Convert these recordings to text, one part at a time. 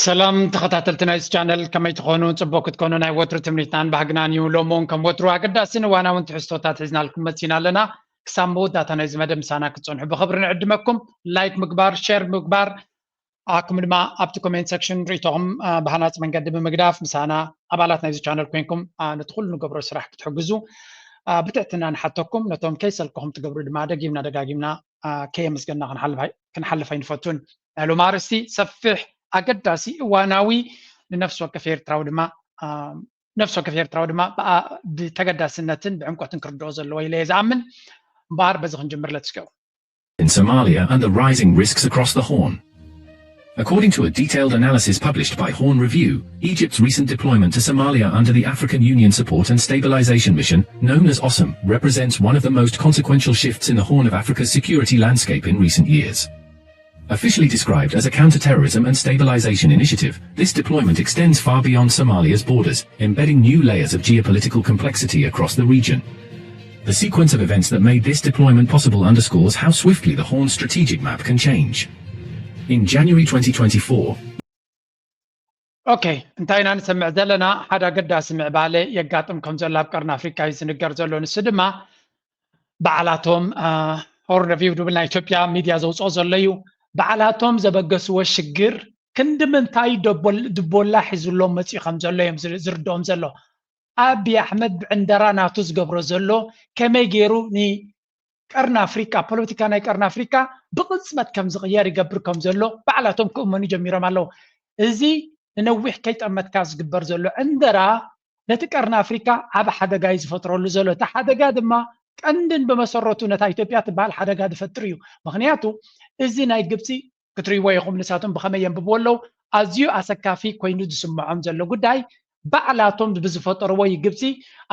ሰላም ተኸታተልቲ ናይዚ ቻነል ከመይ ትኾኑ ጽቡቕ ክትኮኑ ናይ ወትሪ ትምኒትናን ባህግናን እዩ ሎሞን ከም ወትሩ ኣገዳስን እዋናውን ትሕዝቶታት ሒዝናልኩም መፂና ኣለና ክሳብ መወዳእታ ናይዚ መደብ ምሳና ክትጸንሑ ብኽብሪ ንዕድመኩም ላይክ ምግባር ሼር ምግባር ኣኩም ድማ ኣብቲ ኮሜንት ሴክሽን ርእቶኹም ብሃናፅ መንገዲ ብምግዳፍ ምሳና ኣባላት ናይዚ ቻነል ኮይንኩም ነቲ ኩሉ ንገብሮ ስራሕ ክትሕግዙ ብትሕትና ንሓተኩም ነቶም ከይሰልክኹም ትገብሩ ድማ ደጋጊምና ከየመስገንና ክንሓልፍ ኣይንፈቱን ሎማ ኣርእስቲ ሰፊሕ ኣገዳሲ እዋናዊ ንነፍሲ ወከፍ ኤርትራዊ ድማ ብተገዳስነትን ብዕምቆትን ክርድኦ ዘለዎ ኢለ ዝኣምን እምበር በዚ ክንጅምር ለትስገው In Somalia and the rising risks across the Horn. According to a detailed analysis published by Horn Review, Egypt's recent deployment to Somalia under the African Union Support and Stabilization Mission, known as OSSOM, represents one of the most consequential shifts in the Horn of Africa's security landscape in recent years. Officially described as a counter-terrorism and stabilization initiative, this deployment extends far beyond Somalia's borders, embedding new layers of geopolitical complexity across the region. The sequence of events that made this deployment possible underscores how swiftly the Horn's strategic map can change. In January 2024, Okay, እንታይና ንሰምዕ ዘለና ሓደ ኣገዳሲ ምዕባለ የጋጥም ከም ዘሎ ኣብ ቀርኒ ኣፍሪካ ዝንገር ዘሎ ንሱ ድማ በዓላቶም ሆርን ሪቪው ድብል ናይ ኢትዮጵያ ሚድያ ዘውፅኦ ዘሎ እዩ በዓላቶም ዘበገስዎ ሽግር ክንዲ ምንታይ ድቦላ ሒዙሎም መፂኡ ከም ዘሎ እዮም ዝርድኦም ዘሎ ኣብይ ኣሕመድ ብዕንደራ ናቱ ዝገብሮ ዘሎ ከመይ ገይሩ ቀርኒ ኣፍሪካ ፖለቲካ ናይ ቀርኒ ኣፍሪካ ብቅፅበት ከም ዝቕየር ይገብር ከም ዘሎ በዓላቶም ክእመኑ ጀሚሮም ኣለዉ እዚ ንነዊሕ ከይጠመትካ ዝግበር ዘሎ ዕንደራ ነቲ ቀርኒ ኣፍሪካ ዓብ ሓደጋ እዩ ዝፈጥረሉ ዘሎ እቲ ሓደጋ ድማ ቀንድን ብመሰረቱ ነታ ኢትዮጵያ ትበሃል ሓደጋ ዝፈጥር እዩ ምክንያቱ እዚ ናይ ግብፂ ክትሪእዎ ኢኹም ንሳቶም ብኸመይ የንብብዎ ኣለዉ ኣዝዩ ኣሰካፊ ኮይኑ ዝስምዖም ዘሎ ጉዳይ በዓላቶም ብዝፈጠርዎ ግብፂ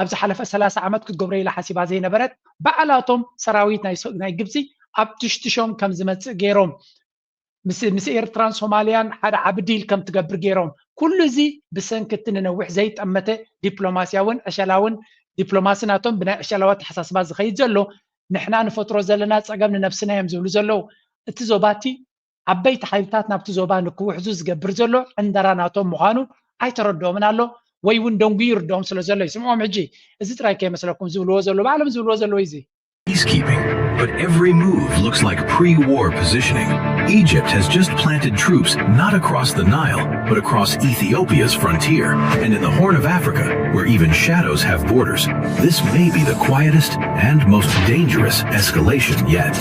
ኣብ ዝሓለፈ 30 ዓመት ክትገብሮ ኢላ ሓሲባ ዘይነበረት በዓላቶም ሰራዊት ናይ ግብፂ ኣብ ትሽትሾም ከም ዝመፅእ ገይሮም ምስ ኤርትራን ሶማልያን ሓደ ዓብ ዲል ከም ትገብር ገይሮም ኩሉ እዚ ብሰንኪቲ ንነዊሕ ዘይጠመተ ዲፕሎማስያውን ዕሸላውን ዲፕሎማሲ ናቶም ብናይ ዕሸላዋት ተሓሳስባ ዝኸይድ ዘሎ ንሕና ንፈጥሮ ዘለና ፀገም ንነፍስና እዮም ዝብሉ ዘለዉ እቲ ዞባቲ ዓበይቲ ሓይልታት ናብቲ ዞባ ንክውሕዙ ዝገብር ዘሎ ዕንደራ ናቶም ምዃኑ ኣይተረድኦምን ኣሎ ወይ እውን ደንጉ ይርድኦም ስለ ዘሎ ይስምዖም ሕጂ እዚ ጥራይ ከይመስለኩም ዝብልዎ ዘሎ ባዕሎም ዝብልዎ ዘለዎ እዚ Peacekeeping, but every move looks like pre-war positioning. Egypt has just planted troops not across the Nile, but across Ethiopia's frontier, and in the Horn of Africa, where even shadows have borders. This may be the quietest and most dangerous escalation yet.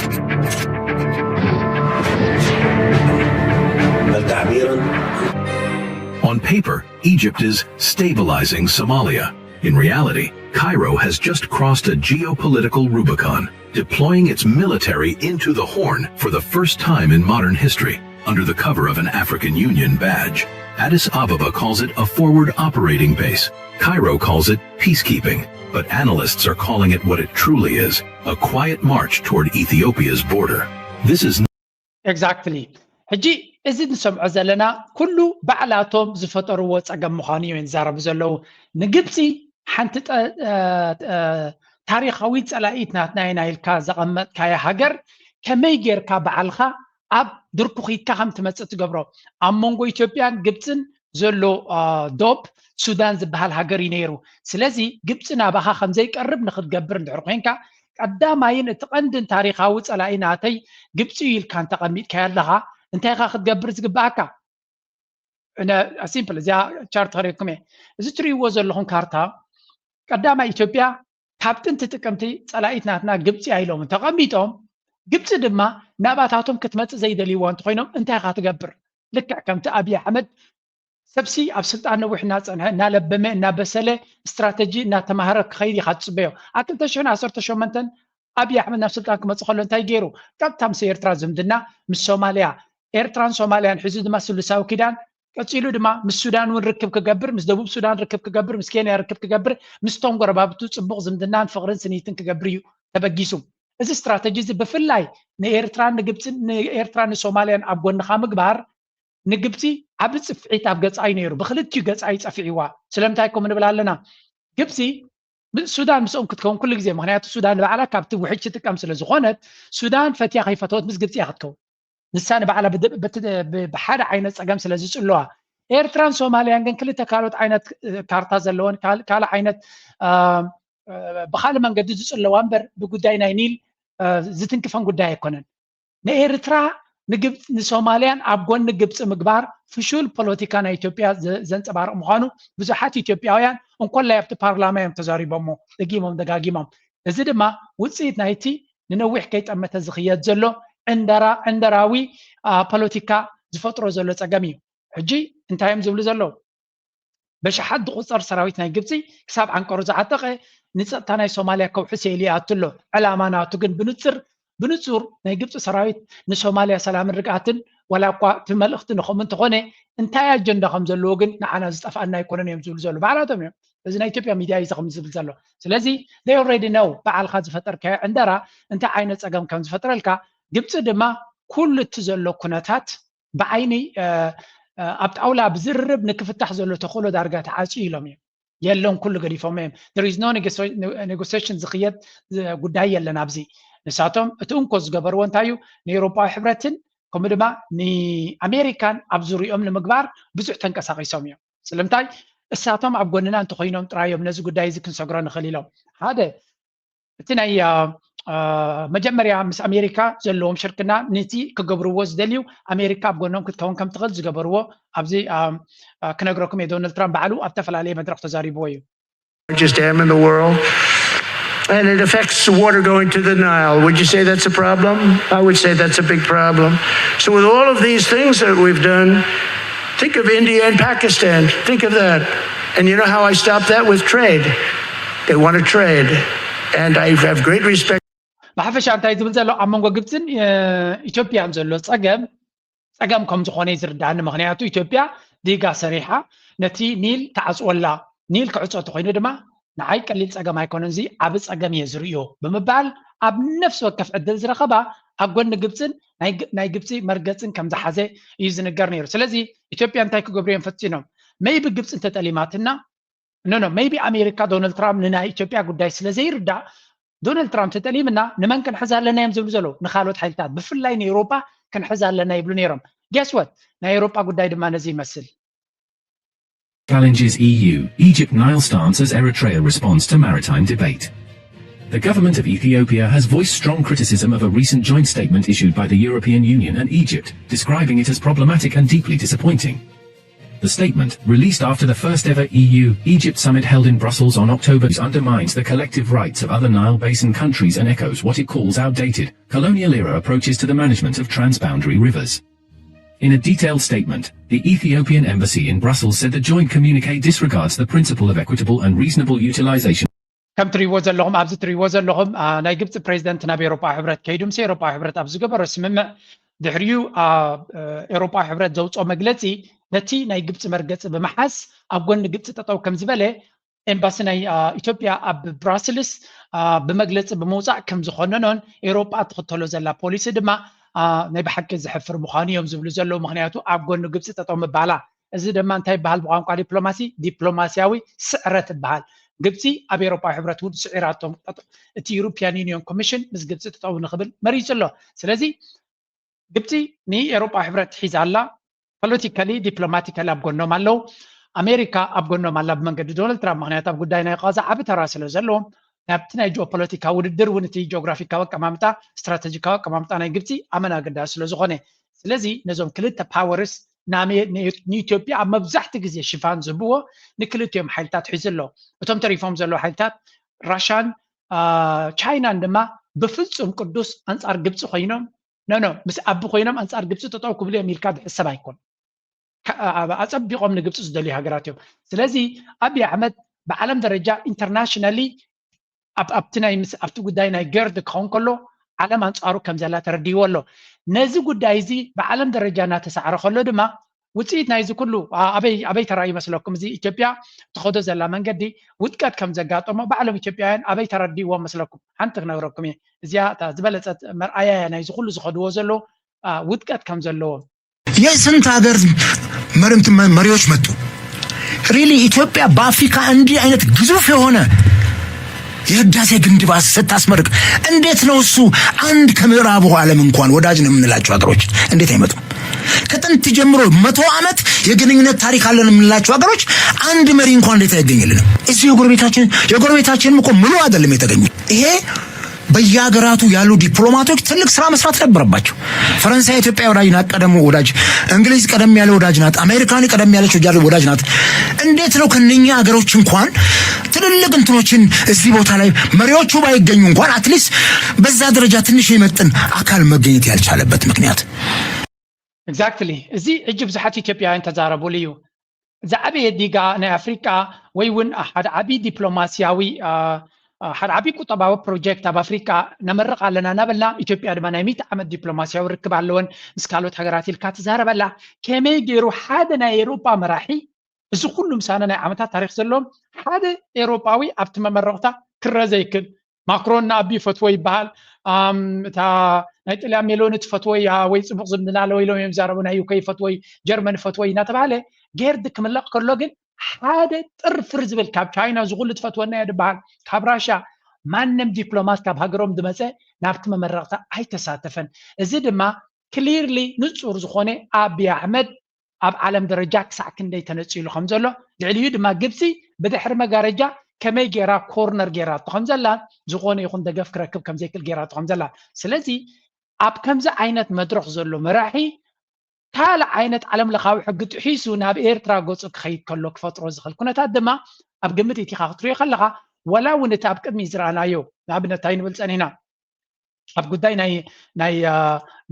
On paper, Egypt is stabilizing Somalia. In reality, Cairo has just crossed a geopolitical Rubicon, deploying its military into the Horn for the first time in modern history, under the cover of an African Union badge. Addis Ababa calls it a forward operating base. Cairo calls it peacekeeping, but analysts are calling it what it truly is, a quiet march toward Ethiopia's border. This is Exactly. ሕጂ እዚ ንሰምዖ ዘለና ኩሉ በዓላቶም ዝፈጠርዎ ፀገም ምዃኑ እዩ ንዛረቡ ዘለዉ ንግብፂ ሓንቲ ታሪኻዊ ፀላኢት ናትና ኢና ኢልካ ዘቐመጥካዮ ሃገር ከመይ ጌርካ በዓልካ ኣብ ድርኩኺትካ ከም ትመፅእ ትገብሮ ኣብ መንጎ ኢትዮጵያን ግብፅን ዘሎ ዶብ ሱዳን ዝበሃል ሃገር እዩ ነይሩ ስለዚ ግብፂ ናባኻ ከም ዘይቀርብ ንክትገብር እንድሕር ኮንካ ቀዳማይን እቲ ቀንድን ታሪኻዊ ፀላኢ ናተይ ግብፂ ኢልካ እንተቐሚጥካ ኣለኻ እንታይ ኢኻ ክትገብር ዝግባእካ ሲምፕል እዚኣ ቻርት ከሪእኩም እየ እዚ ትሪእዎ ዘለኹም ካርታ ቀዳማይ ኢትዮጵያ ካብ ጥንቲ ጥቅምቲ ፀላኢት ናትና ግብፂ ኢሎም ተቐሚጦም ግብፂ ድማ ናባታቶም ክትመፅእ ዘይደልይዎ እንተኮይኖም እንታይ ኢኻ ትገብር ልክዕ ከምቲ ኣብይ ኣሕመድ ሰብሲ ኣብ ስልጣን ነዊሕ እናፀንሐ እናለበመ እናበሰለ ስትራቴጂ እናተማሃረ ክኸይድ ኢኻ ትፅበዮ ኣብ 2018 ኣብይ ኣሕመድ ናብ ስልጣን ክመፅእ ከሎ እንታይ ገይሩ ቀጥታ ምስ ኤርትራ ዝምድና ምስ ሶማልያ ኤርትራን ሶማልያን ሒዙ ድማ ስሉሳዊ ኪዳን ቀፂሉ ድማ ምስ ሱዳን እውን ርክብ ክገብር ምስ ደቡብ ሱዳን ርክብ ክገብር ምስ ኬንያ ርክብ ክገብር ምስቶም ጎረባብቱ ፅቡቕ ዝምድናን ፍቕርን ስኒትን ክገብር እዩ ተበጊሱ እዚ ስትራቴጂ እዚ ብፍላይ ንኤርትራን ንግብፅን ንኤርትራን ንሶማልያን ኣብ ጎንኻ ምግባር ንግብፂ ዓብ ፅፍዒት ኣብ ገፃይ ነይሩ ብክልቲኡ ገፃይ ፀፊዕዋ ስለምንታይ ከም ንብል ኣለና ግብፂ ሱዳን ምስኦም ክትከውን ኩሉ ግዜ ምክንያቱ ሱዳን ንባዕላ ካብቲ ውሕጅ ትጥቀም ስለ ዝኾነት ሱዳን ፈትያ ከይፈተወት ምስ ግብፂ ክትከውን ንሳ ንባዕላ ብሓደ ዓይነት ፀገም ስለ ዝፅልዋ ኤርትራን ሶማሊያን ግን ክልተ ካልኦት ዓይነት ካርታ ዘለዎን ካልእ ዓይነት ብኻልእ መንገዲ ዝፅለዋ እምበር ብጉዳይ ናይ ኒል ዝትንክፈን ጉዳይ ኣይኮነን ንኤርትራ ንሶማልያን ኣብ ጎኒ ግብፂ ምግባር ፍሹል ፖለቲካ ናይ ኢትዮጵያ ዘንፀባርቕ ምዃኑ ብዙሓት ኢትዮጵያውያን እንኮላይ ኣብቲ ፓርላማ እዮም ተዛሪቦሞ ደጋጊሞም እዚ ድማ ውፅኢት ናይቲ ንነዊሕ ከይጠመተ ዝኽየድ ዘሎ ዕንደራዊ ፖለቲካ ዝፈጥሮ ዘሎ ፀገም እዩ ሕጂ እንታይ እዮም ዝብሉ ዘለዉ በሽሓት ዝቁፀር ሰራዊት ናይ ግብፂ ክሳብ ዓንቀሩ ዝዓጠቐ ንፀጥታ ናይ ሶማልያ ከውሕስ የኢሉ ኣትሎ ዕላማ ናቱ ግን ብንጹር ናይ ግብፂ ሰራዊት ንሶማልያ ሰላምን ርግኣትን ወላ እኳ እቲ መልእኽቲ ንኸም እንተኾነ እንታይ ኣጀንዳ ከም ዘለዎ ግን ንዓና ዝጠፍኣና ኣይኮነን እዮም ዝብሉ ዘሎ ባዕላቶም እዮም እዚ ናይ ኢትዮጵያ ሚድያ እዩ ከም ዝብል ዘሎ ስለዚ they already know ባዕልካ ዝፈጠርካዮ ዕንደራ እንታይ ዓይነት ፀገም ከም ዝፈጥረልካ ግብፂ ድማ ኩሉ እቲ ዘሎ ኩነታት ብዓይኒ ኣብ ጣውላ ብዝርርብ ንክፍታሕ ዘሎ ተኽእሎ ዳርጋ ተዓፂ ኢሎም እዮም የለውን ኩሉ ገዲፎም እዮም there is no negotiation ዝኽየድ ጉዳይ የለን ኣብዚ ንሳቶም እቲ እንኮ ዝገበርዎ እንታይ እዩ ንኤውሮጳዊ ሕብረትን ከምኡ ድማ ንኣሜሪካን ኣብ ዙርዮም ንምግባር ብዙሕ ተንቀሳቒሶም እዮም ስለምንታይ እሳቶም ኣብ ጎንና እንተኮይኖም ጥራዮም ነዚ ጉዳይ እዚ ክንሰግሮ ንኽእል ኢሎም ሓደ እቲ ናይ መጀመርያ ምስ ኣሜሪካ ዘለዎም ሽርክና ነቲ ክገብርዎ ዝደልዩ ኣሜሪካ ኣብ ጎኖም ክትከውን ከም ትኽእል ዝገበርዎ ኣብዚ ክነግረኩም እየ ዶናልድ ትራምፕ ባዕሉ ኣብ ተፈላለየ መድረክ ተዛሪብዎ እዩ largest dam in the world and it affects the water going to the Nile. Would you say that's a problem? I would say that's a big problem. So with all of these things that we've done, think of India and Pakistan. Think of that. And you know how I stop that? With trade. They want to trade. And I have great respect. ብሓፈሻ እንታይ ዝብል ዘሎ ኣብ መንጎ ግብፅን ኢትዮጵያን ዘሎ ፀገም ከም ዝኾነ ይዝርዳእኒ ምክንያቱ ኢትዮጵያ ዲጋ ሰሪሓ ነቲ ኒል ተዓፅወላ ኒል ክዕፀቱ ኮይኑ ድማ ንዓይ ቀሊል ፀገም ኣይኮነን እዚ ዓብ ፀገም እየ ዝርእዮ ብምባል ኣብ ነፍሲ ወከፍ ዕድል ዝረኸባ ኣብ ጎኒ ግብፅን ናይ ግብፂ መርገፅን ከም ዝሓዘ እዩ ዝንገር ነይሩ ስለዚ ኢትዮጵያ እንታይ ክገብሩ እዮም ፈፂኖም ሜይቢ ግብፂ እንተጠሊማትና ሜይቢ ኣሜሪካ ዶናልድ ትራምፕ ንናይ ኢትዮጵያ ጉዳይ ስለዘይርዳእ ዶናልድ ትራምፕ ተጠሊምና ንመን ክንሕዝ ኣለና እዮም ዝብሉ ዘለዉ ንካልኦት ሓይልታት ብፍላይ ንኤውሮጳ ክንሕዝ ኣለና ይብሉ ነይሮም guess what ናይ ኤውሮጳ ጉዳይ ድማ ነዚ ይመስል Challenges EU, Egypt Nile stance as Eritrea responds to maritime debate. The government of Ethiopia has voiced strong criticism of a recent joint statement issued by the European Union and Egypt, describing it as problematic and deeply disappointing. The statement, released after the first ever EU-Egypt summit held in Brussels on October, undermines the collective rights of other Nile Basin countries and echoes what it calls outdated, colonial-era approaches to the management of transboundary rivers. In a detailed statement, the Ethiopian embassy in Brussels said the joint communique disregards the principle of equitable and reasonable utilization. ከም ትሪእዎ ዘለኹም ኣብዚ ትሪእዎ ዘለኹም ናይ ግብፂ ፕሬዚደንት ናብ ኤውሮጳ ሕብረት ከይዱ ምስ ኤውሮጳ ሕብረት ኣብ ዝገበሮ ስምምዕ ድሕሪኡ ኤውሮጳ ሕብረት ዘውፅኦ መግለፂ ነቲ ናይ ግብፂ መርገፂ ብምሓዝ ኣብ ጎኒ ግብፂ ጠጠው ከም ዝበለ ኤምባሲ ናይ ኢትዮጵያ ኣብ ብራስልስ ብመግለፂ ብምውፃእ ከም ዝኾነኖን ኤውሮጳ ትኽተሎ ዘላ ፖሊሲ ድማ ናይ ብሓቂ ዝሕፍር ምዃኑ እዮም ዝብሉ ዘለዉ ምክንያቱ ኣብ ጎኒ ግብፂ ጠጠው ምባላ እዚ ድማ እንታይ ይበሃል ብቋንቋ ዲፕሎማስያዊ ስዕረት ይበሃል ግብፂ ኣብ ኤውሮጳ ሕብረት እውን ስዒራቶም እቲ ዩሮፒያን ዩኒዮን ኮሚሽን ምስ ግብፂ ጠጠው ንኽብል መሪፁ ኣሎ ስለዚ ግብፂ ንኤውሮጳ ሕብረት ሒዛ ኣላ ፖለቲካሊ ዲፕሎማቲካሊ ኣብ ጎኖም ኣለው ኣሜሪካ ኣብ ጎኖም ኣላ ብመንገዲ ዶናልድ ትራምፕ ምክንያቱ ኣብ ጉዳይ ናይ ቀዛ ዓብ ተራ ስለ ዘለዎም ናብቲ ናይ ጂኦፖለቲካ ውድድር እውን እቲ ጂኦግራፊካዊ ኣቀማምጣ ስትራቴጂካዊ ኣቀማምጣ ናይ ግብፂ ኣመና ኣገዳሲ ስለ ዝኾነ ስለዚ ነዞም ክልተ ፓወርስ ንኢትዮጵያ ኣብ መብዛሕቲ ግዜ ሽፋን ዝህብዎ ንክልቲኦም ሓይልታት ሒዙ ኣሎ እቶም ተሪፎም ዘለዉ ሓይልታት ራሽያን ቻይናን ድማ ብፍፁም ቅዱስ ኣንፃር ግብፂ ኮይኖም ምስ ኣቢ ኮይኖም ኣንፃር ግብፂ ጠጠው ክብሉ እዮም ኢልካ ዝሕሰብ ኣይኮን ኣፀቢቆም ንግብፂ ዝደልዩ ሃገራት እዮም ስለዚ ኣብይ ኣሕመድ ብዓለም ደረጃ ኢንተርናሽናሊ ኣብቲ ጉዳይ ናይ ገርድ ክኸውን ከሎ ዓለም ኣንፃሩ ከም ዘላ ተረዲይዎ ኣሎ ነዚ ጉዳይ እዚ ብዓለም ደረጃ እናተሰዓረ ከሎ ድማ ውፅኢት ናይዚ ኩሉ ኣበይ ተራ ይመስለኩም እዚ ኢትዮጵያ ትኸዶ ዘላ መንገዲ ውጥቀት ከም ዘጋጠሞ ብዓለም ኢትዮጵያውያን ኣበይ ተረዲይዎ መስለኩም ሓንቲ ክነግረኩም እየ እዚኣ ዝበለፀት መርኣያ ናይዚ ኩሉ ዝኸድዎ ዘሎ ውጥቀት ከም ዘለዎ የስንት ሀገር መሪዎች መጡ ሪሊ ኢትዮጵያ በአፍሪካ እንዲህ አይነት ግዙፍ የሆነ የህዳሴ ግድብ ስታስመርቅ እንዴት ነው እሱ አንድ ከምዕራቡ ዓለም እንኳን ወዳጅ ነው የምንላቸው ሀገሮች እንዴት አይመጡም ከጥንት ጀምሮ 100 ዓመት የግንኙነት ታሪክ አለን የምንላቸው ሀገሮች አንድ መሪ እንኳን እንዴት አይገኝልንም? እዚህ የጎረቤታችንም እኮ ምኑ አይደለም የተገኙት። ይሄ በየሀገራቱ ያሉ ዲፕሎማቶች ትልቅ ስራ መስራት ነበረባቸው። ፈረንሳይ ኢትዮጵያ ወዳጅ ናት፣ ቀደም ወዳጅ፣ እንግሊዝ ቀደም ያለ ወዳጅ ናት፣ አሜሪካን ቀደም ያለች ወዳጅ ናት። እንዴት ነው ከነኛ ሀገሮች እንኳን ትልልቅ እንትኖችን እዚህ ቦታ ላይ መሪዎቹ ባይገኙ እንኳን አትሊስት በዛ ደረጃ ትንሽ የመጥን አካል መገኘት ያልቻለበት ምክንያት? ኤግዛክትሊ እዚ እጅ ብዙሓት ኢትዮጵያውያን ተዛረቡሉ እዩ ዝዓበየ ዲጋ ናይ አፍሪካ ወይ እውን ሓደ ዓብይ ዲፕሎማሲያዊ ሓደ ዓብይ ቁጠባዊ ፕሮጀክት ኣብ አፍሪካ ነመርቕ ኣለና እናበልና ኢትዮጵያ ድማ ናይ 100 ዓመት ዲፕሎማሲያዊ ርክብ ኣለወን ምስ ካልኦት ሃገራት ኢልካ ትዛረበላ ከመይ ገይሩ ሓደ ናይ ኤውሮጳ መራሒ እዚ ኩሉ ምሳነ ናይ ዓመታት ታሪክ ዘለዎም ሓደ ኤውሮጳዊ ኣብቲ መመረቕታ ክረአ ዘይክእል ማክሮን ንኣቢ ፈትዎ ይበሃል እታ ናይ ጣልያን ሜሎኒ ትፈትወይ ወይ ፅቡቅ ዝምድና ኣለዎ ኢሎም እዮም ዛረቡና ዩኬ ፈትወይ ጀርመን ፈትወይ እናተባሃለ ጌርዲ ክምለቕ ከሎ ግን ሓደ ጥርፍር ዝብል ካብ ቻይና ዝኩሉ ትፈትወና እያ ድበሃል ካብ ራሽያ ማንም ዲፕሎማት ካብ ሃገሮም ድመፀ ናብቲ መመረቕታ ኣይተሳተፈን። እዚ ድማ ክሊርሊ ንፁር ዝኾነ አብይ አሕመድ ኣብ ዓለም ደረጃ ክሳዕ ክንደይ ተነፂሉ ከም ዘሎ ልዕልዩ ድማ ግብፂ ብድሕሪ መጋረጃ ከመይ ጌራ ኮርነር ጌራቶ ከም ዘላ ዝኾነ ይኹን ደገፍ ክረክብ ከም ዘይክእል ጌራቶ ከም ዘላ ስለዚ ኣብ ከምዚ ዓይነት መድረኽ ዘሎ መራሒ ካልእ ዓይነት ዓለም ለኻዊ ሕጊ ጥሒሱ ናብ ኤርትራ ገፁ ክኸይድ ከሎ ክፈጥሮ ዝኽእል ኩነታት ድማ ኣብ ግምት ኢኻ ክትሪኦ ከለኻ ወላ እውን እቲ ኣብ ቅድሚ ዝረኣናዮ ንኣብነት እንታይ ንብል ፀኒሕና ኣብ ጉዳይ ናይ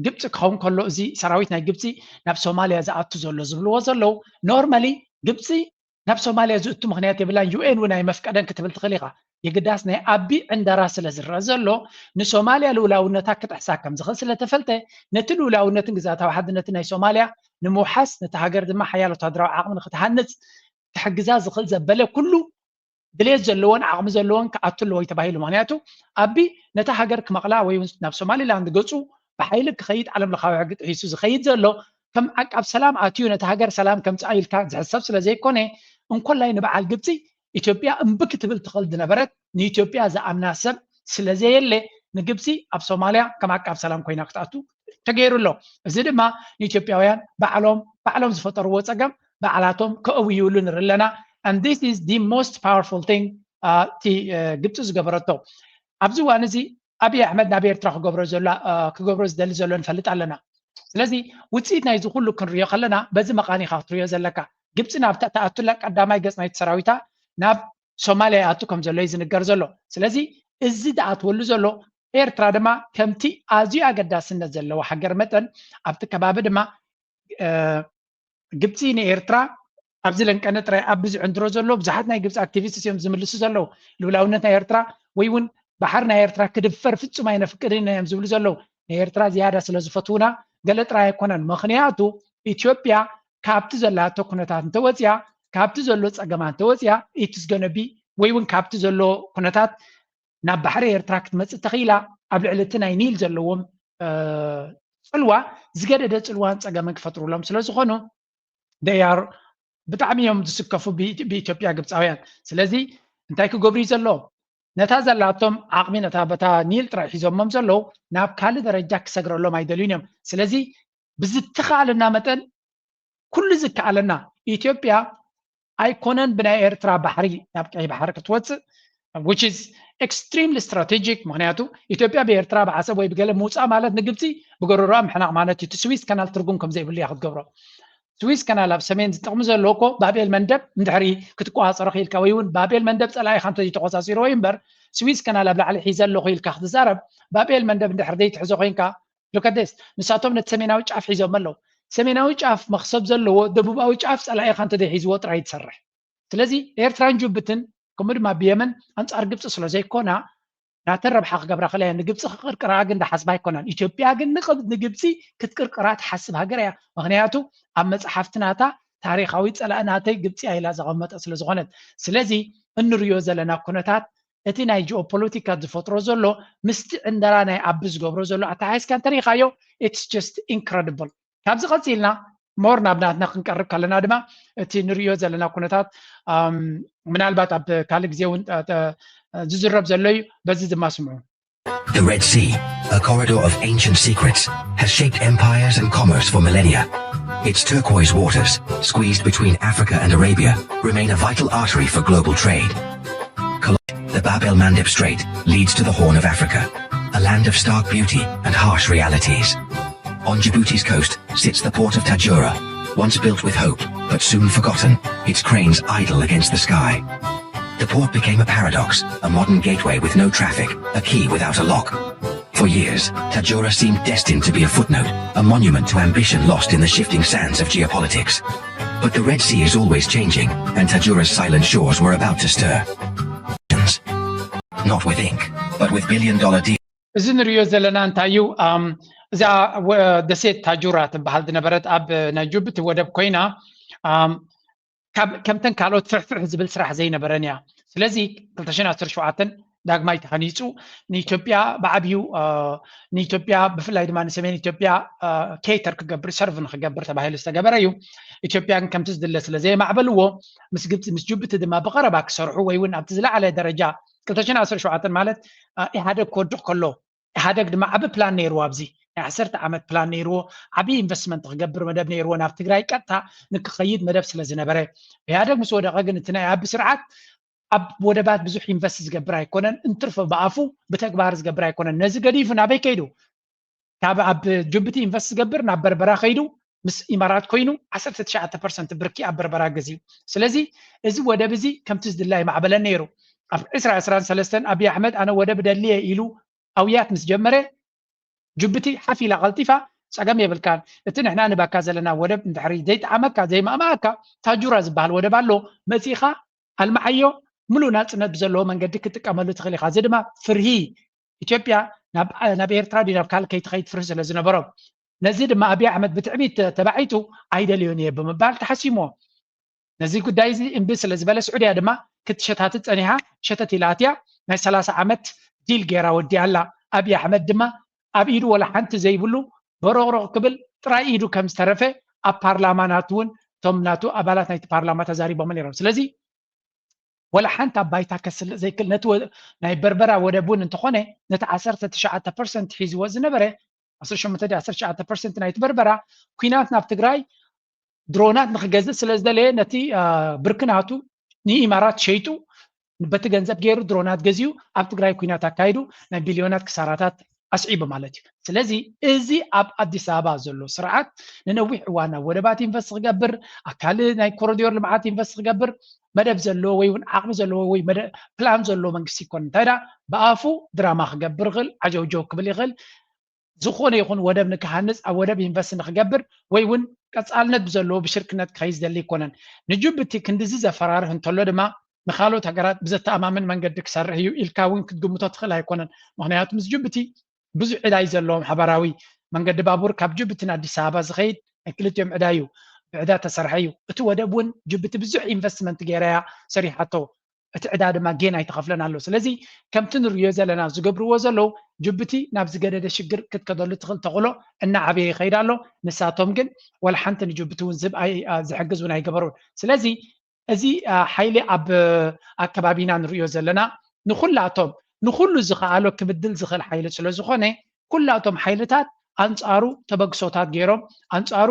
ግብፂ ክኸውን ከሎ እዚ ሰራዊት ናይ ግብፂ ናብ ሶማልያ ዝኣቱ ዘሎ ዝብልዎ ዘለው ኖርማሊ ግብፂ ናብ ሶማልያ ዝእቱ ምክንያት የብላን ዩኤን እውን ኣይመፍቀደን ክትብል ትኽእል ኢኻ የግዳስ ናይ ኣቢ ዕንደራ ስለ ዝረአ ዘሎ ንሶማልያ ልኡላውነታ ክትሕሳ ከም ዝኽእል ስለተፈልጠ ነቲ ልኡላውነትን ግዛታዊ ሓድነትን ናይ ሶማልያ ንምውሓስ ነቲ ሃገር ድማ ሓያል ወታደራዊ ዓቕሚ ንክትሃንፅ ክሕግዛ ዝኽእል ዘበለ ኩሉ ድሌት ዘለዎን ዓቕሚ ዘለዎን ክኣቱ ኣለዎ ተባሂሉ ምክንያቱ ኣቢ ነቲ ሃገር ክመቕላ ወይ ናብ ሶማሊላንድ ገፁ ብሓይሊ ክኸይድ ዓለም ለኻዊ ሕጊ ጥሒሱ ዝኸይድ ዘሎ ከም ዓቃብ ሰላም ኣትዩ ነቲ ሃገር ሰላም ከምፅኣ ኢልካ ዝሕሰብ ስለዘይኮነ እንኮላይ ንበዓል ግብፂ ኢትዮጵያ እምቢ ክትብል ትኽእል ዝነበረት ንኢትዮጵያ ዝኣምና ሰብ ስለዘየለ ንግብፂ ኣብ ሶማልያ ከም ዓቃብ ሰላም ኮይና ክትኣቱ ተገይሩ ኣሎ። እዚ ድማ ንኢትዮጵያውያን ባዕሎም ዝፈጠርዎ ፀገም ባዕላቶም ከእውይውሉ ንርኢ ኣለና and this is the most powerful thing እቲ ግብፂ ዝገበረቶ ኣብዚ እዋን እዚ አብይ አሕመድ ናብ ኤርትራ ክገብሮ ዝደሊ ዘሎ ንፈልጥ ኣለና። ስለዚ ውፅኢት ናይዚ ኩሉ ክንሪኦ ከለና በዚ መቃኒኻ ክትሪኦ ዘለካ ግብፂ ናብታ ተኣቱላ ቀዳማይ ገፅ ናይቲ ሰራዊታ ናብ ሶማልያ ኣቱ ከም ዘሎ ዝንገር ዘሎ ስለዚ እዚ ዝኣትወሉ ዘሎ ኤርትራ ድማ ከምቲ ኣዝዩ ኣገዳስነት ዘለዎ ሃገር መጠን ኣብቲ ከባቢ ድማ ግብፂ ንኤርትራ ኣብዚ ለንቀነ ጥራይ ኣብ ዝዕንድሮ ዘሎ ብዙሓት ናይ ግብፂ ኣክቲቪስት እዮም ዝምልሱ ዘለው ልኡላውነት ናይ ኤርትራ ወይ እውን ባሕር ናይ ኤርትራ ክድፈር ፍጹም ኣይነፍቅድን እዮም ዝብሉ ዘለው ናይ ኤርትራ ዝያዳ ስለ ዝፈትውና ገለ ጥራይ ኣይኮነን ምክንያቱ ኢትዮጵያ ካብቲ ዘላቶ ኩነታት እንተወፅያ ካብቲ ዘሎ ፀገማት እንተወፅያ ኢትስ ገነቢ ወይ እውን ካብቲ ዘሎ ኩነታት ናብ ባሕሪ ኤርትራ ክትመፅእ ተኽኢላ ኣብ ልዕሊ እቲ ናይ ኒል ዘለዎም ፅልዋ ዝገደደ ፅልዋን ፀገምን ክፈጥሩሎም ስለዝኾኑ ደያር ብጣዕሚ እዮም ዝስከፉ ብኢትዮጵያ ግብፃውያን ስለዚ እንታይ ክገብሩ እዩ ዘለዎም ነታ ዘላቶም ዓቕሚ ነታ በታ ኒል ጥራይ ሒዞሞም ዘለው ናብ ካልእ ደረጃ ክሰግረሎም ኣይደልዩን እዮም ስለዚ ብዝተኻኣለና መጠን ኩሉ ዝከኣለና ኢትዮጵያ ኣይኮነን ብናይ ኤርትራ ባሕሪ ናብ ቀይ ባሕሪ ክትወፅእ which is extremely strategic ምክንያቱ ኢትዮጵያ ብኤርትራ ብዓሰብ ወይ ብገለ ምውፃእ ማለት ንግብፂ ብገረሮኣ ምሕናቕ ማለት እዩ ስዊስ ካናል ትርጉም ከም ዘይብሉ እያ ክትገብሮ ስዊስ ካናል ኣብ ሰሜን ዝጠቕሙ ዘለዎ እኮ ባቤል መንደብ እንድሕሪ ክትቆፃፀሮ ክኢልካ ወይ እውን ባቤል መንደብ ፀላኢ ካንተ ተቆፃፂሮ ወይ እምበር ስዊስ ካናል ኣብ ላዕሊ ሒዘ ኣለኹ ኢልካ ክትዛረብ ባቤል መንደብ እንድሕሪ ዘይትሕዞ ኮይንካ ሉከደስ ንሳቶም ነቲ ሰሜናዊ ጫፍ ሒዞም ኣለዉ ሰሜናዊ ጫፍ መክሰብ ዘለዎ ደቡባዊ ጫፍ ፀላኢ ካንተ ዘይሒዝዎ ጥራይ ትሰርሕ ስለዚ ኤርትራን ጅቡትን ከምኡ ድማ ብየመን ኣንፃር ግብፂ ስለ ዘይኮና ናተን ረብሓ ክገብራ ከለያ ንግብፂ ክቅርቅራ ግን እንዳሓስባ ኣይኮናን ኢትዮጵያ ግን ንግብፂ ክትቅርቅራ ትሓስብ ሃገር እያ ምክንያቱ ኣብ መፅሓፍትናታ ታሪካዊ ፀላእናተይ ግብፂ ኢላ ዘቐመጠ ስለዝኾነት ስለዚ እንሪኦ ዘለና ኩነታት እቲ ናይ ጂኦፖለቲካ ዝፈጥሮ ዘሎ ምስቲ ዕንደራ ናይ ኣቢ ዝገብሮ ዘሎ ኣተሓይስካ እንተሪኢኻዮ ኢትስ ጀስት ኢንክሬዲብል ካብዚ ቀፂልና ሞር ናብናትና ክንቀርብ ከለና ድማ እቲ ንሪኦ ዘለና ኩነታት ምናልባት ኣብ ካልእ ግዜ እውን ዝዝረብ ዘሎ እዩ በዚ ድማ ስምዑ The Red Sea, a corridor of ancient secrets, has shaped empires and commerce for millennia. Its turquoise waters, squeezed between Africa and Arabia, remain a vital artery for global trade. The Bab el-Mandeb Strait leads to the Horn of Africa, a land of stark beauty and harsh realities. On Djibouti's coast sits the port of Tajura, once built with hope, but soon forgotten, its cranes idle against the sky. The port became a paradox, a modern gateway with no traffic, a key without a lock. For years, Tajura seemed destined to be a footnote, a monument to ambition lost in the shifting sands of geopolitics. But the Red Sea is always changing, and Tajura's silent shores were about to stir. Not with ink, but with billion-dollar deals. እዚ ንሪኦ ዘለና እንታይ እዩ እዛ ደሴት ታጁራ ትበሃል ዝነበረት ኣብ ናይ ጅቡቲ ወደብ ኮይና ከምተን ካልኦት ፍሕፍሕ ዝብል ስራሕ ዘይነበረን እያ ስለዚ 2017 ዳግማይ ተኸኒፁ ንኢትዮጵያ ብዓብዩ ንኢትዮጵያ ብፍላይ ድማ ንሰሜን ኢትዮጵያ ኬተር ክገብር ሰርቭ ንክገብር ተባሂሉ ዝተገበረ እዩ ኢትዮጵያ ከምቲ ዝድለ ስለ ዘይማዕበልዎ ምስ ግብፂ ምስ ጅቡቲ ድማ ብቐረባ ክሰርሑ ወይ እውን ኣብቲ ዝለዓለ ደረጃ 2017 ማለት ኢህደግ ክወድቕ ከሎ ኢህደግ ድማ ዓብ ፕላን ነይርዎ ኣብዚ ናይ 10 ዓመት ፕላን ነይርዎ ዓብ ኢንቨስትመንት ክገብር መደብ ነይርዎ ናብ ትግራይ ቀጥታ ንክኸይድ መደብ ስለ ዝነበረ ኢህደግ ምስ ወደቐ ግን እቲ ናይ ዓብ ስርዓት ኣብ ወደባት ብዙሕ ኢንቨስት ዝገብር ኣይኮነን እንትርፈ ብኣፉ ብተግባር ዝገብር ኣይኮነን ነዚ ገዲፉ ናበይ ከይዱ ካብ ኣብ ጅቡቲ ኢንቨስት ዝገብር ናብ በርበራ ከይዱ ምስ ኢማራት ኮይኑ 19% ብርኪ ኣብ በርበራ ገዚኡ ስለዚ እዚ ወደብ እዚ ከምቲ ዝድላይ ማዕበለን ነይሩ ኣብ 2023 አብይ አሕመድ ኣነ ወደብ ደልየ ኢሉ ኣውያት ምስ ጀመረ ጅቡቲ ሓፊላ ቀልጢፋ ፀገም የብልካን እቲ ንሕና ንባካ ዘለና ወደብ እንድሕሪ ዘይጣዓመካ ዘይማእማእካ ታጁራ ዝበሃል ወደብ ኣሎ መፂኻ ኣልማዓዮ ሙሉእ ናፅነት ብዘለዎ መንገዲ ክትጥቀመሉ ትኽእል ኢኻ እዚ ድማ ፍርሂ ኢትዮጵያ ናብ ኤርትራ ናብ ካልእ ከይትኸይድ ፍርሂ ስለ ዝነበሮ ነዚ ድማ አብይ አሕመድ ብትዕቢት ተባዒቱ ኣይደልዮን እየ ብምባል ተሓሲሞዎ ነዚ ጉዳይ እዚ እምቢ ስለ ዝበለ ስዑድያ ድማ ክትሸታት ፀኒሓ ሸተት ኢላትያ ናይ 30 ዓመት ዲል ገይራ ወዲያ ኣላ አብይ አሕመድ ድማ ኣብ ኢዱ ወላ ሓንቲ ዘይብሉ በሮቕሮቕ ክብል ጥራይ ኢዱ ከም ዝተረፈ ኣብ ፓርላማናት እውን ቶም ናቱ ኣባላት ናይቲ ፓርላማ ተዛሪቦም ነይሮም ስለዚ ወላ ሓንቲ ኣብ ባይታ ከስልእ ዘይክል ነቲ ናይ በርበራ ወደብ እውን እንተኾነ ነቲ 19% ሒዝዎ ዝነበረ 18-19% ናይቲ በርበራ ኩናት ናብ ትግራይ ድሮናት ንክገዝእ ስለ ዝደለየ ነቲ ብርክናቱ ንኢማራት ሸይጡ በቲ ገንዘብ ገይሩ ድሮናት ገዚኡ ኣብ ትግራይ ኩናት ኣካይዱ ናይ ቢልዮናት ክሳራታት ኣስዒቡ ማለት እዩ ስለዚ እዚ ኣብ ኣዲስ ኣበባ ዘሎ ስርዓት ንነዊሕ እዋን ኣብ ወደባት ኢንቨስት ክገብር ኣካል ናይ ኮሪዶር ልምዓት ኢንቨስት ክገብር መደብ ዘለዎ ወይ እውን ዓቕሚ ዘለዎ ወይ ፕላን ዘለዎ መንግስቲ ይኮን እንታይ ዳ ብኣፉ ድራማ ክገብር ይኽእል ዓጀውጀው ክብል ይኽእል ዝኾነ ይኹን ወደብ ንክሃንፅ ኣብ ወደብ ኢንቨስት ንክገብር ወይ እውን ቀፃልነት ብዘለዎ ብሽርክነት ክኸይድ ዝደሊ ይኮነን ንጅቡቲ ክንዲዚ ዘፈራርህ እንተሎ ድማ ንካልኦት ሃገራት ብዘተኣማምን መንገዲ ክሰርሕ እዩ ኢልካ እውን ክትግምቶ ትኽእል ኣይኮነን ምክንያቱ ምስ ጅቡቲ ብዙሕ ዕዳ እዩ ዘለዎም ሓበራዊ መንገዲ ባቡር ካብ ጅቡቲ ንኣዲስ ኣበባ ዝኸይድ ናይ ክልቲኦም ዕዳ እዩ ብዕዳ ተሰርሐ እዩ እቲ ወደብ እውን ጅቡቲ ብዙሕ ኢንቨስትመንት ገይራያ ሰሪሓቶ እቲ ዕዳ ድማ ጌና ይተኸፍለን ኣሎ ስለዚ ከምቲ ንሪኦ ዘለና ዝገብርዎ ዘለው ጅቡቲ ናብ ዝገደደ ሽግር ክትከደሉ ትኽእል ተኽእሎ እናዓበየ ይኸይድ ኣሎ ንሳቶም ግን ወላ ሓንቲ ንጅቡቲ እውን ዝሕግዝ እውን ኣይገበሩን ስለዚ እዚ ሓይሊ ኣብ ኣከባቢና ንሪኦ ዘለና ንኩላቶም ንኩሉ ዝኸኣሎ ክብድል ዝኽእል ሓይሊ ስለ ዝኾነ ኩላቶም ሓይልታት ኣንፃሩ ተበግሶታት ገይሮም ኣንፃሩ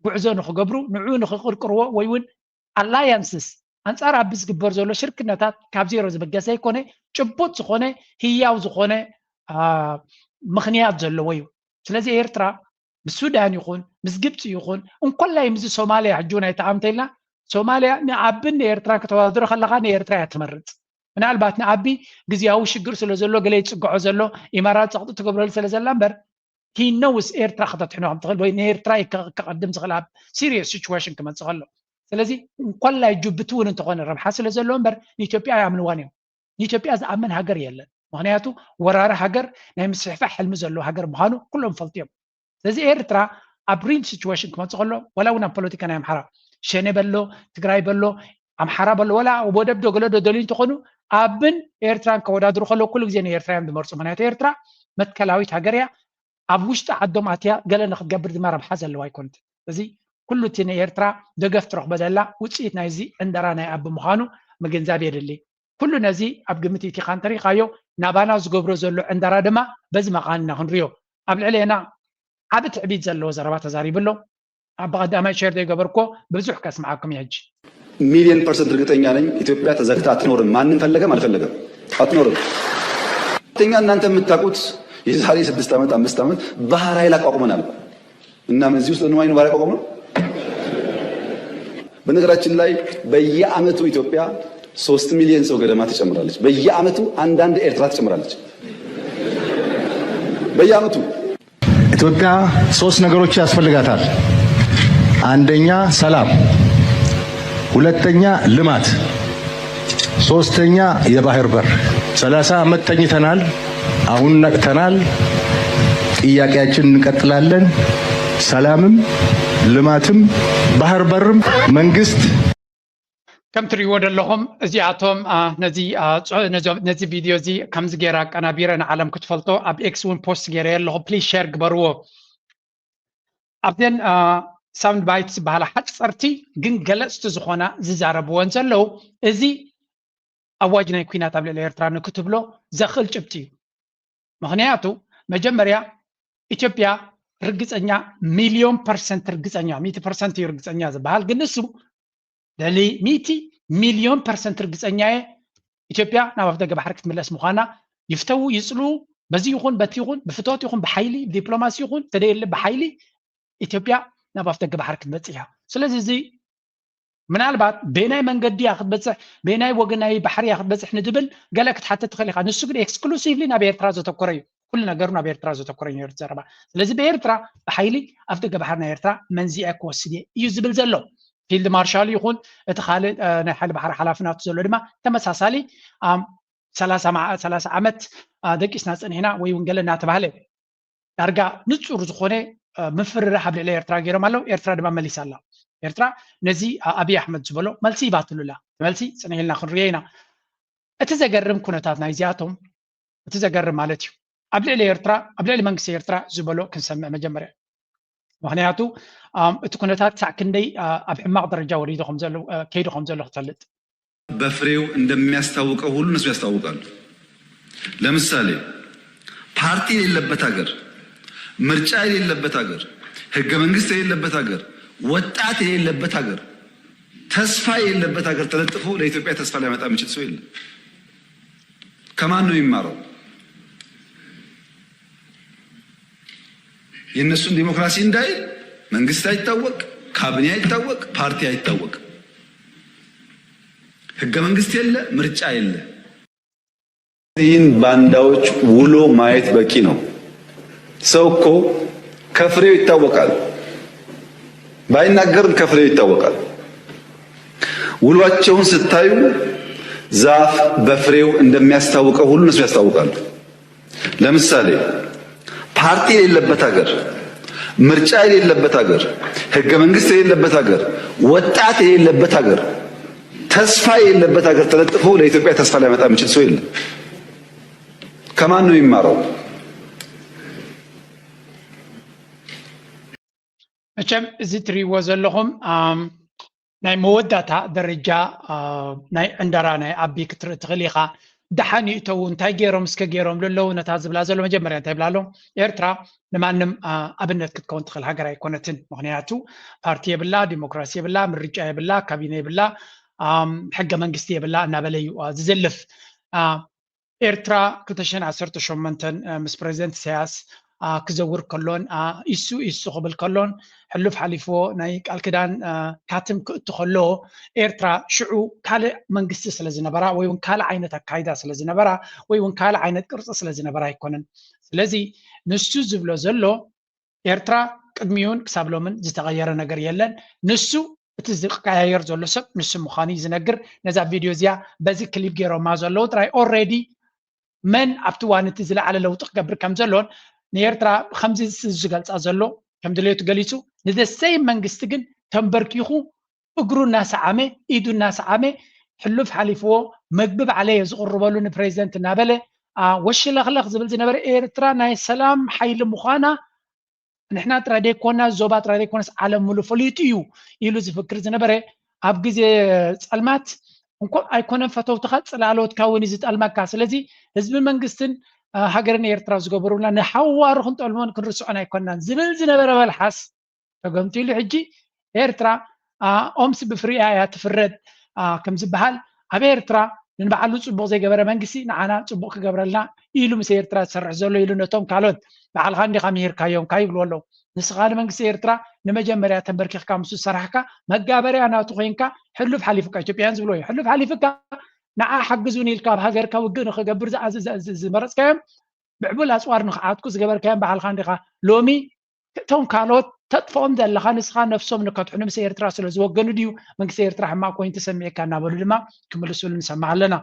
ጉዕዞ ንክገብሩ ንዕኡ ንክቅርቅርዎ ወይ እውን ኣላያንስስ ኣንፃር ኣብ ዝግበር ዘሎ ሽርክነታት ካብ ዜሮ ዝበገሰ ይኮነ ጭቡጥ ዝኾነ ህያው ዝኾነ ምክንያት ዘለዎ እዩ ስለዚ ኤርትራ ምስ ሱዳን ይኹን ምስ ግብፂ ይኹን እንኮላይ ምስ ሶማልያ ሕጂ ናይ ተኣምተኢልና ሶማልያ ንዓብን ንኤርትራ ከተወዳድሮ ከለካ ንኤርትራ እያ ትመርፅ ምናልባት ንዓቢ ግዝያዊ ሽግር ስለ ዘሎ ገለ ይፅግዖ ዘሎ ኢማራት ፀቕጢ ትገብረሉ ስለ ዘላ እምበር ሂነውስ ኤርትራ ከተትሕኖ ከም ትኽእል ወይ ንኤርትራ ከቐድም ዝኽእል ኣብ ሲሪየስ ሲቹዌሽን ክመፅእ ከሎ ስለዚ እንኮላይ ጅቡቲ እውን እንተኾነ ረብሓ ስለ ዘለዎ እምበር ንኢትዮጵያ ኣይኣምንዋን እዮም ንኢትዮጵያ ዝኣምን ሃገር የለን ምክንያቱ ወራሪ ሃገር ናይ ምስሕፋሕ ሕልሚ ዘለዎ ሃገር ምዃኑ ኩሎም ፈልጥዮም ስለዚ ኤርትራ ኣብ ሪል ሲቹዌሽን ክመፅእ ከሎ ወላ እውን ኣብ ፖለቲካ ናይ ኣምሓራ ሸነ በሎ ትግራይ በሎ ኣምሓራ በሎ ወላ ወደብ ደገሎ ደደልዩ እንትኾኑ ኣብን ኤርትራን ከወዳድሩ ከሎ ኩሉ ግዜ ንኤርትራ እዮም ዝመርፁ ምክንያቱ ኤርትራ መትከላዊት ሃገር እያ ኣብ ውሽጢ ዓዶም ኣትያ ገለ ንክትገብር ድማ ረብሓ ዘለዋ ኣይኮነት እዚ ኩሉ እቲ ንኤርትራ ደገፍ ትረኽቦ ዘላ ውፅኢት ናይዚ ዕንደራ ናይ ኣቢ ምዃኑ ምግንዛብ የድሊ ኩሉ ነዚ ኣብ ግምት ኢቲኻ እንተሪኻዮ ናባና ዝገብሮ ዘሎ ዕንደራ ድማ በዚ መቃንና ክንሪዮ ኣብ ልዕሊና ዓብ ትዕቢት ዘለዎ ዘረባ ተዛሪብሎ بقدامي شير دي قبركو بزح كسمعكم يهج ሚሊዮን ፐርሰንት እርግጠኛ ነኝ ኢትዮጵያ ተዘግታ አትኖርም። ማንም ፈለገም አልፈለገም አትኖርም። ተኛ እናንተ የምታውቁት የዛሬ 6 ዓመት 5 ዓመት ባህር ኃይል አቋቁመናል እና ምን እዚህ ውስጥ ነው ባህር ኃይል አቋቁመናል። በነገራችን ላይ በየዓመቱ ኢትዮጵያ 3 ሚሊዮን ሰው ገደማ ትጨምራለች። በየዓመቱ አንዳንድ ኤርትራ ትጨምራለች። በየዓመቱ ኢትዮጵያ 3 ነገሮች ያስፈልጋታል። አንደኛ ሰላም፣ ሁለተኛ ልማት፣ ሶስተኛ የባህር በር። 30 ዓመት ተኝተናል። አሁን ነቅተናል። ጥያቄያችንን እንቀጥላለን። ሰላምም ልማትም ባህር በርም መንግስት كم تريوا لهم زياتهم نزي فيديو زي كم زجيرا قنابيرنا عالم كتفلتو اب اكس ون بوست زجيرا له بليز شير قبرو ابدن ساوند بايتس بحال حد صرتي جن جلست زخونا ززاربون زلو ازي اواجنا يكوينات ابل الارترا نكتب له زخل جبتي مغنياتو مجمريا ኢትዮጵያ ርግጸኛ ሚሊዮን ፐርሰንት ርግጸኛ 100% ርግጸኛ ዝበሃል ግን እሱ ለሊ 100 ሚሊዮን ፐርሰንት ርግጸኛ ኢትዮጵያ ናብ ኣፍደገ ባሕሪ ክትምለስ ምዃና ይፍተው ይጽሉ በዚ ይኹን በቲ ይኹን ብፍቶት ይኹን ብሓይሊ ዲፕሎማሲ ይኹን ተደየለ ብሓይሊ ኢትዮጵያ ናብ ኣፍደገ ባሕሪ ክትበጽሕ እያ ስለዚ እዚ ምናልባት በናይ መንገዲ ክትበጽሕ በናይ ወገናዊ ባሕሪ ክትበጽሕ ንድብል ገለ ክትሓተት ትኽእል ኢኻ ንሱ ግን ኤክስክሉሲቭሊ ናብ ኤርትራ ዘተኮረ እዩ كل نجارنا بيرترا زتكورين يرتزربا لذي بيرترا بحيلي أفتق بحرنا يرترا منزي أكو السدي يزبل زلو فيلد مارشال يكون اتخالد نحل بحر حلافنا تزلو لما تم ساسالي 3 عامت دك إسناس هنا ويونجلنا تبعله أرجع نتصور زخونة مفرر حبل إلى يرترا غيره مالو يرترا دم ملي سالا يرترا نزي أبي أحمد زبلو ملسي باتلو لا ملسي سنهلنا خرينا أتزجرم كونتاتنا يزياتهم أتزجرم مالتيو قبل اليرترا قبل المنكس يرترا زبلو كنسمع مجمرة مهنياتو تكونتات ساكندي أبحماق درجة وريدهم زلو كيدهم زلو اختلط بفريو عندما يستوق أول ناس يستوقان لمثالي بارتي اللي بتاجر مرجع اللي بتاجر هجى منكس اللي بتاجر وتعت اللي بتاجر تصفى اللي بتاجر تلتفو لإثيوبيا تصفى لما تأمشي تسويل كمان نيمارو የነሱን ዲሞክራሲ እንዳይ መንግስት አይታወቅ ካቢኔ አይታወቅ ፓርቲ አይታወቅ ህገ መንግስት የለ ምርጫ የለ ይህን ባንዳዎች ውሎ ማየት በቂ ነው ሰው እኮ ከፍሬው ይታወቃል ባይናገርም ከፍሬው ይታወቃል ውሏቸውን ስታዩ ዛፍ በፍሬው እንደሚያስታውቀው ሁሉ እነሱ ያስታውቃሉ ለምሳሌ ፓርቲ የሌለበት ሀገር ምርጫ የሌለበት ሀገር ህገ መንግስት የሌለበት ሀገር ወጣት የሌለበት ሀገር ተስፋ የሌለበት ሀገር ተለጥፎ ለኢትዮጵያ ተስፋ ሊያመጣ የሚችል ሰው የለም ከማን ነው የሚማረው መቼም እዚህ ትሪዎ ዘለኹም ናይ መወዳእታ ደረጃ ናይ ዕንደራ ናይ ኣቢ ክትርኢ ትኽእል ኢኻ دحاني تو انتاي جيروم اسك جيروم لو نتاز بلا زلو مجمريا انتاي بلالو ايرترا لمانم ابنت كتكون تخل هاجر يكونتن مغنياتو بارتي بلا ديمقراسي بلا مرجع بلا كابيني بلا حق منغستي بلا نابليو زلف ايرترا كتشن 10 شومنتن مس بريزيدنت سياس كزور كلون يسو قبل كلون حلف حليفو ناي قال كدان كاتم كتخلو ايرترا شعو كال منغست سلازي نبرا ويون كال عينت اكايدا سلازي نبرا ويون كال عينت قرص سلازي نبرا يكونن سلازي نسو زبلو زلو ايرترا قدميون كسابلو من زتغير نجر يلن نسو بتزق قاير زلو سب نسو مخاني زنجر نزا فيديو زيا بزي كليب غيرو ما زلو تراي اوريدي من ابتوان تزلا على لو تقبر كم زلون نيرترا 5 زغلص ازلو كم دليتو غليصو نذسي منغست جن تنبركيخو اغرو الناس عامه ايدو الناس عامه حلف حليفو مغبب عليه زقربلون بريزيدنت نابله وش لخلخ زبل زنبر ايرترا ناي سلام حيل مخانا نحنا ترادي كونا زوبات ترادي كونس عالم ملو فليتيو يلو زفكر زنبر اب غزي صلمات እንኳን አይኮነን ፈተው ተخصላሎት ካወኒ ዝጣልማካ ስለዚ ህዝብ መንግስትን هاجرنا يرتراز جبرونا نحوار خنت علمان كن رسعنا يكونن زبل زنبر بالحس ተገምቲሉ ሕጂ ኤርትራ ኦምስ ብፍሪያ እያ ትፍረድ ከም ዝበሃል ኣብ ኤርትራ ንባዕሉ ፅቡቅ ዘይገበረ መንግስቲ ንዓና ፅቡቅ ክገብረልና ኢሉ ምስ ኤርትራ ዝሰርሕ ዘሎ ኢሉ ነቶም ካልኦት ባዕልካ እንዲኻ ምሂርካዮም ይብልዎ ኣለዉ ንስኻ ንመንግስቲ ኤርትራ ንመጀመርያ ተንበርኪኽካ ምስ ዝሰራሕካ መጋበርያ ናቱ ኮይንካ ሕሉፍ ሓሊፍካ ኢትዮጵያውያን ዝብልዎ እዩ ሕሉፍ ሓሊፍካ ንዓ ሓግዙን ኢልካ ኣብ ሃገርካ ውግእ ንክገብር ዝመረፅካዮም ብዕቡል ኣፅዋር ንክዓትኩ ዝገበርካዮም ባዕልካ እንዲኻ ሎሚ እቶም ካልኦት ተጥፍኦም ዘለካ ንስኻ ነፍሶም ንከትሕኑ ምስ ኤርትራ ስለ ዝወገኑ ድዩ መንግስቲ ኤርትራ ሕማቅ ኮይኑ ተሰሚዕካ እናበሉ ድማ ክምልሱሉ ንሰማዕ ኣለና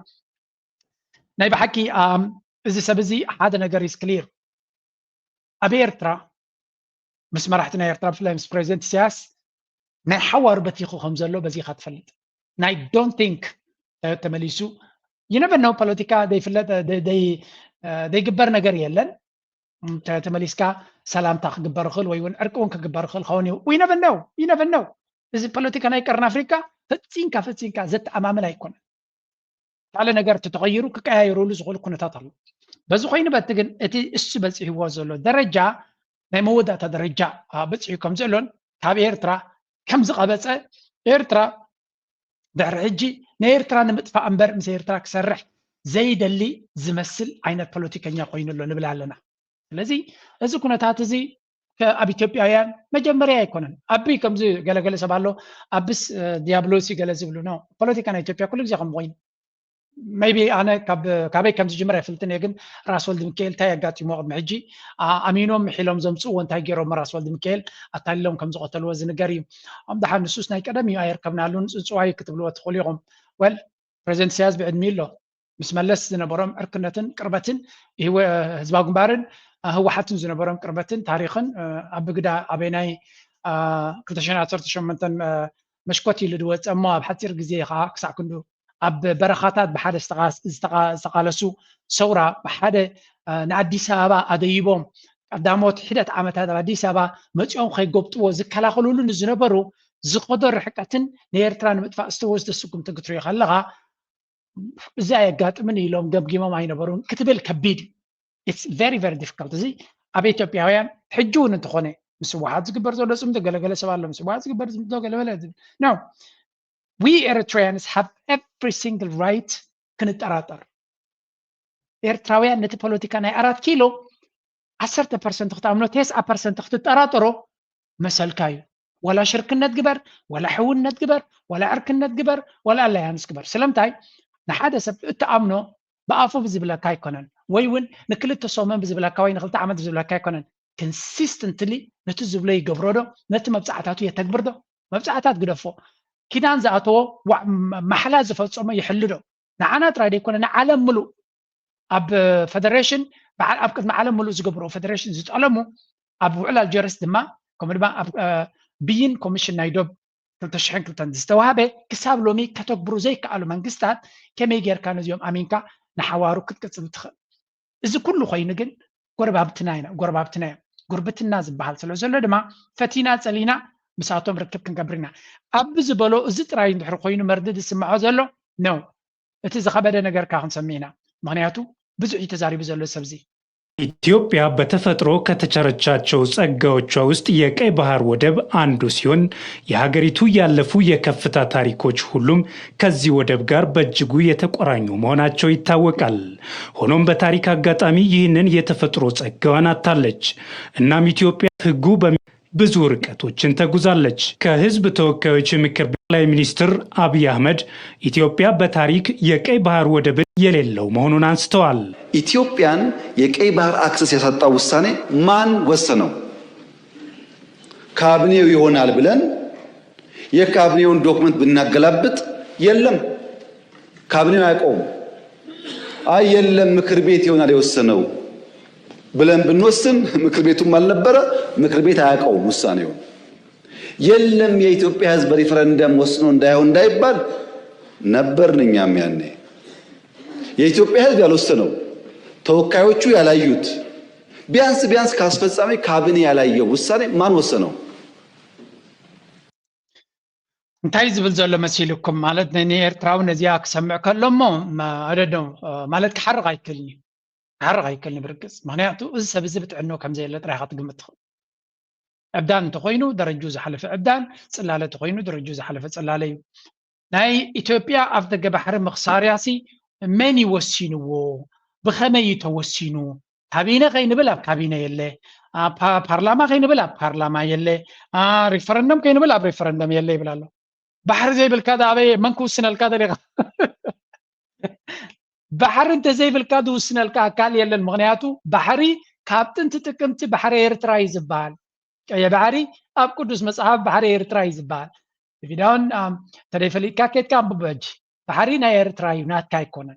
ናይ ብሓቂ እዚ ሰብ እዚ ሓደ ነገር is clear ኣብ ኤርትራ ምስ መራሕቲ ናይ ኤርትራ ብፍላይ ምስ ፕሬዚደንት ኢሳያስ ናይ ሓዋሩ በቲኹ ከም ዘሎ በዚኻ ትፈልጥ ናይ don't think ተመሊሱ ይነበነው ፖለቲካ ዘይፍለጥ ዘይግበር ነገር የለን ተመሊስካ ሰላምታ ክግበር ይኽእል ወይ እውን ዕርቂ እውን ክግበር ይኽእል ኸውን ይነበነው እዚ ፖለቲካ ናይ ቀረን ኣፍሪካ ፈፂንካ ዘተኣማምን ኣይኮነን ካለ ነገር ተተغይሩ ክቀያየሩሉ ዝኽእሉ ኩነታት ኣሎ በዚ ኮይኑ በቲ ግን እቲ እሱ በፂሕዎ ዘሎ ደረጃ ናይ መወዳእታ ደረጃ በፂሑ ከም ዘሎን ካብ ኤርትራ ከም ዝቐበፀ ኤርትራ ድሕሪ ሕጂ ንኤርትራ ንምጥፋእ እምበር ምስ ኤርትራ ክሰርሕ ዘይደሊ ዝመስል ዓይነት ፖለቲከኛ ኮይኑ ኣሎ ንብል ኣለና ስለዚ እዚ ኩነታት እዚ ኣብ ኢትዮጵያውያን መጀመርያ ኣይኮነን ኣቢ ከምዚ ገለገለ ሰብ ኣሎ ኣብስ ዲያብሎስ ገለ ዝብሉ ነው ፖለቲካ ናይ ኢትዮጵያ ኩሉ ግዜ ከም ኮይኑ maybe ኣነ ካበይ ከም ዝጅምር ኣይፍልጥን ግን ራስ ወልዲ ሚካኤል እንታይ ኣጋጢሞ ቅድሚ ሕጂ ኣሚኖም ሒሎም ዘምፅዎ እንታይ ገይሮም ራስ ወልዲ ሚካኤል ኣታሊሎም ከም ዝቀተልዎ ዝንገር እዩ ኣምዳሓ ንሱስ ናይ ቀደም እዩ ኣይርከብናሉን ፅፅዋይ ክትብልዎ ትኽእሉ ኢኹም ወል ፕሬዚደንት ኢሳያስ ብዕድሚ ኣሎ ምስ መለስ ዝነበሮም ዕርክነትን ቅርበትን ህዝባዊ ግንባርን ህወሓትን ዝነበሮም ቅርበትን ታሪክን ኣብ ብግዳ ኣበይ ናይ 2018 መሽኮት ኢሉ ድወፀ እሞ ኣብ ሓፂር ግዜ ከዓ ክሳዕ ክንዱ ኣብ በረኻታት ብሓደ ዝተቃለሱ ሰውራ ብሓደ ንኣዲስ ኣበባ ኣደይቦም ቀዳሞት ሒደት ዓመታት ኣብ ኣዲስ ኣበባ መፂኦም ከይጎብጥዎ ዝከላኸልሉ ዝነበሩ ዝኸዶ ርሕቀትን ንኤርትራ ንምጥፋእ ዝተወስደ ስጉም ትግትሪዮ ከለኻ እዚ ኣየጋጥምን ኢሎም ገምጊሞም ኣይነበሩን ክትብል ከቢድ it's very very difficult እዚ ኣብ ኢትዮጵያውያን ሕጂ እውን እንትኾነ ምስ ህወሓት ዝግበር ዘሎ ፅምዶ ገለገለ ሰብ ኣሎ ምስ ህወሓት ዝግበር ፅምዶ ገለገለ no we Eritreans have every single right ክንጠራጠር ኤርትራውያን ነቲ ፖለቲካ ናይ 4 ኪሎ 10% ክትኣምኖ 9% ክትጠራጠሮ መሰልካ እዩ ወላ ሽርክነት ግበር ወላ ሕውነት ግበር ወላ ዕርክነት ግበር ወላ ኣላያንስ ግበር ስለምታይ ንሓደ ሰብ እተኣምኖ ብኣፉ ብዝብለካ ኣይኮነን ወይ እውን ንክልተ ሰሙን ብዝብለካ ወይ ንክልተ ዓመት ብዝብለካ ኣይኮነን consistently ነቲ ዝብሎ ይገብሮ ዶ ነቲ መብፃዕታቱ የተግብር ዶ መብፃዕታት ግደፎ ኪዳን ዝኣተዎ ማሕላ ዝፈፀሞ ይሕል ዶ ንዓና ጥራይ ደይኮነ ንዓለም ሙሉእ ኣብ ፌደሬሽን ኣብ ቅድሚ ዓለም ሙሉእ ዝገብሮ ፌደሬሽን ዝጠለሙ ኣብ ውዕል ኣልጀርስ ድማ ከምኡ ድማ ኣብ ብይን ኮሚሽን ናይ ዶብ 2002 ዝተዋሃበ ክሳብ ሎሚ ከተግብሩ ዘይከኣሉ መንግስታት ከመይ ጌርካ ነዚኦም ኣሚንካ ንሓዋሩ ክትቅፅል ትኽእል እዚ ኩሉ ኮይኑ ግን ጎረባብትና ጉርብትና ዝበሃል ስለ ዘሎ ድማ ፈቲና ፀሊና ምሳቶም ርክብ ክንገብር ኢና ኣብ ዝበሎ እዚ ጥራይ እንድሕር ኮይኑ መርድድ ዝስምዖ ዘሎ ነው እቲ ዝኸበደ ነገር ካ ክንሰሚዕና ምክንያቱ ብዙሕ ተዛሪቡ ዘሎ ሰብዚ ኢትዮጵያ በተፈጥሮ ከተቸረቻቸው ጸጋዎቿ ውስጥ የቀይ ባህር ወደብ አንዱ ሲሆን የሀገሪቱ ያለፉ የከፍታ ታሪኮች ሁሉም ከዚህ ወደብ ጋር በእጅጉ የተቆራኙ መሆናቸው ይታወቃል። ሆኖም በታሪክ አጋጣሚ ይህንን የተፈጥሮ ጸጋዋን አጣለች። እናም ኢትዮጵያ ህጉ ብዙ ርቀቶችን ተጉዛለች። ከህዝብ ተወካዮች ምክር ቤት ጠቅላይ ሚኒስትር አብይ አህመድ ኢትዮጵያ በታሪክ የቀይ ባህር ወደብ የሌለው መሆኑን አንስተዋል። ኢትዮጵያን የቀይ ባህር አክሰስ ያሳጣው ውሳኔ ማን ወሰነው? ካቢኔው ይሆናል ብለን የካቢኔውን ዶክመንት ብናገላብጥ የለም፣ ካቢኔው አያውቀውም። አይ የለም ምክር ቤት ይሆናል የወሰነው ብለን ብንወስን ምክር ቤቱም አልነበረ፣ ምክር ቤት አያውቀውም ውሳኔው። የለም የኢትዮጵያ ህዝብ ሪፈረንደም ወስኖ እንዳይባል ነበርን እኛም ያኔ። የኢትዮጵያ ህዝብ ያልወሰነው ተወካዮቹ ያላዩት ቢያንስ ካስፈጻሚ ካቢኔ ያላየው ውሳኔ ማን ወሰነው? እንታይ ዝብል ዘሎ መሲልኩም ማለት ነኒ ኤርትራው ነዚያ ክሰምዕ ከሎሞ አደደው ማለት ክሓርቕ ኣይክልኒ ብርግጽ ምክንያቱ እዚ ሰብ እዚ ብጥዕኖ ከም ዘየለ ጥራይ ክትግምት ትኽእል عبدان تخوينو درجو زحلف عبدان صلاله تخوينو درجو زحلف صلاله ناي إثيوبيا أفدق بحر مخصارياسي من يوسينو بخمي يتوسينو كابينة غين بلا كابينة يلي بارلاما غين بلا بارلاما يلي ريفرندم غين بلا ريفرندم يلي بلا بحر زي بالكاد أبي منكو السنة الكاد بحر انت زي بالكاد والسنة الكاد يلي المغنياتو بحري كابتن تتكمت بحر إيرتراي زبال يا بحري أب قدس مصحف بحر إيرتراي زبال فيداون تريفلي كاكيت كان ببج بحرينا إيرتراي نات كايكونا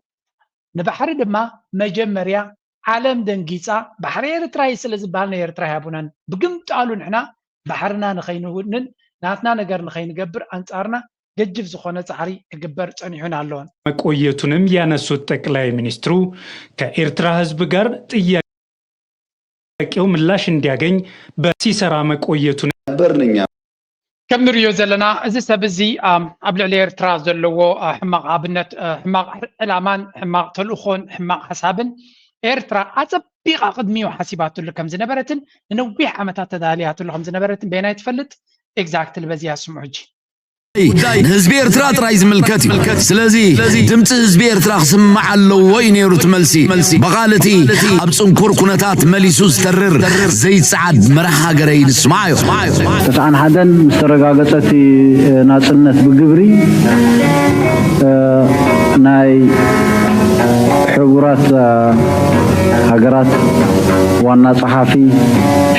نبحر دما مجمريا عالم دنجيصا بحر إيرتراي سلازبالنا إيرتراي هابونان بقمت قالوا نحنا بحرنا نخينونن ناتنا نجر نخين نجبر أنصارنا ججف زخونة صحري كجبر صنيعون علون መቆየቱንም ያነሱት ጠቅላይ ሚኒስትሩ ከኤርትራ ህዝብ ጋር ጥያቄው ምላሽ እንዲያገኝ በሲሰራ መቆየቱን برنኛ كم نريو زلنا إذا سبزي قبل الإيرترا زلوا حماق عبنت حماق الأمان حماق تلوخون حماق حسابن إيرترا أتبقى قدمي وحسيبات لكم زنبرتن نوبيح عمتات تداليات لكم زنبرتن بينات فلت إكزاكت البزيها سمعجي ህዝቢ ኤርትራ ጥራይ ዝምልከት እዩ ስለዚ ድምፂ ህዝቢ ኤርትራ ክስማዕ ኣለዎ ወይ ነይሩ ትመልሲ በቓልቲ ኣብ ፅንኩር ኩነታት መሊሱ ዝተርር ዘይፀዓድ መራሒ ሃገረይ ንስማዕ እዩ ተስዓን ሓደን ምስ ተረጋገፀቲ ናፅነት ብግብሪ ናይ ሕቡራት ሃገራት ዋና ጸሓፊ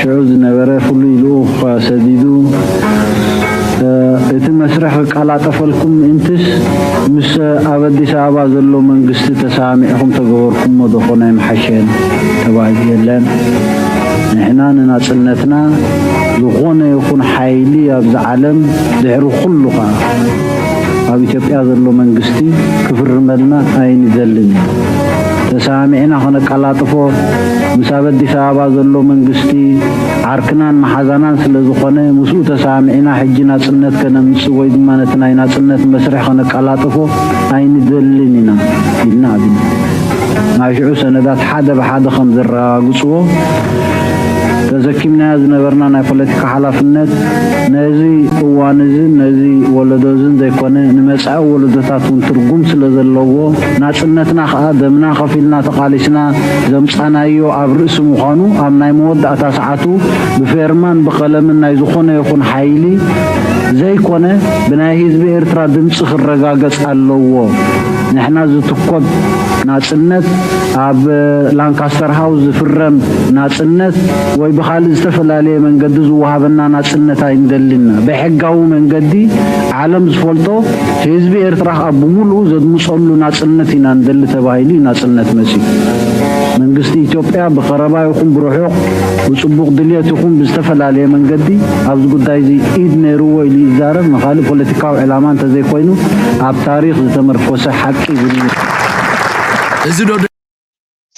ሽዑ ዝነበረ ፍሉይ ልኡኽ ሰዲዱ እቲ መስርሕ ቃላጠፈልኩም እንትስ ምስ ኣብ ኣዲስ ኣበባ ዘሎ መንግስቲ ተሳሚዕኩም ተገበርኩም ዶኾነ ይምሓሸን ተባሂሉ የለን ንሕና ንናፅነትና ዝኾነ ይኹን ሓይሊ ኣብዚ ዓለም ድሕሪ ኩሉኻ ኣብ ኢትዮጵያ ዘሎ መንግስቲ ክፍርመልና ኣይንዘልን ተሳሚዕና ኸነቃላጥፎ ምስ ኣብ ኣዲስ ኣበባ ዘሎ መንግስቲ ዓርክናን ማሓዛናን ስለ ዝኾነ ምስኡ ተሳሚዕና ሕጂ ናፅነት ከነምፅእ ወይ ድማ ነቲ ናይ ናፅነት መስርሕ ኸነቃላጥፎ ኣይንዘልን ኢና ኢልና ኣብና ናይ ሽዑ ሰነዳት ሓደ ብሓደ ከም ዘረጋግፅዎ ተዘኪምና ዝነበርና ናይ ፖለቲካ ሓላፍነት ነዚ እዋን እዚ ነዚ ወለዶ ዝን ዘይኮነ ንመጻኢ ወለዶታት እውን ትርጉም ስለ ዘለዎ ናፅነትና ከዓ ደምና ከፊልና ተቃሊስና ዘምፃናዮ ኣብ ርእሲ ምዃኑ ኣብ ናይ መወዳእታ ሰዓቱ ብፌርማን ብቀለምን ናይ ዝኾነ ይኹን ሓይሊ ዘይኮነ ብናይ ህዝቢ ኤርትራ ድምፂ ክረጋገፅ ኣለዎ ንሕና ዝትኮብ ናፅነት ኣብ ላንካስተር ሃውስ ዝፍረም ናፅነት ወይ ብኻልእ ዝተፈላለየ መንገዲ ዝወሃበና ናፅነት ኣይንደልና ብሕጋዊ መንገዲ ዓለም ዝፈልጦ ህዝቢ ኤርትራ ኣብ ብምሉእ ዘድምፀሉ ናፅነት ኢና ንደሊ ተባሂሉ ናፅነት መሲሉ መንግስቲ ኢትዮጵያ ብቀረባ ይኹን ብርሑቕ ብፅቡቕ ድልየት ይኹን ብዝተፈላለየ መንገዲ ኣብዚ ጉዳይ እዚ ኢድ ነይሩዎ ኢሉ ይዛረብ ንኻልእ ፖለቲካዊ ዕላማ እንተዘይኮይኑ ኣብ ታሪክ ዝተመርኮሰ ሓቂ ዝብል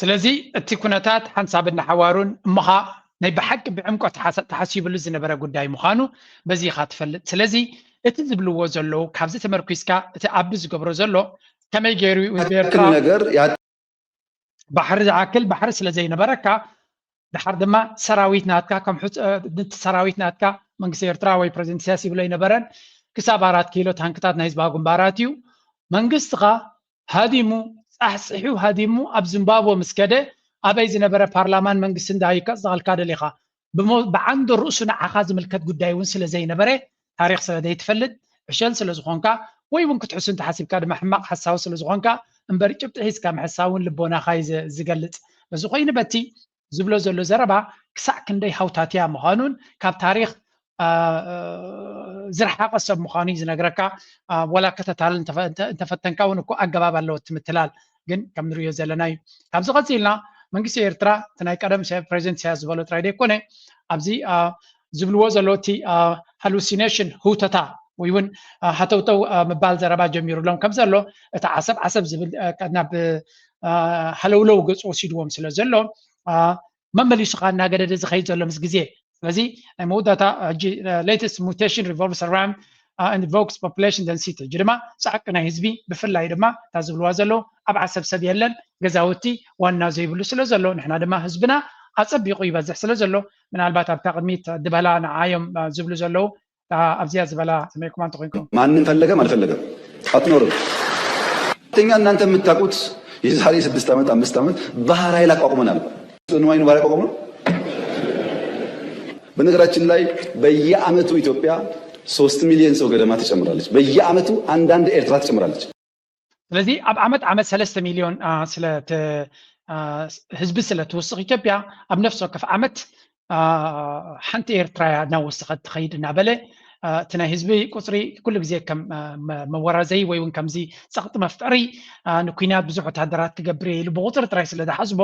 ስለዚ እቲ ኩነታት ሓንሳብና ሓዋሩን እምኻ ናይ ብሓቂ ብዕምቆ ተሓሲቡሉ ዝነበረ ጉዳይ ምዃኑ በዚ ኢኻ ትፈልጥ ስለዚ እቲ ዝብልዎ ዘለዉ ካብዚ ተመርኩስካ እቲ ዓቢ ዝገብሮ ዘሎ ከመይ ገይሩ ኤርትራ ባሕሪ ዝዓክል ባሕሪ ስለ ዘይነበረካ ድሓር ድማ ሰራዊት ናትካ ከም ነቲ ሰራዊት ናትካ መንግስቲ ኤርትራ ወይ ፕሬዚደንት ኢሳያስ ይብሎ ይነበረን ክሳብ 4 ኪሎ ታንክታት ናይ ህዝባዊ ግንባራት እዩ መንግስትኻ ሃዲሙ ጻሕጽሑ ሃዲሙ ኣብ ዚምባብዌ ምስ ከደ ኣበይ ዝነበረ ፓርላማን መንግስቲ እንዳይከፅ ዝቐልካ ደሊኻ ብዓንዲ ርእሱ ንዓኻ ዝምልከት ጉዳይ እውን ስለ ዘይነበረ ታሪክ ስለ ዘይትፈልጥ ዕሸል ስለ ዝኾንካ ወይ እውን ክትሕሱ እንተሓሲብካ ድማ ሕማቕ ሓሳዊ ስለ ዝኾንካ እምበር ጭብጢ ሒዝካ ምሕሳውን ልቦናኻ ዝገልፅ በዚ ኮይኑ በቲ ዝብሎ ዘሎ ዘረባ ክሳዕ ክንደይ ሃውታትያ ምዃኑን ካብ ታሪክ ዝረሓቐ ሰብ ምዃኑ ዝነግረካ ወላ ከተታል እንተፈተንካ እውን እኮ ኣገባብ ኣለዎ ትምትላል ግን ከም ንሪኦ ዘለና እዩ ካብዚ ቀፂልና መንግስቲ ኤርትራ እቲ ናይ ቀደም ፕሬዚደንት ኢሳያስ ዝበሎ ጥራይ ደይኮነ ኣብዚ ዝብልዎ ዘሎ እቲ ሃሉሲኔሽን ሁተታ ወይ እውን ሃተውተው ምባል ዘረባ ጀሚሩሎም ከም ዘሎ እቲ ዓሰብ ዝብል ናብ ሃለውለው ገፁ ወሲድዎም ስለ ዘሎ መመሊሱኻ እናገደደ ዝኸይድ ዘሎ ምስ ግዜ ስለዚ ናይ መወዳእታ ሕጂ ሌተስት ሙቴሽን ሪቮልቭስ ኣራውንድ invokes population density ሕጂ ድማ ፃዕቂ ናይ ህዝቢ ብፍላይ ድማ እታ ዝብልዋ ዘሎ ኣብ ዓሰብ ሰብ የለን ገዛውቲ ዋና ዘይብሉ ስለ ዘሎ ንሕና ድማ ህዝብና ኣፀቢቑ ይበዝሕ ስለ ዘሎ ምናልባት ኣብታ ቅድሚት ድበላ ንዓዮም ዝብሉ ዘለው ኣብዚያ ዝበላ ሰማይኩም አንተ ኮይንኩም ማንም ፈለገም አልፈለገም አትኖርም። ሁለተኛ እናንተ የምታውቁት የዛሬ 6 ዓመት 5 ዓመት ባህር ኃይል አቋቁመናል። ጽኑዋይኑ ባህር አቋቁመናል። በነገራችን ላይ በየዓመቱ ኢትዮጵያ 3 ሚሊዮን ሰው ገደማ ትጨምራለች። በየዓመቱ አንዳንድ ኤርትራ ትጨምራለች። ስለዚህ ኣብ ዓመት 3 ሚሊዮን ስለት ህዝቢ ስለትወስኽ ኢትዮጵያ ኣብ ነፍሲ ወከፍ ዓመት ሓንቲ ኤርትራ እናወስኸት ትኸይድ እናበለ እቲ ናይ ህዝቢ ቁፅሪ ኩሉ ግዜ ከም መወራዘይ ወይ እውን ከምዚ ፀቕጢ መፍጠሪ ንኩናት ብዙሕ ወታደራት ክገብር ኢሉ ብቁፅሪ ጥራይ ስለ ዝሓስቦ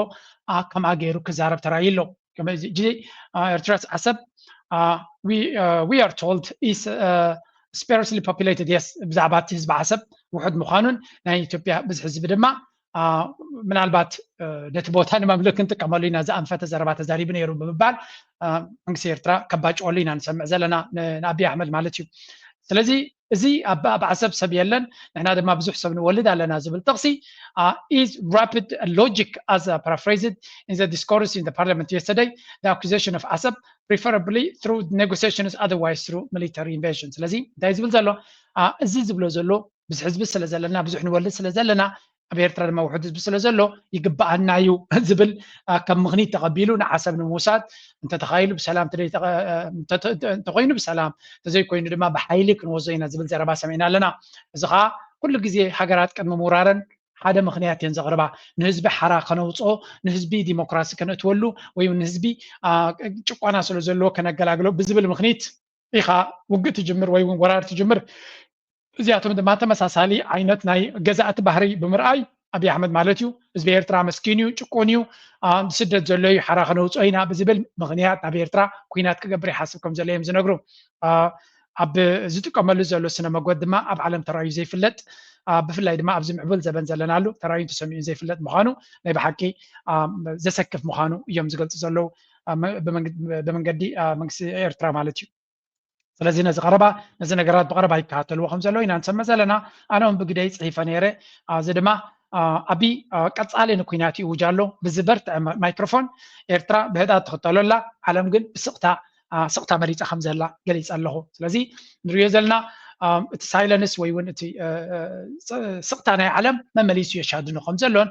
ከምኣ ገይሩ ክዛረብ ተራእዩ ኣሎ። ኤርትራ ዓሰብ we are told is sparsely populated. yes ብዛዕባ እቲ ህዝቢ ዓሰብ ውሑድ ምዃኑን ናይ ኢትዮጵያ ብዙሕ ህዝቢ ድማ ምናልባት ነቲ ቦታ ንመምለክ እንጥቀመሉ ኢና ዝኣንፈተ ዘረባ ተዛሪቡ ነይሩ ብምባል መንግስቲ ኤርትራ ከባጭቆሉ ኢና ንሰምዕ ዘለና ንኣብይ ኣሕመድ ማለት እዩ። ስለዚ እዚ ኣብ ዓሰብ ሰብ የለን ንሕና ድማ ብዙሕ ሰብ ንወልድ ኣለና ዝብል ጥቕሲ is rapid logic as paraphrased in the discourse in the parliament yesterday, the accusation of Assab preferably through negotiations otherwise through military invasion. ስለዚ እንታይ ዝብል ዘሎ እዚ ዝብሎ ዘሎ ብዙሕ ህዝቢ ስለ ዘለና ብዙሕ ንወልድ ስለ ዘለና ኣብ ኤርትራ ድማ ውሑድ ህዝቢ ስለ ዘሎ ይግባአና እዩ ዝብል ከም ምኽኒት ተቐቢሉ ንዓሰብ ንምውሳድ እንተተኻይሉ ብሰላም እንተኮይኑ ብሰላም እንተዘይኮይኑ ድማ ብሓይሊ ክንወስዶ ኢና ዝብል ዘረባ ሰሚዕና ኣለና። እዚ ከዓ ኩሉ ግዜ ሃገራት ቅድሚ ምውራረን ሓደ ምኽንያት እየን ዘቕርባ ንህዝቢ ሓራ ከነውፅኦ ንህዝቢ ዲሞክራሲ ከነእትወሉ ወይ ንህዝቢ ጭቆና ስለ ዘለዎ ከነገላግሎ ብዝብል ምኽኒት ኢኻ ውግእ ትጅምር ወይ ወራር ትጅምር። እዚኣቶም ድማ ተመሳሳሊ ዓይነት ናይ ገዛእቲ ባህሪ ብምርኣይ ኣብይ ኣሕመድ ማለት እዩ ህዝቢ ኤርትራ መስኪን እዩ ጭቁን እዩ ስደት ዘሎ እዩ ሓራ ከነውፅኦ ኢና ብዝብል ምኽንያት ኣብ ኤርትራ ኩናት ክገብር ይሓስብ ከም ዘሎ እዮም ዝነግሩ። ኣብ ዝጥቀመሉ ዘሎ ስነ መጎድ ድማ ኣብ ዓለም ተራእዩ ዘይፍለጥ ብፍላይ ድማ ኣብዚ ምዕብል ዘበን ዘለናሉ ተራእዩ ተሰሚዑ ዘይፍለጥ ምዃኑ ናይ ብሓቂ ዘሰክፍ ምዃኑ እዮም ዝገልፁ ዘለው ብመንገዲ መንግስቲ ኤርትራ ማለት እዩ። ስለዚ ነዚ ቀረባ ነዚ ነገራት ብቀረባ ይከታተልዎ ከም ዘሎ ኢና ንሰምዕ ዘለና። ኣነ እውን ብግደይ ፅሒፈ ነይረ። እዚ ድማ ኣብይ ቀፃሊ ንኩናት ይውጅ ኣሎ ብዝበርትዐ ማይክሮፎን ኤርትራ ብህዳት ትኽተለላ ዓለም ግን ብስቕታ መሪፃ ከም ዘላ ገሊፅ ኣለኹ። ስለዚ ንሪኦ ዘለና እቲ ሳይለንስ ወይ እውን እቲ ስቕታ ናይ ዓለም መመሊሱ የሻድኑ ከም ዘሎን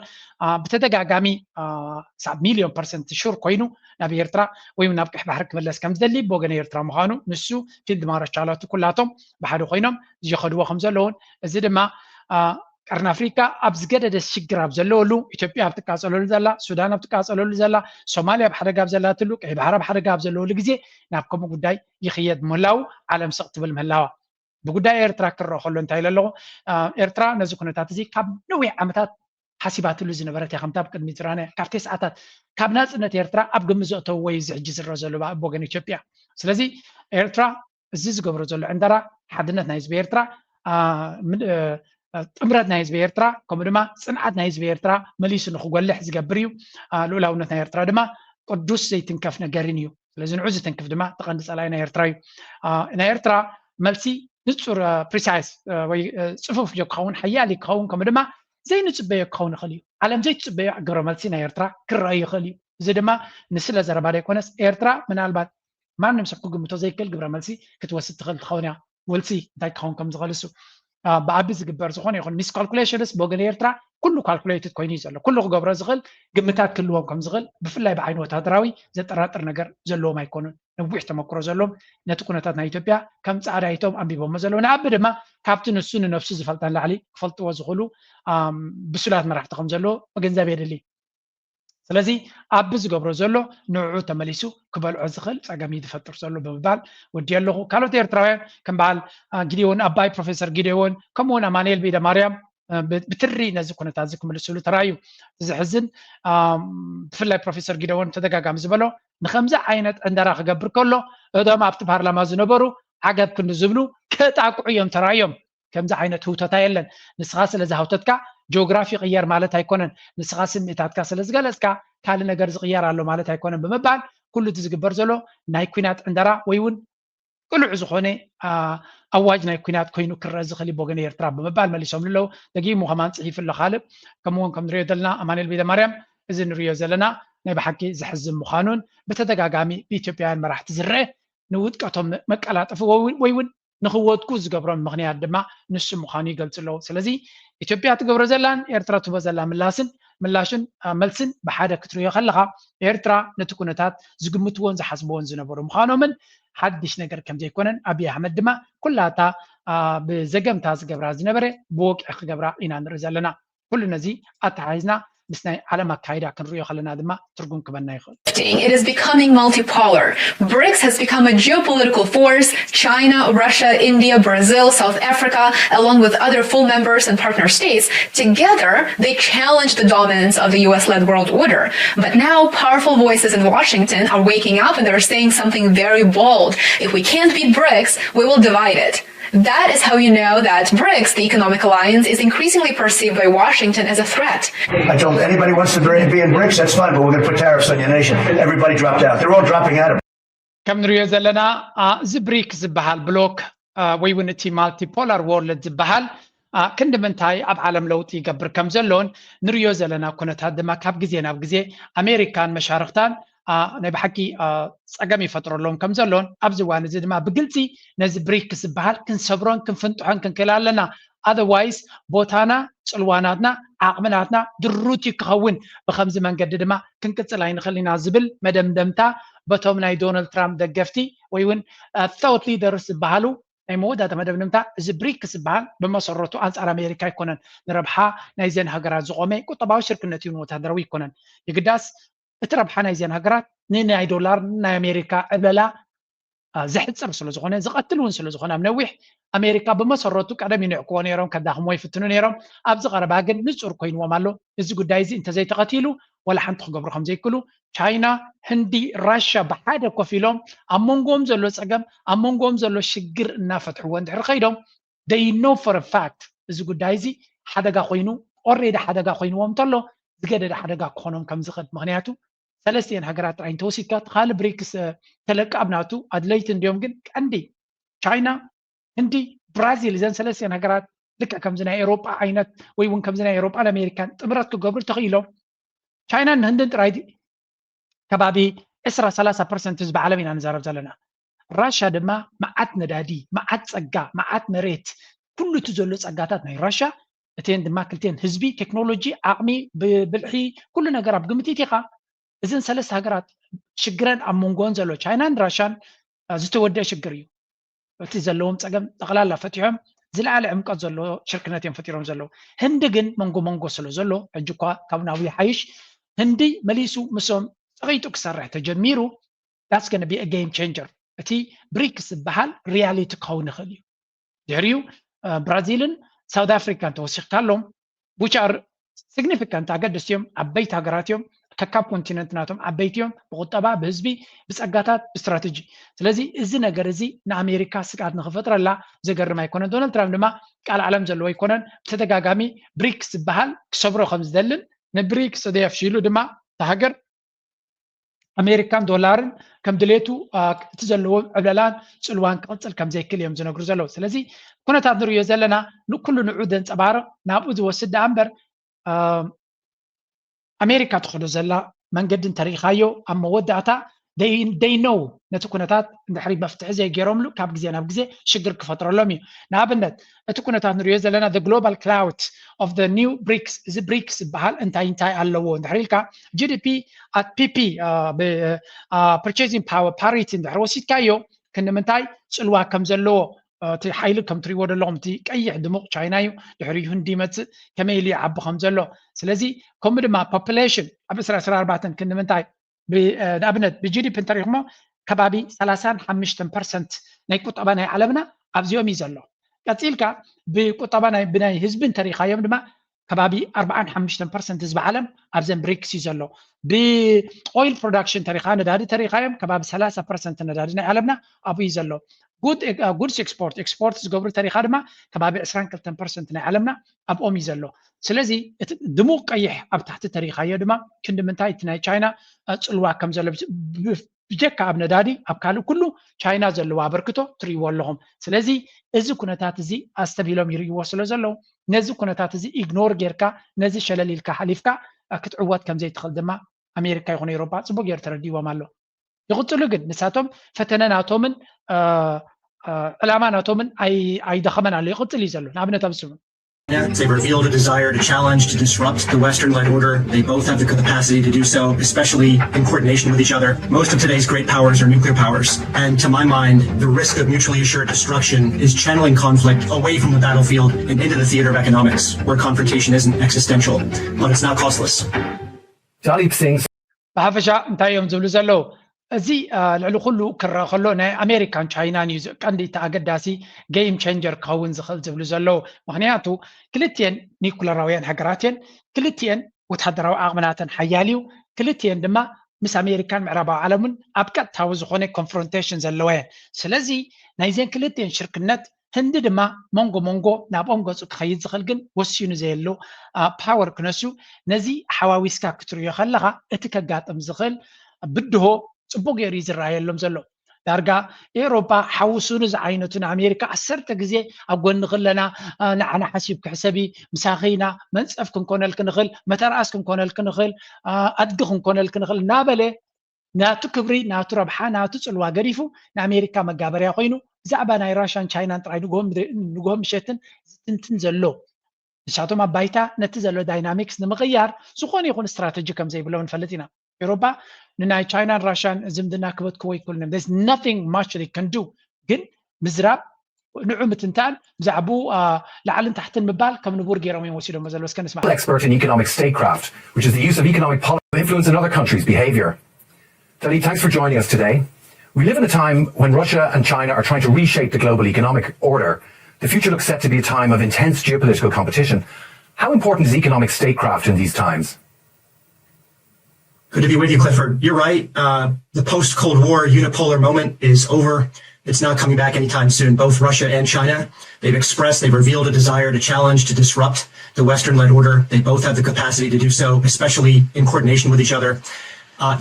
ብተደጋጋሚ 1,000,000% ሹር ኮይኑ ናብ ኤርትራ ወይ ናብ ቅሕ ባሕሪ ክመለስ ከም ዝደሊ ብወገን ኤርትራ ምዃኑ ንሱ ፊልድ ማርሻላቱ ኩላቶም ብሓደ ኮይኖም ዝኸድዎ ከም ዘለውን እዚ ድማ ቀርኒ ኣፍሪካ ኣብ ዝገደደ ሽግር ኣብ ዘለወሉ ኢትዮጵያ ኣብ ትቃፀለሉ ዘላ ሱዳን ኣብ ትቃፀለሉ ዘላ ሶማልያ ኣብ ሓደጋ ኣብ ዘላትሉ ቅሕ ባሕሪ ኣብ ሓደጋ ኣብ ዘለወሉ ግዜ ናብ ከምኡ ጉዳይ ይኽየድ ምህላው ዓለም ስቕ ትብል ምህላዋ ብጉዳይ ኤርትራ ክረአ ከሎ እንታይ ኣለኹ ኤርትራ ነዚ ኩነታት እዚ ካብ ነዊሕ ዓመታት ሓሲባትሉ ዝነበረት እያ ከምታ ብቅድሚ ትራነ ካብ ተስዓታት ካብ ናፅነት ኤርትራ ኣብ ግምት ዘእተው ወይ ዝሕጂ ዝረአ ዘሎ ብወገን ኢትዮጵያ። ስለዚ ኤርትራ እዚ ዝገብሮ ዘሎ ዕንደራ ሓድነት ናይ ህዝቢ ኤርትራ ጥምረት ናይ ህዝቢ ኤርትራ ከምኡ ድማ ፅንዓት ናይ ህዝቢ ኤርትራ መሊሱ ንክጎልሕ ዝገብር እዩ። ልኡላውነት ናይ ኤርትራ ድማ ቅዱስ ዘይትንከፍ ነገርን እዩ። ስለዚ ንዑ ዝትንክፍ ድማ ተቐንዲ ፀላይ ናይ ኤርትራ እዩ። ናይ ኤርትራ መልሲ ንፁር ፕሪሳይስ ወይ ፅፉፍ ክኸውን ሓያል ክኸውን ከምኡ ድማ ዘይንፅበዮ ክኸውን ይኽእል እዩ። ዓለም ዘይትፅበዮ ግብረ መልሲ ናይ ኤርትራ ክረአ ይኽእል እዩ። እዚ ድማ ንስለ ዘረባ ዘይኮነስ ኤርትራ ምናልባት ማንም ሰብ ክግምቶ ዘይክእል ግብረ መልሲ ክትወስድ ትኽእል ትኸውን እያ። ወልሲ እንታይ ክኸውን ከም ዝኽእል እሱ ብዓቢ ዝግበር ዝኾነ ይኹን ሚስ ካልኩሌሽንስ ብወገን ኤርትራ ኩሉ ካልኩሌትድ ኮይኑ እዩ ዘሎ ኩሉ ክገብሮ ዝኽእል ግምታት ክህልዎም ከም ዝኽእል ብፍላይ ብዓይኒ ወታደራዊ ዘጠራጥር ነገር ዘለዎም ኣይኮኑን። ነዊሕ ተመክሮ ዘለዎም ነቲ ኩነታት ናይ ኢትዮጵያ ከም ፃዕዳ ይቶም ኣንቢቦሞ ዘለዉ ንኣቢ ድማ ካብቲ ንሱ ንነፍሱ ዝፈልጠን ላዕሊ ክፈልጥዎ ዝኽእሉ ብሱላት መራሕቲ ከም ዘለዎ መገንዘብ የድሊ። ስለዚ ኣብ ዝገብሮ ዘሎ ንዕኡ ተመሊሱ ክበልዖ ዝኽእል ፀገም ዝፈጥር ዘሎ ብምባል ወዲ ኣለኹ። ካልኦት ኤርትራውያን ከም በዓል ጊዴዎን ኣባይ ፕሮፌሰር ጊዴዎን ከምኡውን ኣማንኤል ቤደ ማርያም ብትሪ ነዚ ኩነታት እዚ ክምልስሉ ተራእዩ። ዝሕዝን ብፍላይ ፕሮፌሰር ጊዴዎን ተደጋጋሚ ዝበሎ ንከምዚ ዓይነት ዕንደራ ክገብር ከሎ እቶም ኣብቲ ፓርላማ ዝነበሩ ዓገብ ክንዲ ዝብሉ ከጣቅዑ እዮም ተራእዮም። ከምዚ ዓይነት ህውተታ የለን። ንስኻ ስለዚ ሃውተትካ ጂኦግራፊ ቅየር ማለት ኣይኮነን። ንስኻ ስምዒታትካ ስለ ዝገለፅካ ካልእ ነገር ዝቅየር ኣሎ ማለት ኣይኮነን ብምባል ኩሉ እቲ ዝግበር ዘሎ ናይ ኩናት ዕንደራ ወይ እውን ቅልዕ ዝኾነ ኣዋጅ ናይ ኩናት ኮይኑ ክረአ ዝኽእል ብወገን ኤርትራ ብምባል መሊሶም ኣለዉ። ደጊሙ ከማን ፅሒፍ ኣሎ ካልእ ከምኡውን ከም ንሪኦ ዘለና ኣማንኤል ቤደ ማርያም እዚ ንሪኦ ዘለና ናይ ብሓቂ ዝሕዝን ምዃኑን በተደጋጋሚ በኢትዮጵያውያን መራሕቲ ዝረአ ንውድቀቶም መቀላጠፍ ወይ እውን ንኽወድቁ ዝገብሮም ምክንያት ድማ ንሱ ምዃኑ ይገልጽ ኣለዉ ስለዚ ኢትዮጵያ ትገብሮ ዘላን ኤርትራ ትህቦ ዘላ ምላሽን መልስን ብሓደ ክትሪኦ ከለኻ ኤርትራ ነቲ ኩነታት ዝግምትዎን ዝሓስብዎን ዝነበሩ ምዃኖምን ሓድሽ ነገር ከም ዘይኮነን ኣብይ ኣሕመድ ድማ ኩላታ ብዘገምታ ዝገብራ ዝነበረ ብወቅዒ ክገብራ ኢና ንርኢ ዘለና ኩሉ ነዚ ኣተሓሒዝና ምስ ናይ ዓለም ኣካይዳ ክንሪኦ ከለና ድማ ትርጉም ክበና ይኽእል It is becoming multipolar. BRICS has become a geopolitical force. China, Russia, India, Brazil, South Africa, along with other full members and partner states, together they challenge the dominance of the US-led world order. But now powerful voices in Washington are waking up and they're saying something very bold. If we can't beat BRICS, we will divide it. That is how you know that BRICS, the economic alliance, is increasingly perceived by Washington as a threat. I told anybody wants to be in BRICS, that's fine, but we're going to put tariffs on your nation. Everybody dropped out. They're all dropping out of it. ከም ንሪኦ ዘለና እዚ ብሪክ ዝበሃል ብሎክ ወይ እውን እቲ ማልቲፖላር ወርልድ ዝበሃል ክንዲ ምንታይ ኣብ ዓለም ለውጢ ይገብር ከም ዘሎን ንሪኦ ዘለና ኩነታት ድማ ካብ ግዜ ናብ ግዜ ኣሜሪካን መሻርክታን ናይ ብሓቂ ፀገም ይፈጥረሎም ከም ዘሎን ኣብዚ እዋን እዚ ድማ ብግልፂ ነዚ ብሪክ ዝበሃል ክንሰብሮን ክንፍንጥሖን ክንክእል ኣለና otherwise ቦታና ፅልዋናትና ዓቕምናትና ድሩቲ ክኸውን ብከምዚ መንገዲ ድማ ክንቅፅል ኣይንኽእል ኢና ዝብል መደምደምታ በቶም ናይ ዶናልድ ትራምፕ ደገፍቲ ወይ እውን thought leaders ዝበሃሉ ናይ መወዳእታ መደምደምታ እዚ ብሪክስ ዝበሃል ብመሰረቱ ኣንጻር ኣሜሪካ ይኮነን ንረብሓ ናይ ዘን ሃገራት ዝቆመ ቁጠባዊ ሽርክነት ይሁን ወታደራዊ ይኮነን ይግዳስ እቲ ረብሓ ናይ ዘን ሃገራት ንናይ ዶላር ናይ ኣሜሪካ ዕበላ ዝሕፅር ስለ ዝኾነ ዝቐትል እውን ስለ ዝኾነ ኣብ ነዊሕ ኣሜሪካ ብመሰረቱ ቀደም ይንዕክዎ ነይሮም ከዳኽሞ ይፍትኑ ነይሮም ኣብዚ ቀረባ ግን ንፁር ኮይንዎም ኣሎ እዚ ጉዳይ እዚ እንተዘይተቐቲሉ ወላ ሓንቲ ክገብሩ ከም ዘይክእሉ ቻይና ህንዲ ራሽያ ብሓደ ኮፍ ኢሎም ኣብ መንጎኦም ዘሎ ፀገም ኣብ መንጎኦም ዘሎ ሽግር እናፈትሕዎ እንድሕር ከይዶም they know for a fact እዚ ጉዳይ እዚ ሓደጋ ኮይኑ ኦልሬዲ ሓደጋ ኮይንዎም እንተሎ ዝገደደ ሓደጋ ክኾኖም ከም ዝኽእል ምክንያቱ ሰለስቲአን ሃገራት ጥራይ እንተወሲድካ ካል ብሪክስ ተለቃብናቱ ኣድለይቲ እንዲኦም ግን ቀንዲ ቻይና ህንዲ ብራዚል ዘን ሰለስቲአን ሃገራት ልክዕ ከምዚ ናይ ኤሮጳ ዓይነት ወይ እውን ከምዚ ናይ ኤሮጳን ኣሜሪካን ጥምረት ክገብሩ ተኽኢሎም ቻይና ንህንድን ጥራይ ከባቢ 20-30% ህዝቢ ዓለም ኢና ንዛረብ ዘለና ራሽያ ድማ መዓት ነዳዲ መዓት ፀጋ መዓት መሬት ኩሉ እቲ ዘሎ ፀጋታት ናይ ራሽያ እተን ድማ ክልተን ህዝቢ ቴክኖሎጂ ዓቕሚ ብልሒ ኩሉ ነገር ኣብ ግምት ኢኻ እዘን ሰለስተ ሃገራት ሽግረን ኣብ መንጎን ዘሎ ቻይናን ራሽያን ዝተወደአ ሽግር እዩ እቲ ዘለዎም ፀገም ጠቕላላ ፈቲሖም ዝለዓለ ዕምቀት ዘለዎ ሽርክነት እዮም ፈጢሮም ዘለዉ ህንዲ ግን መንጎ ስለ ዘሎ ሕጂ እኳ ካብ ናብይ ሓይሽ ህንዲ መሊሱ ምሶም ፀቂጡ ክሰርሕ ተጀሚሩ that's going to be a game changer እቲ ብሪክስ ዝበሃል ሪያሊቲ ክኸውን ይኽእል እዩ ድሕሪኡ ብራዚልን ሳውት ኣፍሪካን ተወሲኽካሎም which are significant ኣገደስቲ እዮም ዓበይቲ ሃገራት እዮም ከካብ ኮንቲነንት ናቶም ዓበይቲ እዮም ብቁጠባ ብህዝቢ ብፀጋታት ብስትራቴጂ ስለዚ እዚ ነገር እዚ ንኣሜሪካ ስጋት ንኽፈጥረላ ዘገርም ኣይኮነን ዶናልድ ትራምፕ ድማ ቃል ዓለም ዘለዎ ኣይኮነን ብተደጋጋሚ ብሪክስ ዝበሃል ክሰብሮ ከም ዝደልን ንብሪክስ ዘየፍሽሉ ድማ ተሃገር ኣሜሪካን ዶላርን ከም ድሌቱ እቲ ዘለዎ ዕብለላን ፅልዋን ክቕፅል ከም ዘይክእል እዮም ዝነግሩ ዘለዉ ስለዚ ኩነታት ንሪኦ ዘለና ንኩሉ ንዑ ዘንፀባርቕ ናብኡ ዝወስድ ዳኣ እምበር ኣሜሪካ ትኸዶ ዘላ መንገዲ እንተሪኢኻዮ ኣብ መወዳእታ they know ነቲ ኩነታት እንድሕሪ መፍትሒ ዘይገይሮምሉ ካብ ግዜ ናብ ግዜ ሽግር ክፈጥረሎም እዩ ንኣብነት እቲ ኩነታት ንሪኦ ዘለና the global clout of the new BRICS እዚ ብሪክስ ዝበሃል እንታይ ኣለዎ እንድሕሪ ኢልካ GDP at PP purchasing power parity እንድሕሪ ወሲድካዮ ክንምንታይ ፅልዋ ከም ዘለዎ እቲ ሓይሊ ከም ትሪእዎ ዘለኹም እቲ ቀይሕ ድሙቕ ቻይና እዩ ድሕሪኡ ህንዲ ይመፅእ ከመይ ኢሉ ይዓቢ ከም ዘሎ ስለዚ ከምኡ ድማ ፖፑሌሽን ኣብ 2024 ክንምንታይ ንኣብነት ብጂዲፒ እንተሪኢኹሞ ከባቢ 35% ናይ ቁጠባ ናይ ዓለምና ኣብዚኦም እዩ ዘሎ ቀፂልካ ብቁጠባ ብናይ ህዝቢ እንተሪኢኻዮም ድማ ከባቢ 45% ህዝቢ ዓለም ኣብዘን ብሪክስ እዩ ዘሎ ብኦይል ፕሮዳክሽን ተሪኢኻ ነዳዲ ተሪኢኻዮም ከባቢ 30% ነዳዲ ናይ ዓለምና ኣብኡ እዩ ዘሎ ጉድስ ኤክስፖርት ዝገብሩ ተሪኢኻ ድማ ከባቢ 22% ናይ ዓለምና ኣብኦም እዩ ዘሎ ስለዚ ድሙቕ ቀይሕ ኣብ ታሕቲ ተሪኢኻዮ ድማ ክንዲ ምንታይ እቲ ናይ ቻይና ፅልዋ ከም ዘሎ ብጀካ ኣብ ነዳዲ ኣብ ካልእ ኩሉ ቻይና ዘለዋ ኣበርክቶ ትሪእዎ ኣለኹም ስለዚ እዚ ኩነታት እዚ ኣስተቢሎም ይርእይዎ ስለ ዘለዉ ነዚ ኩነታት እዚ ኢግኖር ጌርካ ነዚ ሸለሊልካ ሓሊፍካ ክትዕወት ከም ዘይትኽእል ድማ أمريكا يكون أوروبا صبغ يرتردي ومالو يقتلوا جد نساتهم فتننا تومن الأمانة تومن أي دخمنا عليه يقتل يزلون نعم نتابسون. They revealed a desire to challenge, to disrupt the Western-led order. They both have the capacity to do so, especially in coordination with each other. Most of today's great powers are nuclear powers. And to my mind, the risk of mutually assured destruction is channeling conflict away from the battlefield and into the theater of economics, where confrontation isn't existential, but it's not costless. Dalip Singh. بحفشة انتهي يوم زبلو زلو زي لعلو خلو كرا خلونا أمريكان تشاينا نيوز كاندي تاقد داسي جيم تشينجر كون زخل زبلو زلو مغنياتو كلتين نيكولا راويان حقراتين كلتين وتحضروا أغمناتن حياليو كلتين دما مس أمريكان معربا عالمون أبكت تاوز خوني كونفرونتيشن زلوين سلازي نايزين كلتين شركنات هند دما مونغو نابونغو تخيد زخلقن وسيونو زيلو باور كنسو نزي حواويسكا كترو يخلغا اتكاقات امزخل بدهو صبوغ يريز الرأي اللهم زلو دارقا إيروبا حوصونو زعينتنا أمريكا أسرت قزي أقول نغلنا نعنا حسيب كحسبي مساخينا منسأفكم كون الكنغل مترأسكم كون الكنغل أدقكم كون الكنغل نابلي ناتو كبري ناتو ربحا ناتو تسلوا قريفو نأمريكا مقابر يقوينو زعبا ناي راشان تشاينا نتراي نقوم شتن تنزلو نشاتو ما بايتا نتزلو دايناميكس نمغيار سخون يكون استراتيجي كم زي بلون فلتنا أوروبا ناي تشاينا راشان زمدنا كبت كوي كلنا there's nothing much they can do جن مزراب نعومة تنتان زعبو لعلن تحت المبال كم نبور جيرامين وسيلو مازال بس كان اسمع Expert in economic statecraft, which is the use of economic policy to influence another country's behavior. Dalip, thanks for joining us today. We live in a time when Russia and China are trying to reshape the global economic order. The future looks set to be a time of intense geopolitical competition. How important is economic statecraft in these times? Good to be with you, Clifford. You're right. The post-Cold War unipolar moment is over. It's not coming back anytime soon. Both Russia and China, they've revealed a desire to challenge, to disrupt the Western-led order. They both have the capacity to do so, especially in coordination with each other.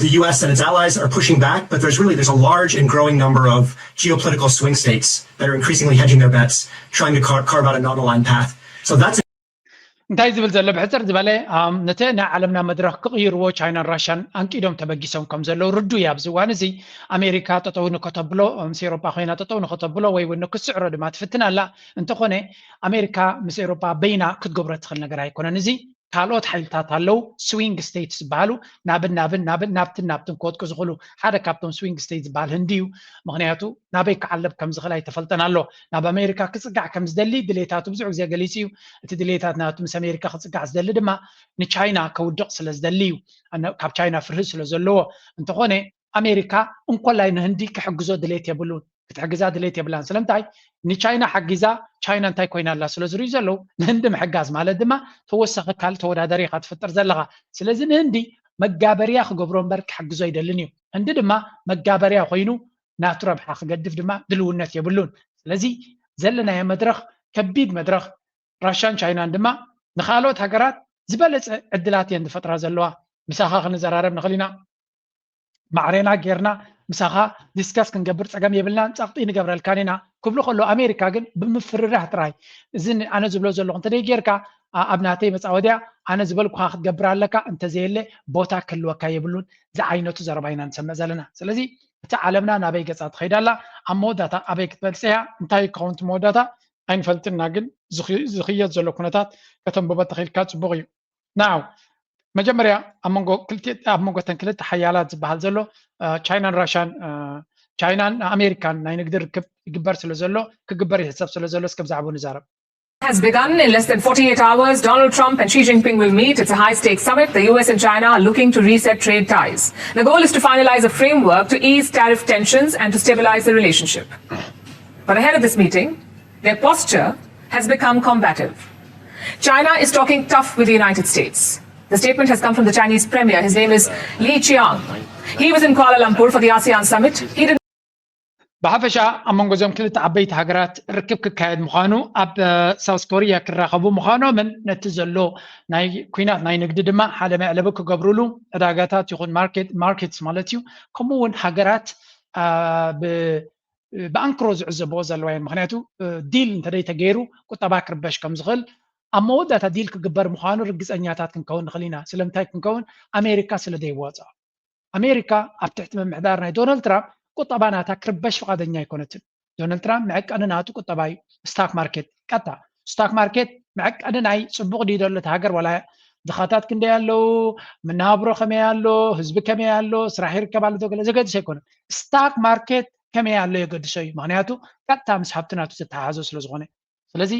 The U.S. and its allies are pushing back, but there's a large and growing number of geopolitical swing states that are increasingly hedging their bets, trying to carve out a non-aligned path. So that's انتهي زبل زلو بحتر زبالي نتينا علمنا مدرخ كغير و تشاينا راشان انكيدوم تبقيسون كم زلو ردو يابزوان زي أمريكا تطونو كتبلو مسيروبا خينا تطونو كتبلو ويونو كسعرو دما تفتنا لا انتخوني أمريكا مسيروبا بينا كتقبرت خلنا قراي كونا نزي كالوت حيلتات هالو سوينج ستيتس بالو نابتن كود كزخلو حدا كابتن سوينج ستيتس بال هنديو مغنياتو نابي كعلب كم زغلاي تفلتن هالو ناب أمريكا كسقع كم زدلي دليتاتو بزعو زي قليسيو تدليتات ناتو مس أمريكا كسقع زدلي دما نتشاينا كودق سلزدليو أنا كاب تشاينا فرس لزلو انتخوني أمريكا انقلاين هندي كحجزو دليت يبلون كتحجزات دليت يبلان سلامتاي نتشاينا حجزا تشاينا انتاي كوينا لا سلازري زلو نهندم حجاز مال دما توسخ كال تودادري خاطفتر زلغا سلازي هندي مغابريا خغبرون برك حجزو يدلنيو هندي دما مغابريا خوينو ناترب حق قدف دما دلونت يبلون سلازي زلنا يا مدرخ كبيد مدرخ راشان تشاينا دما نخالوت هاجرات زبلص عدلات يند فتره زلوا مساخا خنزرارب نخلينا معرينا غيرنا مساخا ديسكاس كنقبر صقام يبلنا صقطي نقبرل كانينا كبلو خلو امريكا ግን بمفرره تراي اذن انا زبلو زلو انت ديركا ابناتي مصاوديا انا زبلكو خغبر عليك انت زيله بوتا كلوكا يبلون ز عينتو زرباينا نسمع زلنا ስለዚህ እቲ ዓለምና ናበይ ገጻት ኸይዳላ አሞዳታ አበይ ክትበልጽያ እንታይ ካውንት ሞዳታ ኣይንፈልጥና ግን ዝኽየት ዘሎ ኩነታት ከተንበበ ተኺልካ ጽቡቕ እዩ ናው መጀመሪያ አመንጎ ተንክልት ሓያላት ዝበሃል ዘሎ ቻይናን ራሽያን ቻይናን አሜሪካን ናይ ንግዲ ርክብ ይግበር ስለ ዘሎ ክግበር ይሕሰብ ስለ ዘሎ እስከ ብዛዕቡ ንዛረብ has begun. In less than 48 hours, Donald Trump and Xi Jinping will meet. It's a high-stakes summit. The US and China are looking to reset trade ties. The goal is to finalize a framework to ease tariff tensions and to stabilize the relationship. But ahead of this meeting, their posture has become combative. China is talking tough with the United States. The statement has come from the Chinese premier. His name is Li Qiang. He was in Kuala Lumpur for the ASEAN summit. He did بحفشة أمون جزء كل تعبيت هجرات ركب كهاد مخانو أب ساوث كوريا كرخبو مخانو من نتزلو ناي كوينات ناي نقدد ما حدا ما علبك قبرولو أداقاتات يكون ماركتس مالتيو كمون هجرات بأنكروز عزبوز الوين مخناتو ديل انت دي تجيرو كنت باكر باش كم زغل ኣብ መወዳእታ ዲል ክግበር ምዃኑ ርግፀኛታት ክንከውን ንኽእል ኢና ስለምንታይ ክንከውን ኣሜሪካ ስለ ዘይወፅኣ ኣሜሪካ ኣብ ትሕቲ ምምሕዳር ናይ ዶናልድ ትራምፕ ቁጠባ ናታ ክርበሽ ፍቓደኛ ኣይኮነትን ዶናልድ ትራምፕ መዐቀኒ ናቱ ቁጠባ እዩ ስታክ ማርኬት ቀጣ ስታክ ማርኬት መዐቀኒ ናይ ፅቡቕ ድዩ ዘሎ እቲ ሃገር ወላ ድኻታት ክንደይ ኣለዉ መናሃብሮ ከመይ ኣሎ ህዝቢ ከመይ ኣሎ ስራሕ ይርከብ ኣሎ ተገለ ዘገድስ ኣይኮነን ስታክ ማርኬት ከመይ ኣሎ የገድሶ እዩ ምክንያቱ ቀጥታ ምስ ሃብቲ ናቱ ዝተሓሓዞ ስለ ዝኾነ ስለዚ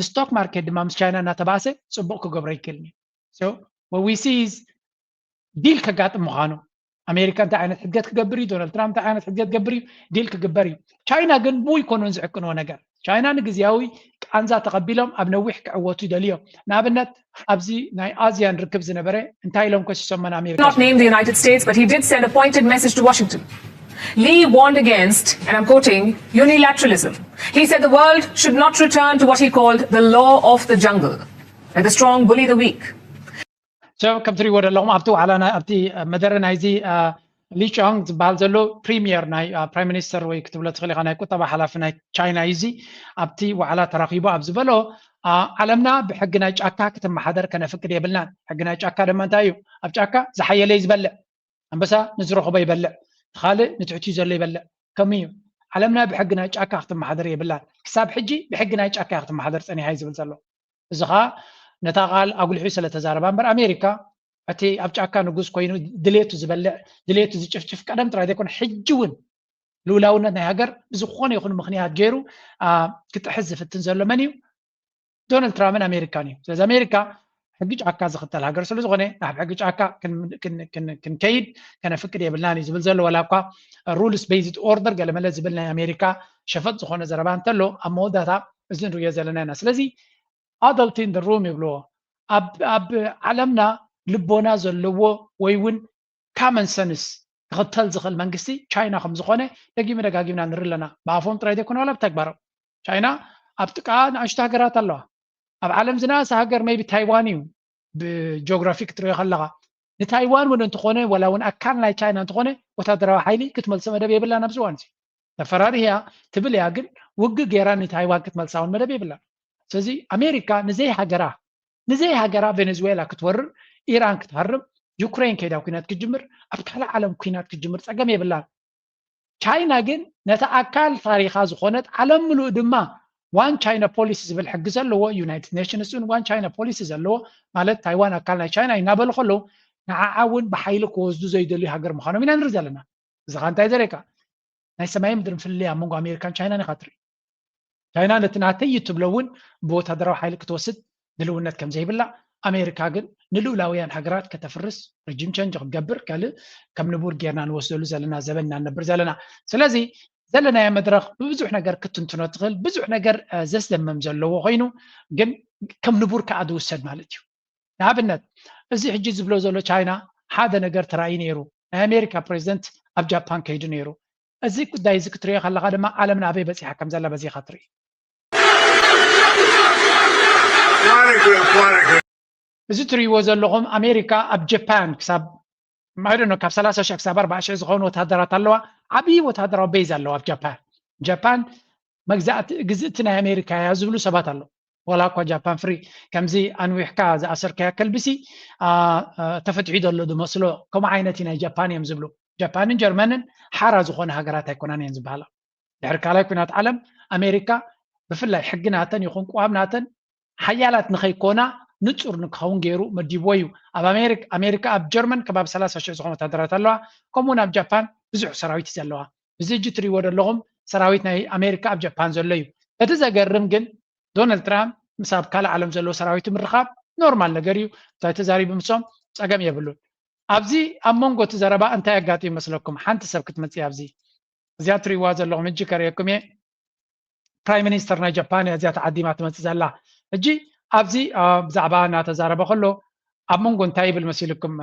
ንስቶክ ማርኬት ድማ ምስ ቻይና እናተባሰ ፅቡቕ ክገብሮ ይክእልኒ ሶ what we see is ዲል ከጋጥም ምዃኑ ኣሜሪካ እንታይ ዓይነት ሕድገት ክገብር እዩ ዶናልድ ትራምፕ እንታይ ዓይነት ሕድገት ክገብር እዩ ዲል ክግበር እዩ ቻይና ግን ብኡ ይኮኑን ዝዕቅንዎ ነገር ቻይና ንግዝያዊ ቃንዛ ተቐቢሎም ኣብ ነዊሕ ክዕወቱ ይደልዮም ንኣብነት ኣብዚ ናይ ኣዝያ ንርክብ ዝነበረ እንታይ ኢሎም ከሲሶም ኣሜሪካ not name the United States but he did send a pointed message to Washington. Lee warned against, and I'm quoting, unilateralism. He said the world should not return to what he called the law of the jungle. Let the strong bully the weak. So ከም ትሪእዎ ዘለኹም ኣብቲ ዋዕላ ኣብቲ መደረ ናይዚ ሊ ቻንግ ዝበሃል ዘሎ ፕሪሚየር ናይ ፕራይም ሚኒስተር ወይ ክትብሎ ትኽእል ኢኻ ናይ ቁጠባ ሓላፊ ናይ ቻይና እዩ እዚ ኣብቲ ዋዕላ ተራኺቡ ኣብ ዝበሎ ዓለምና ብሕጊ ናይ ጫካ ክትመሓደር ከነፍቅድ የብልናን ሕጊ ናይ ጫካ ድማ እንታይ እዩ ኣብ ጫካ ዝሓየለ እዩ ዝበልዕ ኣንበሳ ንዝረኸቦ ይበልዕ ካልእ ንትሕትኡ ዘሎ ይበልዕ ከምኡ እዩ ዓለምና ብሕጊ ናይ ጫካ ክትመሓደር የብልናን ክሳብ ሕጂ ብሕጊ ናይ ጫካ ክትመሓደር ፀኒሓ እዩ ዝብል ዘሎ እዚ ከዓ ነታ ቃል ኣጉልሒ ስለተዛረባ እምበር ኣሜሪካ እቲ ኣብ ጫካ ንጉስ ኮይኑ ድሌቱ ዝበልዕ ድሌቱ ዝጭፍጭፍ ቀደም ጥራይ ዘይኮነ ሕጂ እውን ልኡላውነት ናይ ሃገር ብዝኾነ ይኹን ምክንያት ገይሩ ክትሕዝ ዝፍትን ዘሎ መን እዩ ዶናልድ ትራምፕን ኣሜሪካን እዩ ስለዚ ኣሜሪካ ሕጊ ጫካ ዝኽተል ሃገር ስለ ዝኾነ ናብ ሕጊ ጫካ ክንከይድ ከነፍቅድ የብልናን እዩ ዝብል ዘሎ ወላ እኳ ሩልስ ቤዝድ ኦርደር ገለመለ ዝብል ናይ ኣሜሪካ ሸፈጥ ዝኾነ ዘረባ እንተሎ ኣብ መወዳእታ እዚ ንሪኦ ዘለና ኢና ስለዚ adult in the room ይብልዎ ኣብ ዓለምና ልቦና ዘለዎ ወይ እውን common sense ክኽተል ዝኽእል መንግስቲ ቻይና ከም ዝኾነ ደጋጊምና ንርኢ ኣለና ብኣፎም ጥራይ ዘይኮነ ዋላ ብተግባሮም ቻይና ኣብ ጥቃ ንኣሽቱ ሃገራት ኣለዋ ኣብ ዓለም ዝናእሰ ሃገር ሜይቢ ታይዋን እዩ ብጂኦግራፊ ክትሪኦ ከለኻ ንታይዋን እውን እንትኾነ ወላ እውን ኣካል ናይ ቻይና እንትኾነ ወታደራዊ ሓይሊ ክትመልሶ መደብ የብላን ኣብዚ እዋን እዚ ተፈራሪያ ትብል እያ ግን ውግእ ጌራ ንታይዋን ክትመልሳ እውን መደብ የብላን ስለዚ ኣሜሪካ ንዘይ ሃገራ ቬኔዙዌላ ክትወርር ኢራን ክትሃርም ዩክሬን ከይዳ ኩናት ክትጅምር ኣብ ካልእ ዓለም ኩናት ክትጅምር ፀገም የብላን ቻይና ግን ነታ ኣካል ታሪኻ ዝኾነት ዓለም ምሉእ ድማ ዋን ቻይና ፖሊሲ ዝብል ሕጊ ዘለዎ ዩናይትድ ኔሽንስ እውን ዋን ቻይና ፖሊሲ ዘለዎ ማለት ታይዋን ኣካል ናይ ቻይና እናበሉ ከለዉ ንዓዓ እውን ብሓይሊ ክወስዱ ዘይደልዩ ሃገር ምዃኖም ኢና ንርኢ ዘለና እዚ ኻ እንታይ ዘርእካ ናይ ሰማይ ምድርን ፍልይ ኣብ መንጎ ኣሜሪካን ቻይናን ኢኻ ትርኢ ቻይና ነቲ ናተይ እትብሎ እውን ብወታደራዊ ሓይሊ ክትወስድ ድልውነት ከም ዘይብላ ኣሜሪካ ግን ንልኡላውያን ሃገራት ከተፍርስ ሪጅም ቸንጅ ክትገብር ካልእ ከም ንቡር ጌርና ንወስደሉ ዘለና ዘበና ነብር ዘለና ስለዚ ዘለናዮ መድረክ ብብዙሕ ነገር ክትንትኖ ትኽእል ብዙሕ ነገር ዘስደመም ዘለዎ ኮይኑ ግን ከም ንቡር ከዓ ዝውሰድ ማለት እዩ ንኣብነት እዚ ሕጂ ዝብሎ ዘሎ ቻይና ሓደ ነገር ተራእዩ ነይሩ ናይ ኣሜሪካ ፕሬዚደንት ኣብ ጃፓን ከይዱ ነይሩ እዚ ጉዳይ እዚ ክትሪኦ ከለካ ድማ ዓለምና ኣበይ በፂሓ ከም ዘላ በዚኻ ትርኢ እዚ ትሪእዎ ዘለኹም ኣሜሪካ ኣብ ጃፓን ክሳብ ማይደኖ ካብ 30,000 ክሳብ 40,000 ዝኾኑ ወታደራት ኣለዋ ዓብዪ ወታደራዊ ቤዝ ኣለዋ ኣብ ጃፓን ግዝእቲ ናይ ኣሜሪካ እያ ዝብሉ ሰባት ኣለዉ ወላ እኳ ጃፓን ፍሪ ከምዚ ኣንዊሕካ ዝኣሰርካያ ከልብሲ ተፈትሒ ዘሎ ዝመስሎ ከምኡ ዓይነት ናይ ጃፓን እዮም ዝብሉ ጃፓንን ጀርመንን ሓራ ዝኾነ ሃገራት ኣይኮናን እየን ዝበሃላ ድሕሪ ካልኣይ ኩናት ዓለም ኣሜሪካ ብፍላይ ሕግናተን ይኹን ቋምናተን ሓያላት ንኸይኮና ንጹር ንክኸውን ገይሩ መዲብዎ እዩ ኣብ ኣሜሪካ ኣብ ጀርመን ከባቢ 30,000 ዝኾኑ ወታደራት ኣለዋ ከምኡውን ኣብ ጃፓን ብዙሕ ሰራዊት እዩ ዘለዋ እዚ እጂ ትሪእዎ ዘለኹም ሰራዊት ናይ ኣሜሪካ ኣብ ጃፓን ዘሎ እዩ እቲ ዘገርም ግን ዶናልድ ትራምፕ ምስ ኣብ ካልእ ዓለም ዘለዎ ሰራዊት ምርኻብ ኖርማል ነገር እዩ እንታይ ተዛሪቡ ምሶም ፀገም የብሉን ኣብዚ ኣብ መንጎ እቲ ዘረባ እንታይ ኣጋጢሙ ይመስለኩም ሓንቲ ሰብ ክትመፅእ ኣብዚ እዚኣ ትሪእዋ ዘለኹም ሕጂ ከርእየኩም እየ ፕራይም ሚኒስተር ናይ ጃፓን እዚኣ ተዓዲማ ትመፅእ ዘላ ሕጂ ኣብዚ ብዛዕባ እናተዛረበ ከሎ ኣብ መንጎ እንታይ ይብል መሲልኩም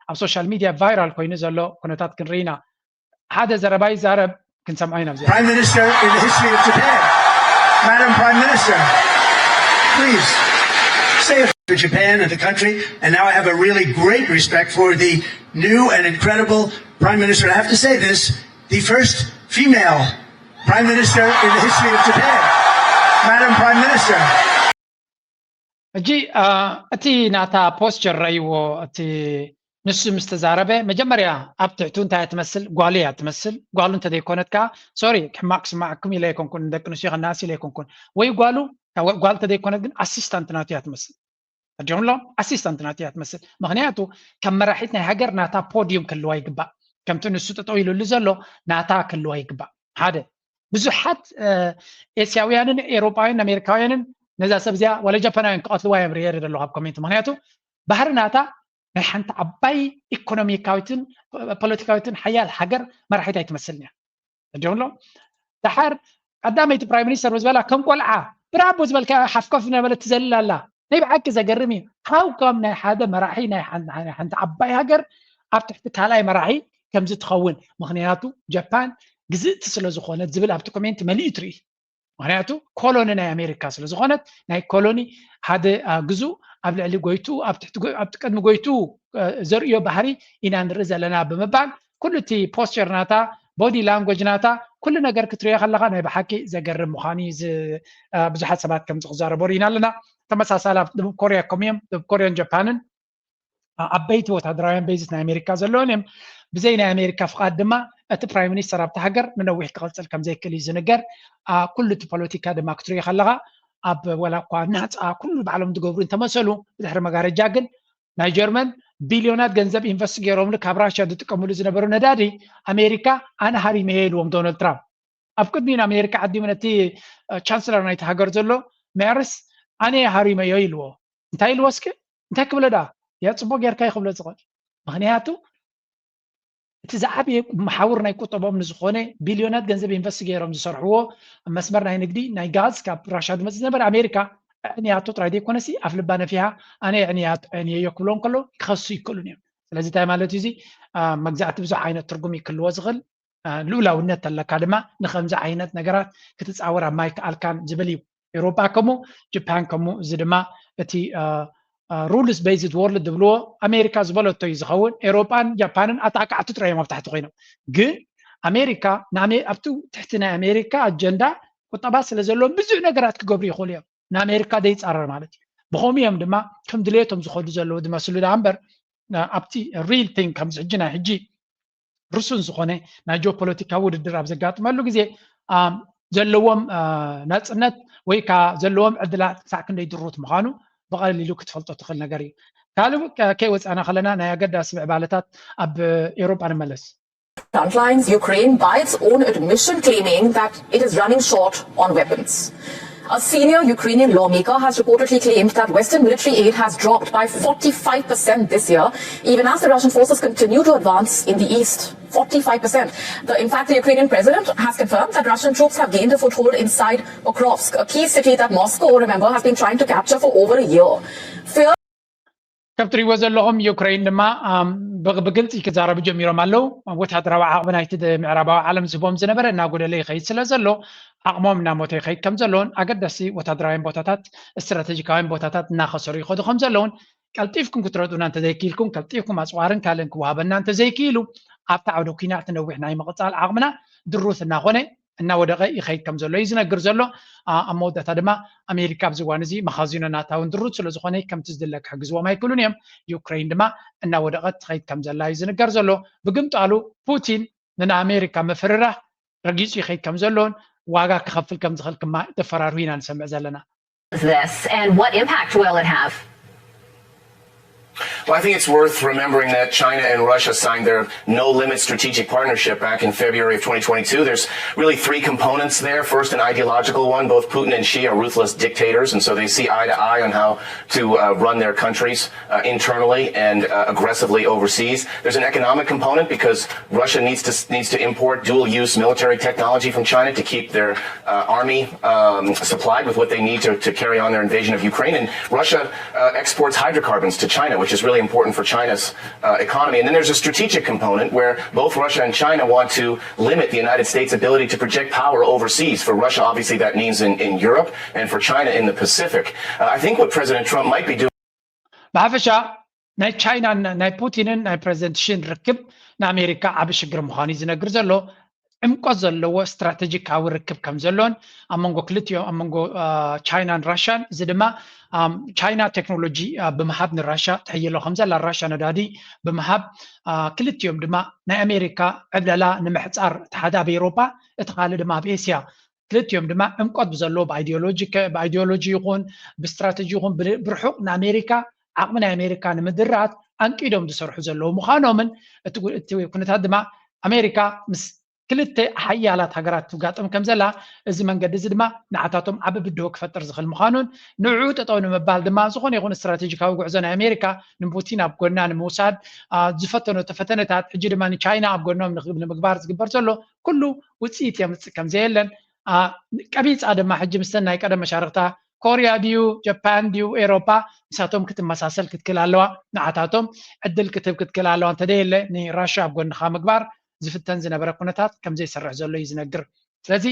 ኣብ ሶሻል ሚድያ ቫይራል ኮይኑ ዘሎ ኩነታት ክንርኢ ኢና ሓደ ዘረባ ይዛረብ ክንሰምዖ ኢና እዚኣ Prime Minister in the history of Japan. Madam Prime Minister, please say a for Japan and the country. And now I have a really great respect for the new and incredible Prime Minister. I have to say this, the first female Prime Minister in the history of Japan. Madam Prime Minister. እጂ እቲ ናታ ፖስቸር ረይዎ እቲ ንሱ ምስተዛረበ መጀመርያ ኣብ ትሕቱ እንታይ ትመስል ጓል እያ ትመስል ጓሉ እንተደይኮነት ከዓ ሶሪ ሕማቅ ስማዕኩም ኢለ ይኮንኩን ደቂ ኣንስትዮ ከናሲ ኢለ ይኮንኩን ወይ ጓል እንተደይኮነት ግን ኣሲስታንት ናቱ እያ ትመስል እጅምሎም ኣሲስታንት ናቱ እያ ትመስል ምክንያቱ ከም መራሒት ናይ ሃገር ናታ ፖዲዮም ክልዋ ይግባእ ከምቲ ንሱ ጠጠው ኢሉሉ ዘሎ ናታ ክልዋ ይግባእ ሓደ ብዙሓት ኤስያውያንን ኤሮፓውያንን ኣሜሪካውያንን ነዛ ሰብ እዚኣ ወላ ጃፓናውያን ክቐትልዋ እዮም ርየር ዘለኹ ኣብ ኮሜንት ምክንያቱ ባህሪ ናታ ናይ ሓንቲ ዓባይ ኢኮኖሚካዊትን ፖለቲካዊትን ሓያል ሃገር መራሒት ኣይትመስልን እያ እጅምሎም ድሓር ቀዳመይቲ ፕራይም ሚኒስተር ዝበላ ከም ቆልዓ ብራቦ ዝበልካ ሓፍኮፍ ነበለት ትዘልል ኣላ ናይ ብሓቂ ዘገርም እዩ ሃው ከም ናይ ሓደ መራሒ ናይ ሓንቲ ዓባይ ሃገር ኣብ ትሕቲ ካልኣይ መራሒ ከምዚ ትኸውን ምክንያቱ ጃፓን ግዝእቲ ስለ ዝኾነት ዝብል ኣብቲ ኮሜንት መሊኡ ትርኢ ምክንያቱ ኮሎኒ ናይ ኣሜሪካ ስለ ዝኾነት ናይ ኮሎኒ ሓደ ግዙእ ኣብ ልዕሊ ጎይቱ ኣብቲ ቅድሚ ጎይቱ ዘርእዮ ባህሪ ኢና ንርኢ ዘለና ብምባል ኩሉ እቲ ፖስቸር ናታ ቦዲ ላንጉጅ ናታ ኩሉ ነገር ክትሪኦ ከለካ ናይ ብሓቂ ዘገርም ምዃኑ ብዙሓት ሰባት ከም ዝኽዛረቡ ርኢና ኣለና ተመሳሳሊ ኣብ ደቡብ ኮርያ ከመዮም ደቡብ ኮርያን ጃፓንን ዓበይቲ ወታደራውያን ቤዝት ናይ ኣሜሪካ ዘለዎን እዮም ብዘይ ናይ ኣሜሪካ ፍቃድ ድማ እቲ ፕራይም ሚኒስተር ኣብቲ ሃገር ንነዊሕ ክቕፅል ከም ዘይክእል እዩ ዝንገር ኩሉ እቲ ፖለቲካ ድማ ክትሪኦ ከለካ ኣብ ወላ እኳ ናፃ ኩሉ ባዕሎም ዝገብሩ እንተመሰሉ ብድሕሪ መጋረጃ ግን ናይ ጀርመን ቢልዮናት ገንዘብ ኢንቨስት ገይሮምሉ ካብ ራሽያ ዝጥቀምሉ ዝነበሩ ነዳዲ ኣሜሪካ ኣነ ሃሪመ ኢልዎም ዶናልድ ትራምፕ ኣብ ቅድሚ ኣሜሪካ ዓዲሙ ነቲ ቻንስለር ናይቲ ሃገር ዘሎ ሜርስ ኣነ ሃሪመዮ ኢልዎ እንታይ ኢልዎ እስኪ እንታይ ክብሎ ዳ ያ ፅቡቅ ጌርካ ይክብሎ ዝኽእል ምክንያቱ እቲ ዝዓበየ መሓውር ናይ ቁጠቦም ንዝኾነ ቢልዮናት ገንዘብ ኢንቨስት ገይሮም ዝሰርሕዎ መስመር ናይ ንግዲ ናይ ጋዝ ካብ ራሽያ ዝመፅእ ዝነበረ ኣሜሪካ ዕንያቶ ጥራይ ዘይኮነሲ ኣፍ ልባ ነፊሃ ኣነ ዕንየዮ ክብሎም ከሎ ክኸሱ ይክእሉን እዮም ስለዚ እንታይ ማለት እዩ እዚ መግዛእቲ ብዙሕ ዓይነት ትርጉም ይክልዎ ዝኽእል ልኡላውነት ኣለካ ድማ ንከምዚ ዓይነት ነገራት ክትፃወር ኣብ ማይ ከኣልካን ዝብል እዩ ኤሮፓ ከምኡ ጃፓን ከምኡ እዚ ድማ እቲ ሩልስ ቤዝድ ወርልድ ዝብልዎ ኣሜሪካ ዝበለቶ እዩ ዝኸውን ኤሮፓን ጃፓንን ኣጣቃዕቲ ጥራዮም ኣብ ታሕቲ ኮይኖም ግን ኣሜሪካ ኣብቲ ትሕቲ ናይ ኣሜሪካ ኣጀንዳ ቁጠባ ስለ ዘለዎም ብዙሕ ነገራት ክገብሩ ይኽእሉ እዮም ንኣሜሪካ ዘይፃረር ማለት እዩ ብኸምኡ እዮም ድማ ከም ድሌቶም ዝኸዱ ዘለዉ ዝመስሉ ዳ እምበር ኣብቲ ሪል ቲንግ ከምዚ ሕጂ ናይ ሕጂ ርሱን ዝኾነ ናይ ጂኦፖለቲካ ውድድር ኣብ ዘጋጥመሉ ግዜ ዘለዎም ናፅነት ወይ ከዓ ዘለዎም ዕድላት ክሳዕ ክንደይ ድሩት ምዃኑ بقليلو كتفلطو تخل نغري قالوا كي وصانا خلنا نا يغداس بعبالتات اب اوروبا نملس Frontlines Ukraine by its own admission claiming that it is running short on weapons. A senior Ukrainian lawmaker has reportedly claimed that Western military aid has dropped by 45% this year, even as the Russian forces continue to advance in the east. 45%. In fact, the Ukrainian president has confirmed that Russian troops have gained a foothold inside Pokrovsk, a key city that Moscow, remember, has been trying to capture for over a year. Fear كابتري وزلهم يوكرين لما بقلت كزارب جميرو مالو وتحضروا عقبنا يتد معربا عالم زبوم زنبر ناقول لي خيط سلازلو عقمهم ناموتي خيط كم زلون أقدسي وتحضرين بوتاتات استراتيجيكاين بوتاتات ناخسوري خدو خم زلون كالتيفكم كتردون أنت زي كيلكم كالتيفكم أسوارن كالنك وهابن أنت زي كيلو أبتعودو كينا تنوح ناي مقطال عقمنا دروث الناخوني እና ወደቀ ይኸይድ ከም ዘሎ ይዝነግር ዘሎ ኣብ መወዳእታ ድማ ኣሜሪካ ኣብ ዝዋን እዚ መኻዚኖ ናታውን ድሩት ስለ ዝኾነ ከምቲ ዝድለ ክሕግዝዎም ኣይክእሉን እዮም ዩክሬን ድማ እና ወደቀት ትኸይድ ከም ዘላ ይዝነገር ዘሎ ብግምጣሉ ፑቲን ንኣሜሪካ መፍርራሕ ረጊፁ ይኸይድ ከም ዘሎን ዋጋ ክኸፍል ከም ዝኽእል ድማ ተፈራርሁ ኢና ንሰምዕ ዘለና this and what impact will it have? Well, I think it's worth remembering that China and Russia signed their no-limit strategic partnership back in February of 2022. There's really three components there. First, an ideological one. Both Putin and Xi are ruthless dictators, and so they see eye to eye on how to run their countries internally and aggressively overseas. There's an economic component because Russia needs to import dual-use military technology from China to keep their army supplied with what they need to carry on their invasion of Ukraine. And Russia exports hydrocarbons to China, which is really important for China's economy. And then there's a strategic component where both Russia and China want to limit the United States' ability to project power overseas. For Russia, obviously, that means in Europe, and for China in the Pacific. I think what President Trump might be doing... بعفشا ناي تشاينا ناي بوتين ناي بريزيدنت شين ركب نا امريكا عب شجر مخاني زنقر زلو ዕምቆት ዘለዎ ስትራቴጂካዊ ርክብ ከም ዘሎን ኣብ መንጎ ክልቲኦም ኣብ መንጎ ቻይናን ራሽያን እዚ ድማ ቻይና ቴክኖሎጂ ብምሃብ ንራሻ ትሕየሎ ከም ዘላ ራሻ ነዳዲ ብምሃብ ክልቲኦም ድማ ናይ ኣሜሪካ ዕብለላ ንምሕፃር ተሓዳ ኣብ ኤውሮፓ እቲ ካልእ ድማ ኣብ ኤስያ ክልቲኦም ድማ ዕምቆት ብዘለዎ ብኣይዲዮሎጂ ይኹን ብስትራቴጂ ይኹን ብርሑቕ ንኣሜሪካ ዓቕሚ ናይ ኣሜሪካ ንምድራት ኣንቂዶም ዝሰርሑ ዘለዉ ምዃኖምን እቲ ኩነታት ድማ ኣሜሪካ ምስ ክልተ ሓያላት ሃገራት ትጋጠም ከም ዘላ እዚ መንገዲ እዚ ድማ ንዓታቶም ዓብ ብድሆ ክፈጥር ዝኽእል ምዃኑን ንዑ ጠጠው ንምባል ድማ ዝኾነ ይኹን ስትራቴጂካዊ ጉዕዞ ናይ ኣሜሪካ ንፑቲን ኣብ ጎና ንምውሳድ ዝፈተኖ ተፈተነታት ሕጂ ድማ ንቻይና ኣብ ጎኖም ንምግባር ዝግበር ዘሎ ኩሉ ውፅኢት የምፅእ ከም ዘየለን ቀቢፃ ድማ ሕጂ ምስተን ናይ ቀደም መሻርክታ ኮርያ ድዩ ጃፓን ድዩ ኤውሮፓ ንሳቶም ክትመሳሰል ክትክል ኣለዋ ንዓታቶም ዕድል ክትክል ኣለዋ እንተደየለ ንራሻ ኣብ ጎንኻ ምግባር ዝፍተን ዝነበረ ኩነታት ከም ዘይሰርሕ ዘሎ እዩ ዝነግር ስለዚ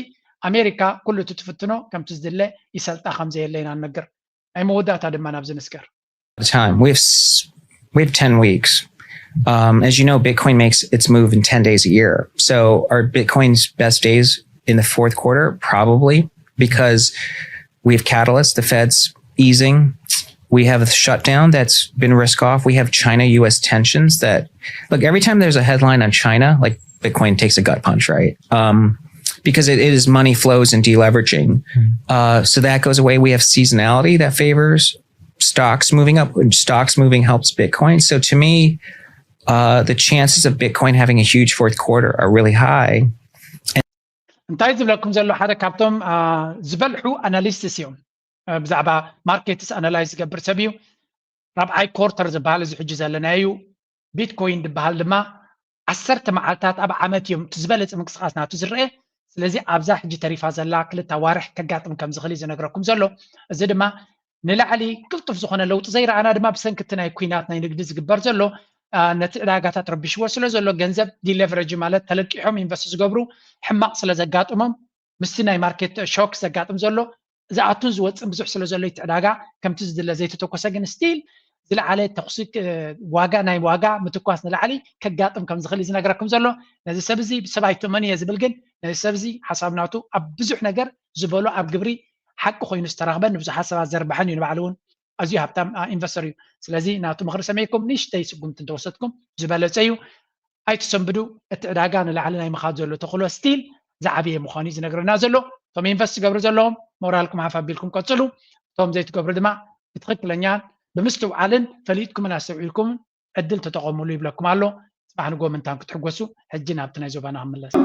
ኣሜሪካ ኩሉ ትፍትኖ ከምቲ ዝድለ ይሰልጣ ከም ዘየለ ኢና ንነግር ናይ መወዳእታ ድማ ናብዚ ንስገር we have 10 weeks. As you know, Bitcoin makes its move in 10 days a year. So are Bitcoin's best days in the fourth quarter? Probably, because we have catalysts, the Fed's easing. We have a shutdown that's been risk off. We have China-US tensions that, look, every time there's a headline on China, like Bitcoin takes a gut punch, right? Because it is money flows and deleveraging. So that goes away. We have seasonality that favors stocks moving up. Stocks moving helps Bitcoin. So to me, the chances of Bitcoin having a huge fourth quarter are really high. እንታይ ዝብለኩም ዘሎ ሓደ ካብቶም ዝበልሑ ኣናሊስትስ እዮም ብዛዕባ ማርኬትስ ኣናላይዝ ዝገብር ሰብ እዩ ራብዓይ ኮርተር ዝበሃል እዚ ሕጂ ዘለናዩ ቢትኮይን ዝበሃል ድማ 10 መዓልታት ኣብ ዓመት እዮም ዝበለፀ ምንቅስቃስ ናቱ ዝርአ ስለዚ ኣብዛ ሕጂ ተሪፋ ዘላ ክልተ ኣዋርሕ ከጋጥም ከም ዝኽእል ዝነግረኩም ዘሎ እዚ ድማ ንላዕሊ ቅልጡፍ ዝኾነ ለውጢ ዘይረኣና ድማ ብሰንኪቲ ናይ ኩናት ናይ ንግዲ ዝግበር ዘሎ ነቲ ዕዳጋታት ረቢሽዎ ስለ ዘሎ ገንዘብ ዲሌቨሬጅ ማለት ተለቂሖም ኢንቨስት ዝገብሩ ሕማቕ ስለ ዘጋጥሞም ምስቲ ናይ ማርኬት ሾክ ዘጋጥም ዘሎ ዝኣቱን ዝወፅን ብዙሕ ስለ ዘሎ ዕዳጋ ከምቲ ዝድለ ዘይተተኮሰ ግን ስቲል ዝለዓለ ተኽሲ ዋጋ ናይ ዋጋ ምትኳስ ንላዕሊ ከጋጥም ከም ዝኽእል ዝነግረኩም ዘሎ ነዚ ሰብ እዚ ብሰብ ኣይትእመን እየ ዝብል ግን ነዚ ሰብ እዚ ሓሳብናቱ ኣብ ብዙሕ ነገር ዝበሎ ኣብ ግብሪ ሓቂ ኮይኑ ዝተረኽበን ንብዙሓት ሰባት ዘርባሕን እዩ ንባዕሉ እውን ኣዝዩ ሃብታም ኢንቨስተር እዩ ስለዚ ናቱ ምኽሪ ሰመይኩም ንእሽተይ ስጉምቲ እንተወሰድኩም ዝበለፀ እዩ ኣይትሰንብዱ እቲ ዕዳጋ ንላዕሊ ናይ ምኻድ ዘሎ ተኽእሎ ስቲል ዝዓበየ ምዃኑ እዩ ዝነግረና ዘሎ እቶም ኢንቨስት ዝገብሩ ዘለዎም ሞራልኩም ሓፍ ኣቢልኩም ቀፅሉ እቶም ዘይትገብሩ ድማ ብትክክለኛን ብምስትውዓልን ፈሊጥኩምን ኣስተውዒልኩም ዕድል ተጠቐምሉ ይብለኩም ኣሎ ፅባሕ ንጎ ምንታን ክትሕጎሱ ሕጂ ናብቲ ናይ ዞባና ክምለስ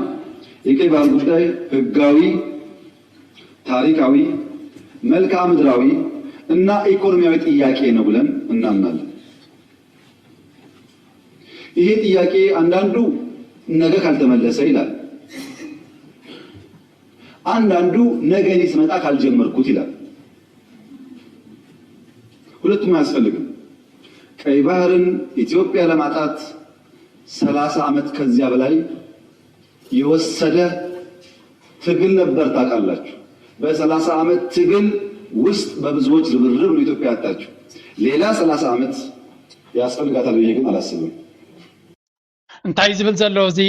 የቀይ ባህር ጉዳይ ህጋዊ ታሪካዊ መልክዓ ምድራዊ እና ኢኮኖሚያዊ ጥያቄ ነው ብለን እናምናለን። ይሄ ጥያቄ አንዳንዱ ነገ ካልተመለሰ ይላል፣ አንዳንዱ ነገ እኔ ስመጣ ካልጀመርኩት ይላል። ሁለቱም አያስፈልግም። ቀይ ባህርን ኢትዮጵያ ለማጣት 30 ዓመት ከዚያ በላይ የወሰደ ትግል ነበር ታውቃላችሁ። በ30 ዓመት ትግል ውስጥ በብዙዎች ርብርብ ነው ኢትዮጵያ ያጣችው። ሌላ 30 ዓመት ያስፈልጋታል ብዬ ግን አላስብም። እንታይ ዝብል ዘሎ እዚ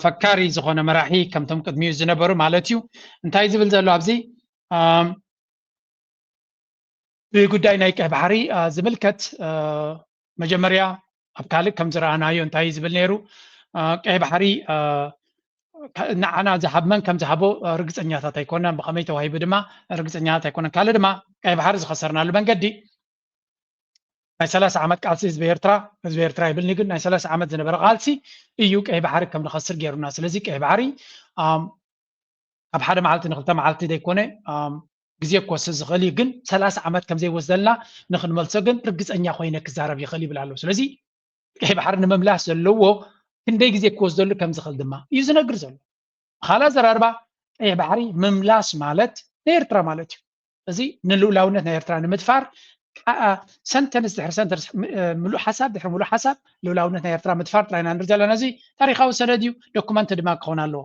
ፈካሪ ዝኾነ መራሒ ከምቶም ቅድሚኡ ዝነበሩ ማለት እዩ እንታይ ዝብል ዘሎ ኣብዚ ብጉዳይ ናይ ቀይ ባህሪ ዝምልከት መጀመርያ ኣብ ካልእ ከም ዝረኣናዮ እንታይ ዝብል ነይሩ ቀይ ባህሪ ንዓና ዝሃብመን ከም ዝሃቦ ርግፀኛታት ኣይኮነን ብኸመይ ተዋሂቡ ድማ ርግፀኛታት ኣይኮነን ካልእ ድማ ቀይ ባህሪ ዝኸሰርናሉ መንገዲ ናይ 30 ዓመት ቃልሲ ህዝቢ ኤርትራ ይብልኒ ግን ናይ 30 ዓመት ዝነበረ ቃልሲ እዩ ቀይ ባህሪ ከም ንኸስር ገይሩና ስለዚ ቀይ ባህሪ ኣብ ሓደ መዓልቲ ንክልተ መዓልቲ ዘይኮነ ግዜ ክወስድ ዝኽእል እዩ ግን 30 ዓመት ከም ዘይወስደልና ንክንመልሶ ግን ርግፀኛ ኮይነ ክዛረብ ይኽእል ይብል ኣሎ ስለዚ ቀይ ባህሪ ንምምላስ ዘለዎ ክንደይ ግዜ ክወስደሉ ከም ዝኽእል ድማ እዩ ዝነግር ዘሎ ካልእ ዘራርባ ቀይ ባህሪ ምምላስ ማለት ንኤርትራ ማለት እዩ እዚ ንልኡላውነት ናይ ኤርትራ ንምድፋር ሰንተንስ ድሕሪ ሰንተንስ ሙሉእ ሓሳብ ድሕሪ ሙሉእ ሓሳብ ልኡላውነት ናይ ኤርትራ ምድፋር ጥራይና ንርኢ ዘለና እዚ ታሪካዊ ሰነድ እዩ ዶኩመንት ድማ ክኸውን ኣለዎ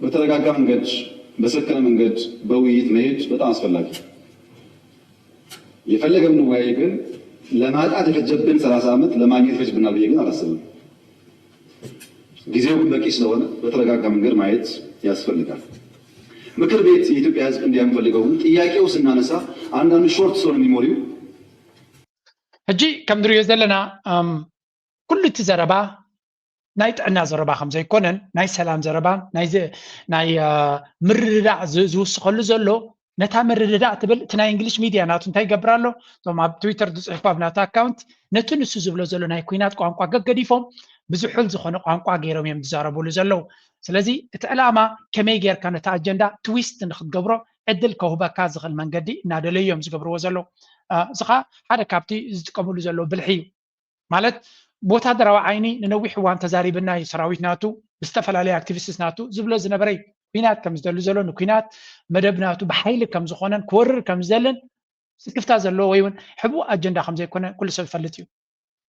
በተረጋጋ መንገድ በሰከነ መንገድ በውይይት መሄድ በጣም አስፈላጊ የፈለገ ብንወያይ ግን ለማጣት የፈጀብን 30 ዓመት ለማግኘት ይፈጅብናል ብዬ ግን አላስብም ጊዜው በቂ ስለሆነ በተረጋጋ መንገድ ማየት ያስፈልጋል። ምክር ቤት የኢትዮጵያ ሕዝብ እንዲያምፈልገው ጥያቄው ስናነሳ አንዳንድ ሾርት ሶን ሚሞሪው ሕጂ ከም ድሪዮ ዘለና ኩሉ እቲ ዘረባ ናይ ጥዕና ዘረባ ከም ዘይኮነን ናይ ሰላም ዘረባ ናይ ምርድዳእ ዝውስኸሉ ዘሎ ነታ ምርድዳእ ትብል እቲ ናይ እንግሊሽ ሚድያ ናቱ እንታይ ይገብር ኣሎ እቶም ኣብ ትዊተር ዝፅሕፉ ኣብ ናታ ኣካውንት ነቲ ንሱ ዝብሎ ዘሎ ናይ ኩናት ቋንቋ ገገዲፎም ብዙሑል ዝኾነ ቋንቋ ገይሮም እዮም ዝዛረብሉ ዘለው ስለዚ እቲ ዕላማ ከመይ ጌርካ ነታ ኣጀንዳ ትዊስት ንክትገብሮ ዕድል ከውበካ ዝኽእል መንገዲ እናደለዮም ዝገብርዎ ዘለው ዝኻ ሓደ ካብቲ ዝጥቀምሉ ዘሎ ብልሒ እዩ ማለት ወታደራዊ ዓይኒ ንነዊሕ እዋን ተዛሪብና ሰራዊት ናቱ ብዝተፈላለዩ ኣክቲቪስትስ ናቱ ዝብሎ ዝነበረ ኩናት ከም ዝደሉ ዘሎ ንኩናት መደብ ናቱ ብሓይሊ ከም ዝኾነን ክወርር ከም ዘለን ስክፍታ ዘሎ ወይ እውን ሕቡእ አጀንዳ ከም ዘይኮነ ኩሉ ሰብ ይፈልጥ እዩ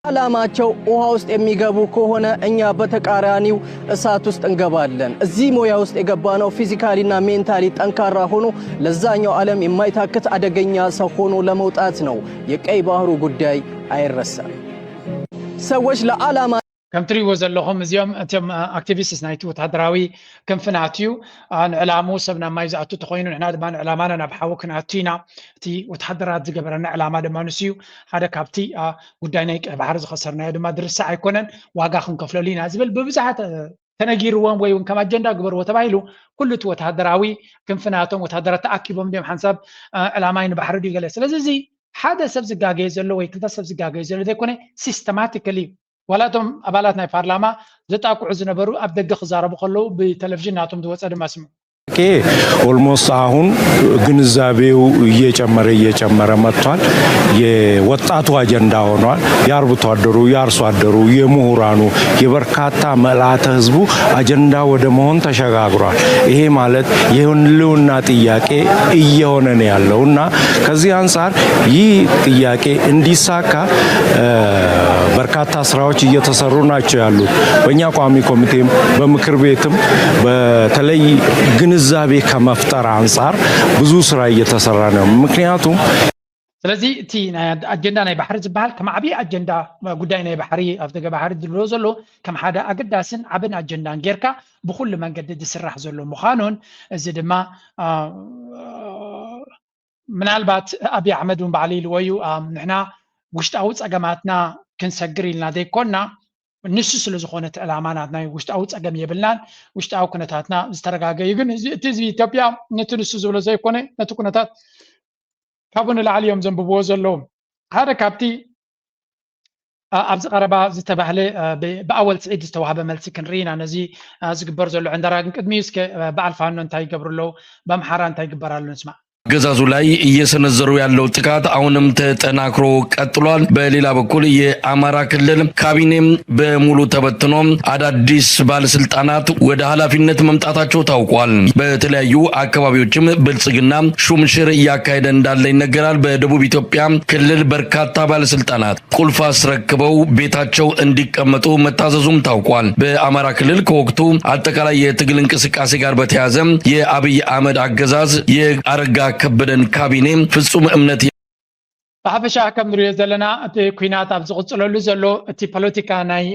ዓላማቸው ውሃ ውስጥ የሚገቡ ከሆነ እኛ በተቃራኒው እሳት ውስጥ እንገባለን። እዚህ ሞያ ውስጥ የገባነው ፊዚካሊና ሜንታሊ ጠንካራ ሆኖ ለዛኛው ዓለም የማይታክት አደገኛ ሰው ሆኖ ለመውጣት ነው። የቀይ ባህሩ ጉዳይ አይረሳም። ሰዎች ለዓላማ ከም ትሪእዎ ዘለኹም እዚኦም እቶም ኣክቲቪስትስ ናይቲ ወታደራዊ ክንፍናት እዩ ንዕላሙ ሰብ ናብ ማይ ዝኣቱ ተኮይኑ ንሕና ድማ ንዕላማና ናብ ሓዊ ክንኣቱ ኢና እቲ ወታደራት ዝገበረና ዕላማ ድማ ንሱ እዩ ሓደ ካብቲ ጉዳይ ናይ ቀይ ባሕሪ ዝኸሰርናዮ ድማ ድርሳዕ ኣይኮነን ዋጋ ክንከፍለሉ ኢና ዝብል ብብዙሓት ተነጊርዎም ወይ እውን ከም ኣጀንዳ ግበርዎ ተባሂሉ ኩሉ እቲ ወታደራዊ ክንፍናቶም ወታደራት ተኣኪቦም ድዮም ሓንሳብ ዕላማይ ንባሕሪ ድዩ ገለ ስለዚ እዚ ሓደ ሰብ ዝጋገየ ዘሎ ወይ ክልተ ሰብ ዝጋገየ ዘሎ ዘይኮነ ሲስተማቲካሊ ወላቶም አባላት ናይ ፓርላማ ዘጣቁዑ ዝነበሩ ኣብ ደገ ክዛረቡ ከለው በቴሌቪዥን ናቶም ዝወፀ ድማ ስሙ ኦልሞስት አሁን ግንዛቤው እየጨመረ መጥቷል። የወጣቱ አጀንዳ ሆኗል። የአርብቶ አደሩ፣ የአርሶ አደሩ፣ የምሁራኑ፣ የበርካታ መልአተ ህዝቡ አጀንዳ ወደ መሆን ተሸጋግሯል። ይሄ ማለት የህልውና ጥያቄ እየሆነ ነው ያለውና ከዚህ አንፃር ይህ ጥያቄ እንዲሳካ በርካታ ስራዎች እየተሰሩ ናቸው ያሉት። በእኛ ቋሚ ኮሚቴም በምክር ቤትም በተለይ ግንዛቤ ከመፍጠር አንፃር ብዙ ስራ እየተሰራ ነው። ምክንያቱም ስለዚህ እቲ አጀንዳ ናይ ባሕሪ ዝበሃል ከም ዓብይ አጀንዳ ጉዳይ ናይ ባሕሪ ኣብ ደገ ባሕሪ ዝብሎ ዘሎ ከም ሓደ ኣገዳስን ዓብን አጀንዳን ጌርካ ብኩሉ መንገዲ ዝስራሕ ዘሎ ምዃኑን እዚ ድማ ምናልባት ኣብይ ኣሕመድ እውን ባዕሉ ኢልዎ እዩ ንሕና ውሽጣዊ ፀገማትና ክንሰግር ኢልና ዘይኮና ንሱ ስለ ዝኾነ ዕላማናት ናይ ውሽጣዊ ፀገም የብልናን ውሽጣዊ ኩነታትና ዝተረጋገዩ ግን እቲ ህዝቢ ኢትዮጵያ ነቲ ንሱ ዝብሎ ዘይኮነ ነቲ ኩነታት ካብኡ ንላዕሊ እዮም ዘንብብዎ ዘለዉ ሓደ ካብቲ ኣብዚ ቀረባ ዝተባህለ ብኣወል ስዒድ ዝተዋህበ መልሲ ክንርኢ ኢና ነዚ ዝግበር ዘሎ ዕንደራ ግን ቅድሚ እስከ በዓል ፋኖ እንታይ ይገብሩ ኣለዉ በአምሓራ እንታይ ይግበር ኣሎ ንስማዕ ገዛዙ ላይ እየሰነዘሩ ያለው ጥቃት አሁንም ተጠናክሮ ቀጥሏል። በሌላ በኩል የአማራ ክልል ካቢኔም በሙሉ ተበትኖ አዳዲስ ባለስልጣናት ወደ ኃላፊነት መምጣታቸው ታውቋል። በተለያዩ አካባቢዎችም ብልጽግና ሹምሽር እያካሄደ እንዳለ ይነገራል። በደቡብ ኢትዮጵያ ክልል በርካታ ባለስልጣናት ቁልፍ አስረክበው ቤታቸው እንዲቀመጡ መታዘዙም ታውቋል። በአማራ ክልል ከወቅቱ አጠቃላይ የትግል እንቅስቃሴ ጋር በተያያዘ የአብይ አህመድ አገዛዝ የአረጋ ከበደን ካቢኔ ፍጹም እምነት ብሓፈሻ ከም ንሪኦ ዘለና እቲ ኩናት ኣብ ዝቕፅለሉ ዘሎ እቲ ፖለቲካ ናይ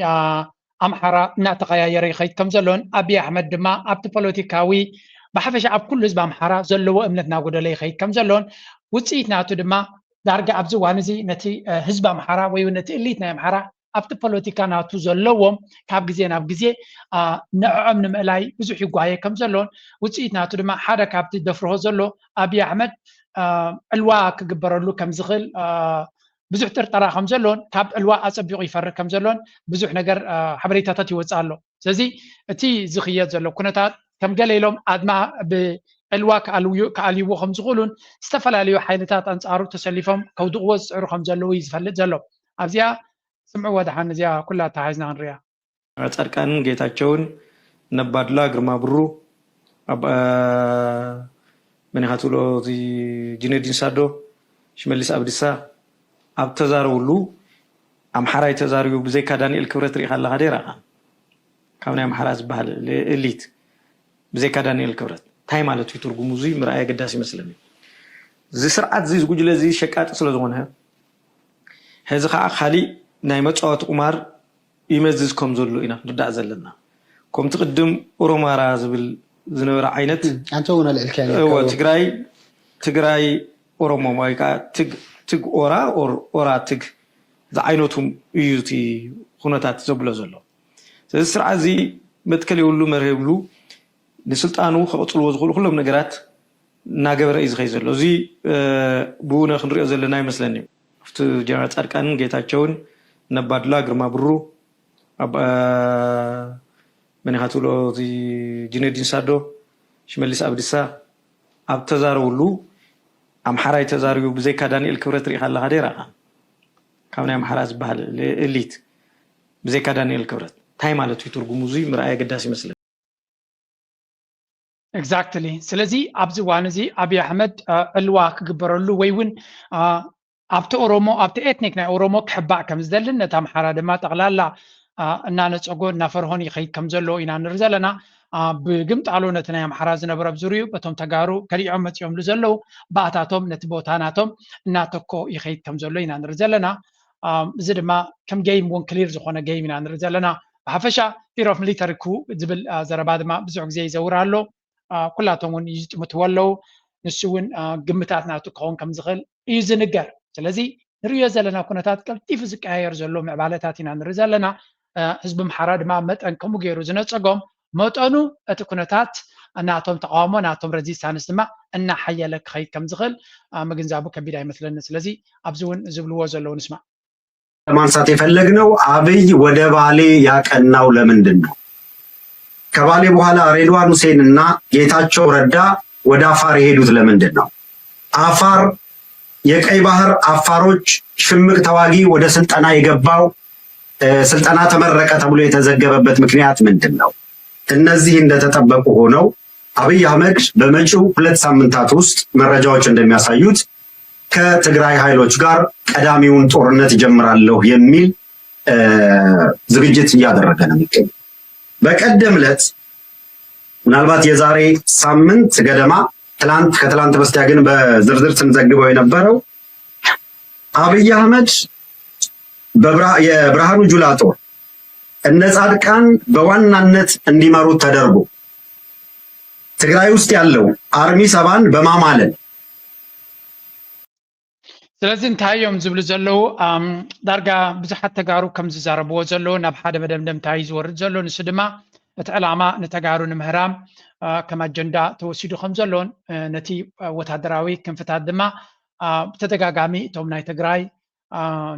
ኣምሓራ እናተቀያየረ ይኸይድ ከም ዘሎን ኣብይ ኣሕመድ ድማ ኣብቲ ፖለቲካዊ ብሓፈሻ ኣብ ኩሉ ህዝቢ ኣምሓራ ዘለዎ እምነት እናጎደለ ይኸይድ ከም ዘሎን ውፅኢት ናቱ ድማ ዳርጋ ኣብዚ እዋን እዚ ነቲ ህዝቢ ኣምሓራ ወይ ነቲ እሊት ናይ ኣምሓራ ኣብቲ ፖለቲካ ናቱ ዘለዎም ካብ ግዜ ናብ ግዜ ንዕዖም ንምእላይ ብዙሕ ይጓየ ከም ዘሎን ውፅኢት ናቱ ድማ ሓደ ካብቲ ደፍርሆ ዘሎ ኣብይ ኣሕመድ ዕልዋ ክግበረሉ ከም ዝኽእል ብዙሕ ጥርጠራ ከም ዘሎን ካብ ዕልዋ ኣፀቢቑ ይፈርህ ከም ዘሎን ብዙሕ ነገር ሓበሬታታት ይወፅእ ኣሎ ስለዚ እቲ ዝኽየድ ዘሎ ኩነታት ከም ገለ ኢሎም ኣድማ ብዕልዋ ከኣልይዎ ከም ዝኽእሉን ዝተፈላለዩ ሓይልታት ኣንፃሩ ተሰሊፎም ከውድቕዎ ዝፅዕሩ ከም ዘለዉ እዩ ዝፈልጥ ዘሎ ኣብዚኣ ስምዑ ወድሓን እዚኣ ኩላ ተሓሒዝና ክንሪኣ ጻድቃንን ጌታቸውን ነባድላ ግርማ ብሩ መንኻትሎ ጁነዲን ሳዶ ሽመልስ ኣብዲሳ ኣብ ተዛረብሉ ኣምሓራይ ተዛሪቡ ብዘይካ ዳንኤል ክብረት ሪኢኻ ኣለኻ ደ ይረኻ ካብ ናይ ኣምሓራ ዝበሃል ኤሊት ብዘይካ ዳንኤል ክብረት እንታይ ማለት እዩ ትርጉሙ እዚ ምርኣይ ኣገዳሲ ይመስለኒ እዚ ስርዓት እዚ ዝጉጅለ እዚ ሸቃጢ ስለ ዝኾነ ሕዚ ከዓ ካሊእ ናይ መጫወቲ ቁማር يمزز كم زلو إنا ردع زلنا كم تقدم أورومارا زبل زنورة عينت أنتونا الإلكاني هو تجراي أورومو مايكا تج أورا أورا تج زعينتهم يجتي خناتات زبلة زلو السرعة زي متكلي يقولوا مرهبلو لسلطانو خبطلو وزغلو كلهم نجارات ناجبر إيز خيزلو زي بونا خنري أزلنا مثلاً فت جنرات أركان جيتاچون نبادلا غرما برو من هاتولو زي جنيدين سادو شماليس أبديسا أبتزارولو أم حراي تزاريو بزي كدانيال كبرت ريح الله هديرا كامنا أم حراز بحال إليت بزي كدانيال كبرت تاي مالتو يترجمو زي مرأي قداسي مثلا exactly ስለዚህ ኣብዚ ዋን እዚ ኣብይ ኣሕመድ ዕልዋ ክግበረሉ ወይ እውን ኣብቲ ኦሮሞ ኣብቲ ኤትኒክ ናይ ኦሮሞ ክሕባእ ከም ዝደልን ነታ ኣምሓራ ድማ ጠቕላላ እናነፀጎ እናፈርሆን ይኸይድ ከም ዘሎ ኢና ንርኢ ዘለና ብግምጣሎ ነቲ ናይ ኣምሓራ ዝነበረ ብዙርዩ በቶም ተጋሩ ገሊዖም መፂኦምሉ ዘለው ባእታቶም ነቲ ቦታ ናቶም እናተኮ ይኸይድ ከም ዘሎ ኢና ንርኢ ዘለና እዚ ድማ ከም ጌም እውን ክሊር ዝኾነ ጌም ኢና ንርኢ ዘለና ብሓፈሻ ፊር ኦፍ ሚሊተሪ ኩ ዝብል ዘረባ ድማ ብዙሕ ግዜ ይዘውር ኣሎ ኩላቶም እውን ይጥምትዎ ኣለው ንሱ እውን ግምታት ናቱ ክኸውን ከም ዝኽእል እዩ ዝንገር ስለዚ ንሪኦ ዘለና ኩነታት ቀልጢፉ ዝቀያየር ዘሎ ምዕባለታት ኢና ንርኢ ዘለና ህዝቢ ኣምሓራ ድማ መጠን ከምኡ ገይሩ ዝነፀጎም መጠኑ እቲ ኩነታት ናቶም ተቃውሞ ናቶም ረዚስታንስ ድማ እናሓየለ ክኸይድ ከም ዝኽእል ምግንዛቡ ከቢድ ኣይመስለኒ ስለዚ ኣብዚ እውን ዝብልዎ ዘለው ንስማ ማንሳት የፈለግነው አብይ ወደ ባሌ ያቀናው ለምንድን ነው? ከባሌ በኋላ ሬድዋን ሁሴን እና ጌታቸው ረዳ ወደ አፋር የሄዱት ለምንድን ነው? አፋር የቀይ ባህር አፋሮች ሽምቅ ተዋጊ ወደ ስልጠና የገባው ስልጠና ተመረቀ ተብሎ የተዘገበበት ምክንያት ምንድን ነው? እነዚህ እንደተጠበቁ ሆነው አብይ አህመድ በመጪው 2 ሳምንታት ውስጥ መረጃዎች እንደሚያሳዩት ከትግራይ ኃይሎች ጋር ቀዳሚውን ጦርነት ይጀምራለሁ የሚል ዝግጅት እያደረገ ነው የሚገኘው። በቀደም ዕለት ምናልባት የዛሬ ሳምንት ገደማ ከትላንት በስቲያ ግን በዝርዝር ስንዘግበው የነበረው አብይ አህመድ የብርሃኑ ጁላ ጦር እነ ጻድቃን በዋናነት እንዲመሩት ተደርጎ ትግራይ ውስጥ ያለው አርሚ 7ን በማማለል ስለዚ እንታይ እዮም ዝብሉ ዘለው ዳርጋ ብዙሓት ተጋሩ ከም ዝዛረብዎ ዘለው ናብ ሓደ መደምደምታ ዝወርድ ዘሎ ንሱ ድማ እቲ ዕላማ ንተጋሩ ንምህራም ከም ኣጀንዳ ተወሲዱ ከም ዘሎን ነቲ ወታደራዊ ክንፍታት ድማ ብተደጋጋሚ እቶም ናይ ትግራይ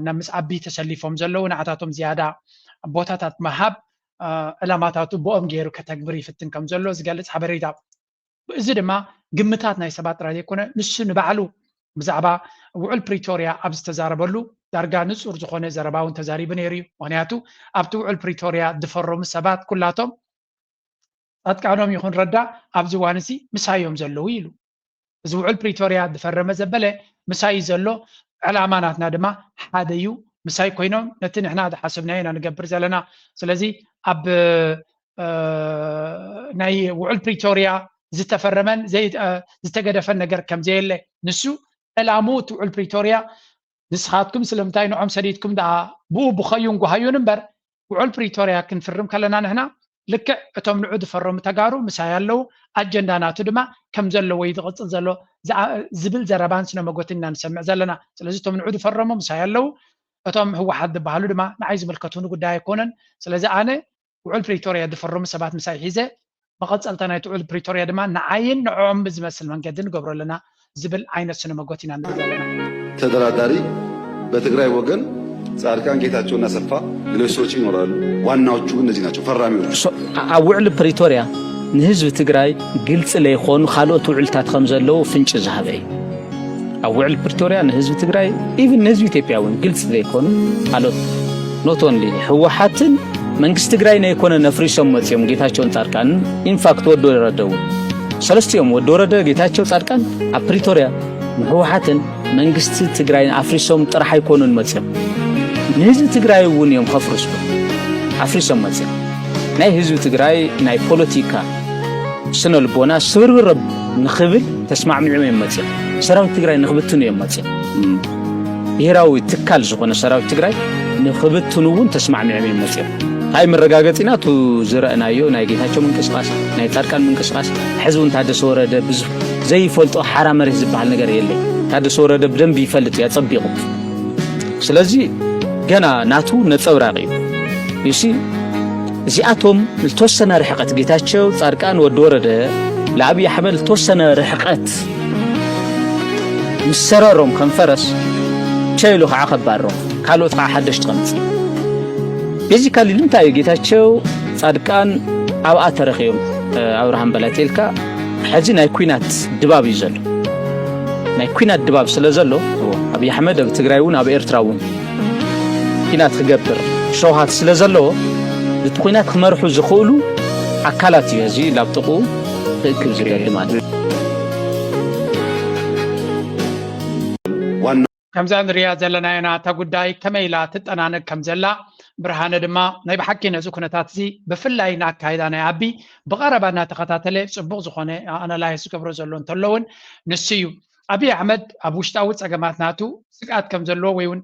ናብ ምስ ዓቢ ተሰሊፎም ዘለው ንዓታቶም ዝያዳ ቦታታት መሃብ ዕላማታቱ ብኦም ገይሩ ከተግብር ይፍትን ከም ዘሎ ዝገልፅ ሓበሬታ እዚ ድማ ግምታት ናይ ሰባት ጥራይ ዘይኮነ ንሱ ንባዕሉ ብዛዕባ ውዕል ፕሪቶሪያ ኣብ ዝተዛረበሉ ዳርጋ ንጹር ዝኾነ ዘረባ እውን ተዛሪቡ ነይሩ እዩ ምክንያቱ ኣብቲ ውዕል ፕሪቶሪያ ዝፈረሙ ሰባት ኩላቶም ጻድቃኖም ይኹን ረዳ ኣብዚ እዋን እዚ ምሳዮም ዘለው ኢሉ እዚ ውዕል ፕሪቶሪያ ዝፈረመ ዘበለ ምሳይ ዘሎ ዕላማ ናትና ድማ ሓደ እዩ ምሳይ ኮይኖም ነቲ ንሕና ዝሓሰብናዮ ኢና ንገብር ዘለና ስለዚ ኣብ ናይ ውዕል ፕሪቶሪያ ዝተፈረመን ዝተገደፈን ነገር ከም ዘየለ ንሱ ዕላሙ እቲ ውዕል ፕሪቶሪያ ንስኻትኩም ስለምንታይ ንዖም ሰዲድኩም ዳ ብኡ ብኸዩን ጉሃዩን እምበር ውዕል ፕሪቶሪያ ክንፍርም ከለና ንሕና ልክዕ እቶም ንዑ ዝፈረሙ ተጋሩ ምሳይ ኣለው ኣጀንዳ ናቱ ድማ ከም ዘለዎ ይዝቕፅል ዘሎ ዝብል ዘረባን ስነ መጎትን ኢና ንሰምዕ ዘለና ስለዚ እቶም ንዑ ዝፈረሙ ምሳይ ኣለው እቶም ህወሓት ዝበሃሉ ድማ ንዓይ ዝምልከቱን ጉዳይ ኣይኮነን ስለዚ ኣነ ውዕል ፕሪቶሪያ ዝፈረሙ ሰባት ምሳይ ሒዘ መቐፀልታ ናይቲ ውዕል ፕሪቶሪያ ድማ ንዓይን ንዕኦም ብዝመስል መንገዲ ንገብሮ ኣለና ዝብል ዓይነት ስነ መጎት ኢና ንርኢ ዘለና ተደራዳሪ በትግራይ ወገን ጻድቃን ጌታቸውና ሰፋ ሌሎች ሰዎች ይኖራሉ ዋናዎቹ እነዚህ ናቸው ፈራሚዎች ኣብ ውዕል ፕሪቶሪያ ንህዝቢ ትግራይ ግልጽ ለይኾኑ ካልኦት ውዕልታት ከም ዘለው ፍንጭ ዝሃበ እዩ ኣብ ውዕል ፕሪቶሪያ ንህዝቢ ትግራይ ኢቭን ንህዝቢ ኢትዮጵያ እውን ግልጽ ዘይኮኑ ካልኦት ኖት ኦንሊ ህወሓትን መንግስቲ ትግራይ ናይ ኮነ ነፍሪሶም መጽዮም ጌታቸውን ጻድቃንን ኢንፋክት ወዶ ረደው ሰለስቲኦም ወዶ ረደ ጌታቸው ጻድቃን ኣብ ፕሪቶሪያ ንህወሓትን መንግስቲ ትግራይ ኣፍሪሶም ጥራሕ ኣይኮኑን መጽዮም ንህዝቢ ትግራይ እውን እዮም ከፍርሱ ኣፍሪሶም መጽዮም ናይ ህዝቢ ትግራይ ናይ ፖለቲካ ስነ ልቦና ስብርብር ንኽብል ተስማዕሚዖም እዮም መጽዮም ሰራዊት ትግራይ ንኽብትኑ እዮም መጽዮም ብሄራዊ ትካል ዝኾነ ሰራዊት ትግራይ ንኽብትኑውን ተስማዕሚዖም እዮም መፅኦም ሃይ መረጋገፂና ቱ ዝረአናዮ ናይ ጌታቸው ምንቅስቃስ ናይ ጻድቃን ምንቅስቃስ ሕዝቡን ታደሰ ወረደ ብዙሕ ዘይፈልጦ ሓራ መሬት ዝበሃል ነገር የለይ ታደሰ ወረደ ብደንብ ይፈልጥ ያጸቢቑ ስለዚ ገና ናቱ ነጸብራቕ እዩ ይሲ እዚኣቶም ልተወሰነ ርሕቀት ጌታቸው ጻድቃን ወዲ ወረደ ለአብይ አሕመድ ልተወሰነ ርሕቀት مسررهم كم فرس شايلو عقب بارهم قالوا تقع حدش تقمص بيزيكالي لمتا يجيتاچو صادقان او اترخيوم ابراهام بلاتيلكا حجي ناي كوينات دباب يزل ناي كوينات دباب سلازلو ابي احمد بتግራይውን اب ኤርትራውን كينات تغبر شوهات سلازلو لتكوينات خمرحو زخولو አካላት ይዚ ላብጥቁ ትክክል ዝገድ ማለት كمزان رياض زلنا ينا تقداي كميلا تتنانك كمزلا برهان دما ناي بحكي نزو كنتات زي بفلاي ناك هيدانا يابي بغربانا تقطاتلي صبغ زخونه انا لا يسكبرو زلون تلون نسيو ابي احمد ابو شتاوت صقمات ناتو سقات كمزلو ويون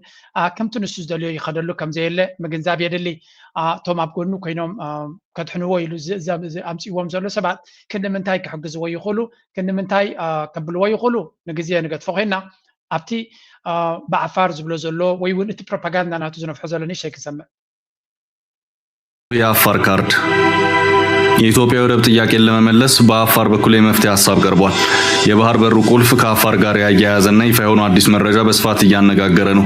كمتو نسوز دليو يخدلو كمزيله مغنزاب يدلي توم ابغونو كينوم كدحنو ويلو امصيوم زلو سبات كندمنتاي كحجزو ويخلو كندمنتاي كبلو ويخلو نغزيه نغت فوخينا ابتي بعفار زبلو زلو ويون ات بروباغندا ناتو زنفحو زلوني شيك سمع የአፋር ካርድ የኢትዮጵያ ወደብ ጥያቄን ለመመለስ በአፋር በኩል የመፍትሄ ሐሳብ ቀርቧል። የባህር በሩ ቁልፍ ከአፋር ጋር ያያያዘና ይፋ የሆነ አዲስ መረጃ በስፋት እያነጋገረ ነው።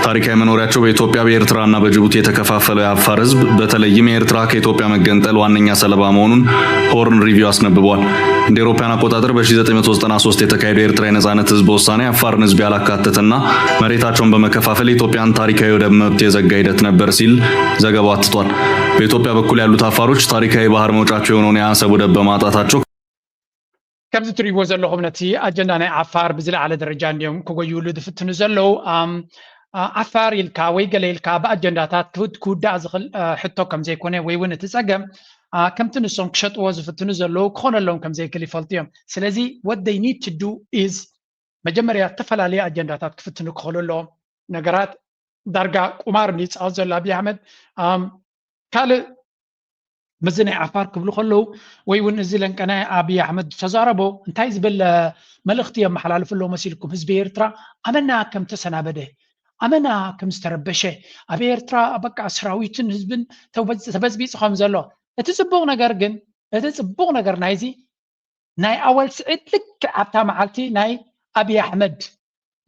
ታሪካዊ መኖሪያቸው በኢትዮጵያ በኤርትራና በጅቡቲ የተከፋፈለው የአፋር ህዝብ በተለይም የኤርትራ ከኢትዮጵያ መገንጠል ዋነኛ ሰለባ መሆኑን ሆርን ሪቪው አስነብቧል። እንደ አውሮፓውያን አቆጣጠር በ1993 የተካሄደው የኤርትራ የነጻነት ህዝብ ውሳኔ አፋርን ህዝብ ያላካተተና መሬታቸውን በመከፋፈል የኢትዮጵያን ታሪካዊ ወደብ መብት የዘጋ ሂደት ነበር ሲል ዘገባው አትቷል። በኢትዮጵያ በኩል ያሉት አፋሮች ታሪካዊ ባህር መውጫቸው የሆነውን የአሰብ ወደብ በማጣታቸው كم تريبو زلهم نتي أجندنا عفار بزل على درجة اليوم كوجيولو دفتن زلوا عفار يلكا ويقل يلكا بأجندات كود دازخل حتى كم زي كونه ويون تسقم كم تنسون كشط وظفتن زلوا خون لهم كم زي كلي فلتيهم سلزي what they need to do is مجمرة يتفل عليه أجندات كفتن كخلوا لهم نجارات درجة عمر نيت أزل أبي أحمد قال مزني عفار قبل خلو ويون نزلن كان ابي احمد تزاربو انتاي زبل ملختي محلال فلو مسيلكم حزب ኤርትራ امنا كم تسنابده امنا كم استربشه ابي ኤርትራ بقى سراويتن حزبن تبزبيص خم زلو اتصبغ ነገር ግን اتصبغ ነገር ናይዚ ናይ اول سعيد لك عبتا معلتي ناي ابي احمد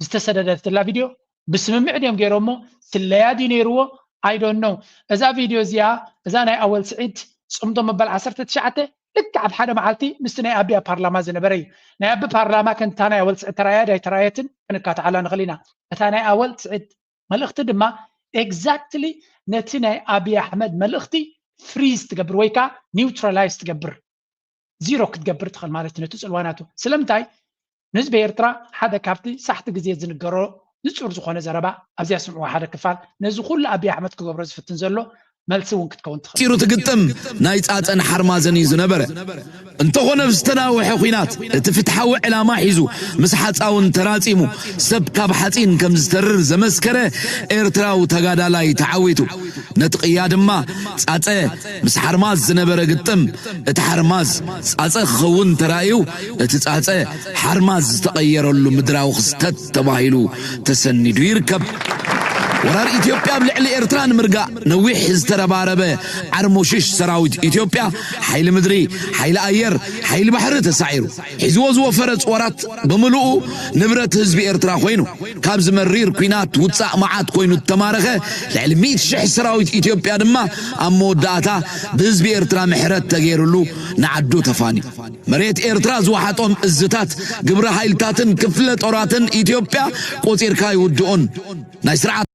استسددت لا فيديو بسممع ديم غيرمو سليادي نيرو I don't know اذا فيديو زيا اذا ناي اول سعيد صمدو مبال 19 لك عب حدا معلتي مستني ابي بارلمان زنبري ناي ابي بارلمان كنت انا اول تراياتن كنكات على نغلينا انا اول سعيد ملختي دما exactly نتي ناي ابي احمد ملختي فريز تقبر ويكا نيوتراليز تقبر زيرو كتقبر تخل مالتي نتو صلواناتو سلمتاي نسبه ኤርትራ حدا كافتي صحت غزي زنقرو نصور زخونه زربا ابزي اسمعوا حدا كفال نزو كل ابي احمد كغبر زفتن زلو ملسون كتكون تخ تيرو تقطم ناي صاصن حرمازن يزنبره انت هنا بستناوح خوينات تفتحوا علامه حيزو مسحصاون تراصيمو سب كاب حصين كم زترر زمسكره ኤርትራው ተጋዳላይ ተዓዊቱ ነጥቅያ ድማ ጻጸ ምስ حرماز ዝነበረ ግጥም እቲ حرماز ጻጸ ኸውን ተራዩ እቲ ጻጸ حرماز ተቀየረሉ ምድራው ክስተት ተባሂሉ ተሰኒዱ ይርከብ ورار إثيوبيا بلعل إيرتران مرقا نويح استرباربه عرموشش سراويت إثيوبيا حيل مدري حيل أير حيل بحر تسعيرو حزوز وفرز ورات بملؤو نبرت حزب إيرترا خوينو كابز مرير كوينات وتصاق معات خوينو التمارخه لعل 100 شح سراويت إثيوبيا دما أمو داتا بحزب إيرترا محرت تغيرلو نعدو تفاني مريت إيرترا زوحاتهم الزتات قبر حيلتاتن كفلت أوراتن إثيوبيا قوتير كاي ودؤون نايسرعات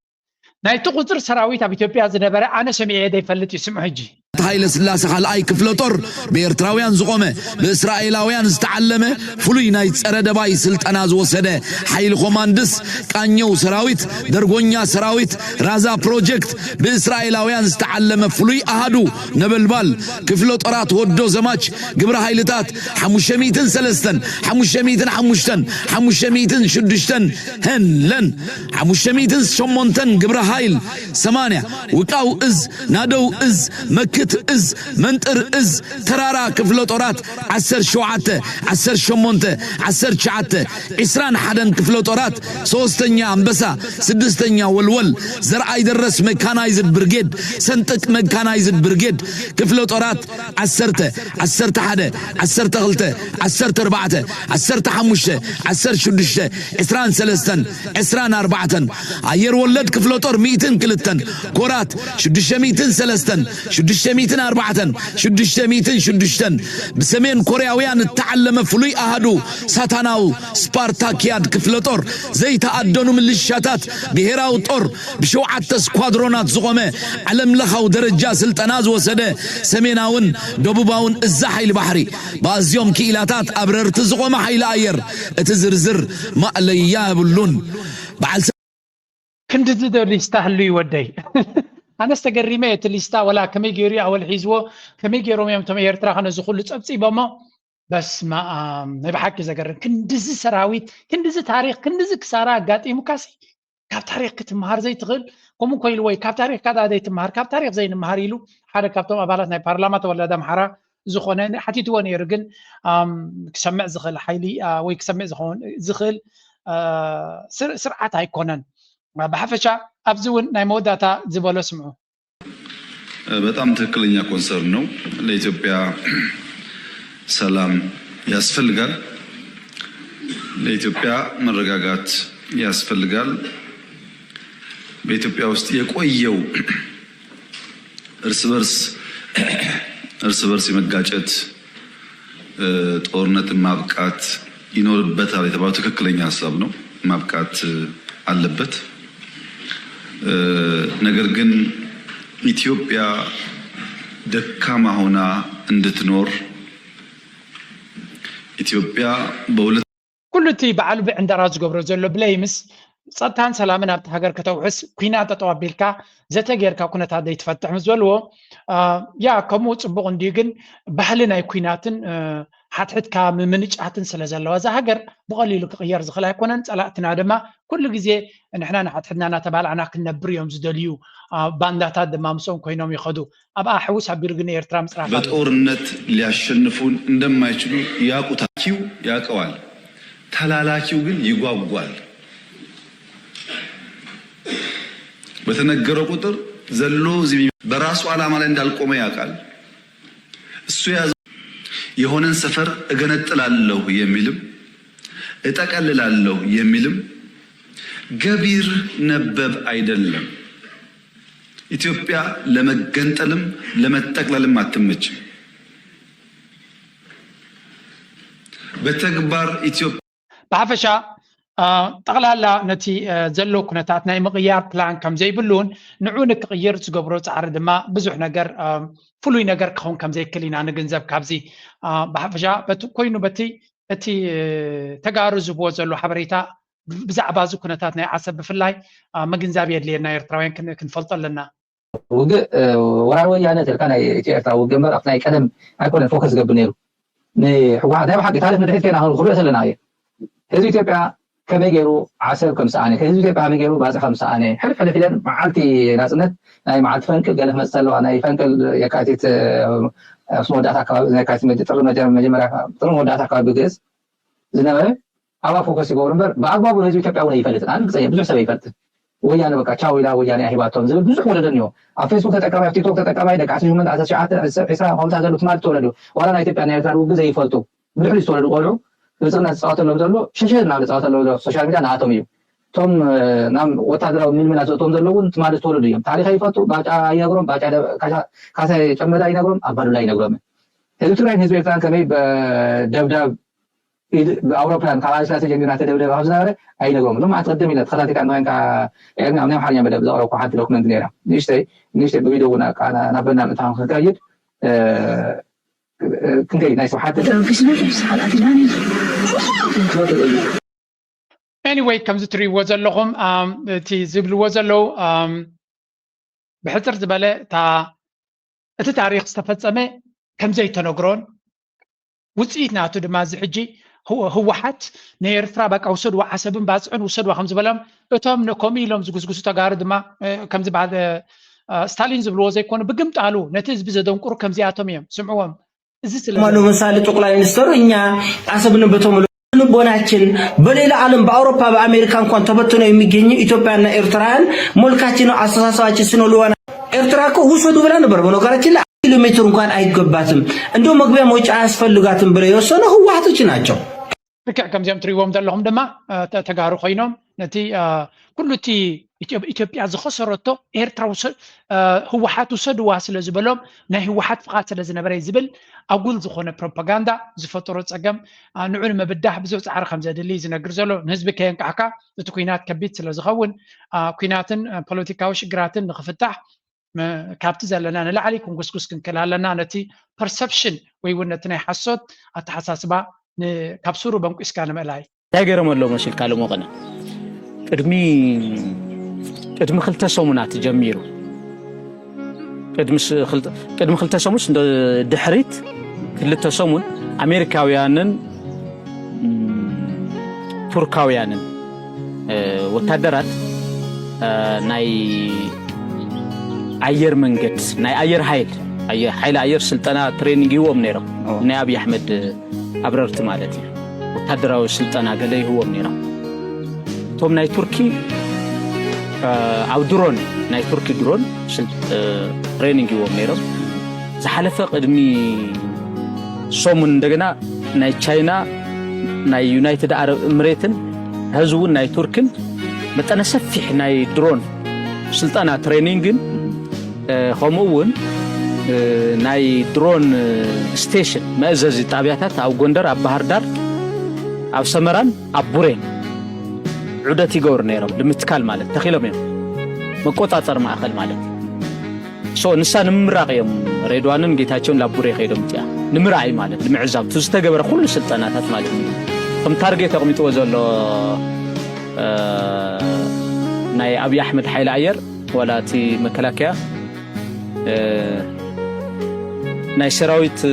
ناي تقصر سراويت اب اثيوبيا زنبره انا سمعي يدي فلت يسمع حجي ሃይለ ስላሴ ካልኣይ ክፍለ ጦር በኤርትራውያን ዝቆመ በእስራኤላውያን ዝተዓለመ ፍሉይ ናይ ፀረ ደባይ ስልጠና ዝወሰደ ሓይሊ ኮማንድስ ቃኘው ሰራዊት ደርጎኛ ሰራዊት ራዛ ፕሮጀክት በእስራኤላውያን ዝተዓለመ ፍሉይ አሃዱ ነበልባል ክፍለ ጦራት ወዶ ዘማች ግብረ ሃይልታት 503 506 هنلن 508 ግብረ ኃይል 80 ውቃው እዝ ናደው እዝ መክት እዝ መንጥር እዝ ተራራ ክፍለ ጦራት 17 18 19 21 ክፍለ ጦራት 3ኛ አንበሳ 6ኛ ወልወል ዘርአይ ደረስ ሜካናይዝድ ብርጌድ ሰንጥቅ ሜካናይዝድ ብርጌድ ክፍለ ጦራት 10 11 12 14 15 16 23 24 አየር ወለድ ክፍለ ጦር 102 ኮራት 603 604 606 በሰሜን ኮሪያውያን ተዓለመ ፍሉይ አሃዱ ሳታናው ስፓርታኪያድ ክፍለ ጦር ዘይተአደኑ ምልሻታት ብሔራው ጦር በሸውዓተ ስኳድሮናት ዝቆመ ዓለም ለኻው ደረጃ ስልጠና ዝወሰደ ሰሜናውን ደቡባውን እዛ ኃይል ባህሪ ባዝዮም ኪኢላታት አብረርት ዝቆመ ኃይል አየር እቲ ዝርዝር ማእለያ ብሉን በዓል ክንድዝ ሊስታ ህሉ ይወደይ أنا استقريمة الليستا ولا كمي جيري أول حزوه كمي جيروم يوم تمي يرترا خنا زخول تصبصي بما بس ما بحكي زقرن كندز سراويت كندز تاريخ كندز كسارة قاتي مكاسي كاب تاريخ كتمهار زي تغل قوموا كويل وي كاب تاريخ كذا زي تمهار كاب تاريخ زي نمهار يلو حدا كابتم أبالاتنا برلمانات ولا دم حرا زخونين حتى تواني يرجن كسمع زخل حيلي وي كسمع زخل سرعة هيكونن بحفشة أبزون نايموداتا زبالو سمعو በጣም ትክክለኛ ኮንሰርን ነው ለኢትዮጵያ ሰላም ያስፈልጋል ለኢትዮጵያ መረጋጋት ያስፈልጋል በኢትዮጵያ ውስጥ የቆየው እርስ በርስ የመጋጨት ጦርነትን ማብቃት ይኖርበታል የተባለው ትክክለኛ ሐሳብ ነው ማብቃት አለበት ነገር ግን ኢትዮጵያ ደካማ ሆና እንድትኖር ኢትዮጵያ በሁለት ኩልቲ በዓሉ ብዕንደራዝ ገብሮ ዘሎ ብለይምስ ጸጥታን ሰላምን ኣብቲ ሃገር ከተውሕስ ኩናት ተጠዋቢልካ ዘተጌርካ ኩነታት ዘይትፈትሕ ምስ በልዎ ያ ከምኡ ጽቡቕ እንዲ ግን ባህሊ ናይ ኩናትን ሓትሕትካ ምምንጫትን ስለ ዘለዋ እዛ ሃገር ብቐሊሉ ክቕየር ዝኽእል ኣይኮነን ጸላእትና ድማ ኩሉ ግዜ ንሕና ንሓትሕትና እናተባልዓና ክንነብር እዮም ዝደልዩ ባንዳታት ድማ ምስኦም ኮይኖም ይኸዱ ኣብኣ ሕውስ ኣቢሉ ግን ኤርትራ ምፅራፍ በጦርነት ሊያሸንፉን እንደማይችሉ ያውቁታል ያውቀዋል ተላላኪው ግን ይጓጓል በተነገረው ቁጥር ዘሎ በራሱ ዓላማ ላይ እንዳልቆመ ያውቃል እሱ የሆነን ሰፈር እገነጥላለሁ የሚልም እጠቀልላለሁ የሚልም ገቢር ነበብ አይደለም ኢትዮጵያ ለመገንጠልም ለመጠቅለልም አትመችም በተግባር ኢትዮጵያ ባፈሻ ጠቅላላ ነቲ ዘሎ ኩነታት ናይ ምቕያር ፕላን ከም ዘይብሉን ንዑ ንክቕይር ዝገብሮ ፃዕሪ ድማ ብዙሕ ነገር ፍሉይ ነገር ክኸውን ከም ዘይክእል ኢና ንግንዘብ ካብዚ ብሓፈሻ በቲ ኮይኑ በቲ እቲ ተጋሩ ዝብዎ ዘሎ ሓበሬታ ብዛዕባ እዚ ኩነታት ናይ ዓሰብ ብፍላይ ምግንዛብ የድልየና ኤርትራውያን ክንፈልጦ ኣለና ውግእ ወራር ወያነ ተልካ ናይ ኤርትራ ውግእ እምበር ኣብቲ ናይ ቀደም ኣይኮነን ፎከስ ዝገብር ነይሩ ንሕወሓት ናይ ብሓቂ ታሪክ ንድሕሪት ከይና ክንሪኦ ዘለና እየ ህዝቢ ኢትዮጵያ ከመይ ገይሩ ዓሰብ ከም ሰኣነ ህዝቢ ኢትዮጵያ ከመይ ገይሩ ባፅሕ ከም ሰኣነ ሕልፍ ሕልፍ ኢለን መዓልቲ ናፅነት ናይ መዓልቲ ፈንቅል ገለ ክመፅእ ኣለዋ ናይ ፈንቅል የካቲት መወዳእታ ኣከባቢ የካቲት ጥሪ መወዳእታ ኣከባቢ ግእዝ ዝነበረ ኣብኣ ፎከስ ይገብሩ እምበር ብኣግባቡ ህዝቢ ኢትዮጵያ እውን ኣይፈልጥን ኣነ ግፀየ ብዙሕ ሰብ ኣይፈልጥን ወያነ በቃ ቻው ኢላ ወያነ ሂባቶም ዝብል ብዙሕ ወለደን እኒኦ ኣብ ፌስቡክ ተጠቃማይ ኣብ ቲክቶክ ተጠቃማይ ደቂ 18 19 20 ዘለው ትማል ተወለዱ ዋላ ናይ ኢትዮጵያ ናይ ኤርትራ ውግእ ዘይፈልጡ ብድሕሪ ዝተወለዱ ቆልዑ ብልፅግና ዝፃወተሎም ዘሎ ሽሽር ናብ ዝፃወተሎም ሶሻል ሚድያ ንኣቶም እዩ እቶም ናብ ወታደራዊ ምልምላት ዘእቶም ዘለዉ እውን ትማል ዝተወለዱ እዮም ታሪክ ኣይፈልጡ ባጫ ይነግሮም ባጫ ካሳይ ጨመዳ ይነግሮም ኣባዱላ ይነግሮም ህዝቢ ትግራይን ህዝቢ ኤርትራን ከመይ በደብዳብ بأوروبا كعايش لا تجمعنا تدولة غزارة أي نقوم لما أتقدم إلى تخلاتي كأنه إنك يعني عم نحن يعمل بأوروبا حتى لو كنا نديرها نشتري بفيديونا كأنا نبنا متهم خكايد كنت نايس وحتى anyway كم زتري وزلهم تي زبل وزلو بحثر زبالة تا التاريخ استفدسمه كم زي تنقرون وصيت ناتو دماز حجي هو حت نيرترا بقى وسد وحسبن باصعن وسد وخمس بلام اتم نكومي لهم زغزغسو تغار دما كم زي بعد ستالين زبلو زي كون بقمطالو نتز بزدنقر كم زي اتوميم سمعوهم እዚ ስለ ማኑ ምሳሌ ጠቅላይ ሚኒስትር እኛ አሰብንበትም ልቦናችን በሌላ ዓለም በአውሮፓ በአሜሪካ እንኳን ተበትነው የሚገኙ ኢትዮጵያና ኤርትራን ሞልካችን አስተሳሰባችን ስኖልዋና ኤርትራ እኮ ውሰዱ ብላ ነበር በነገራችን ላይ ኪሎሜትር እንኳን አይገባትም እንደው መግቢያ መውጫ አያስፈልጋትም ብለው የወሰኑ ህወሓቶች ናቸው كم زي تريوم دلهم دما تجارو خينهم نتي كل تي إثيوبيا زخسرته إيرترا هو حاتو سدوا سل زبلهم نه هو حات فقط سل زنبري زبل أقول زخونة بروباغندا زفترة أجمع نعلم بدح بزوج عرق خمسة دليل زنقرزلو نسبة كين كعكا تكوينات كبيت سل زخون كويناتن بوليتيكاوش جراتن نخفتح كابت زلنا لا عليكم قسقس كن كلا لنا نتي perception ويونتنا حسود أتحساسبا كابسورو بنك إسكان ملاي. تاجرهم ولا مشيل كلام مغنى. قدم خلته سومنات جميرو. قدم خلته سومش دحريت خلته سومن أمريكاويانن تركاويانن وتدرت ناي عير منجت ناي عير حيل سلطنة ترينينج يوم نيرو ناي أبي أحمد أبررت مالتي وتدروا السلطنة قال لي هو منيرا توم ناي تركي أو درون ناي تركي درون ترينينج هو منيرا زحلفة قدمي صومن دقنا ناي تشاينا ناي يونايتد عرب إمريتن هزون ناي تركن متأنا سفح ناي درون سلطنة ترينينجن خموون ناي درون ستيشن مأزازي طابياتات أو غندر أو بحردار أو سمران أو بورين عدتي غور نيرو لمتكال مالت تخيلهم يوم مقوطاتر ما أخل مالت سو نسان نمراقي يوم ريدوانن جيتاچون لابوري خيدم تيا نمراقي مالت المعزاب تستقبر كل السلطنات مالت كم تارجت قمت وزلو ناي أبي أحمد حيل عير ولا تي مكلاكيا ناي سراويت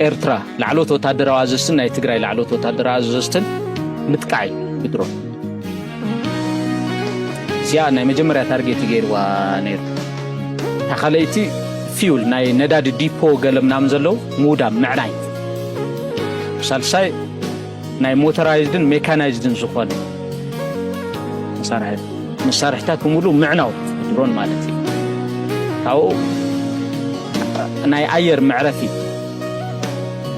إيرترا لعلوت وتادر عزستن ناي تجري لعلوت وتادر عزستن متكعي بدرون زيا ناي مجمرة تارجت غير ونير تخليتي فيول ناي نداد ديبو قلم نامزلو مودا معناي سالساي ناي موترايزدن ميكانايزدن زخون مسارحتات بمولو معناو درون مالتي أو ناي عير معرفي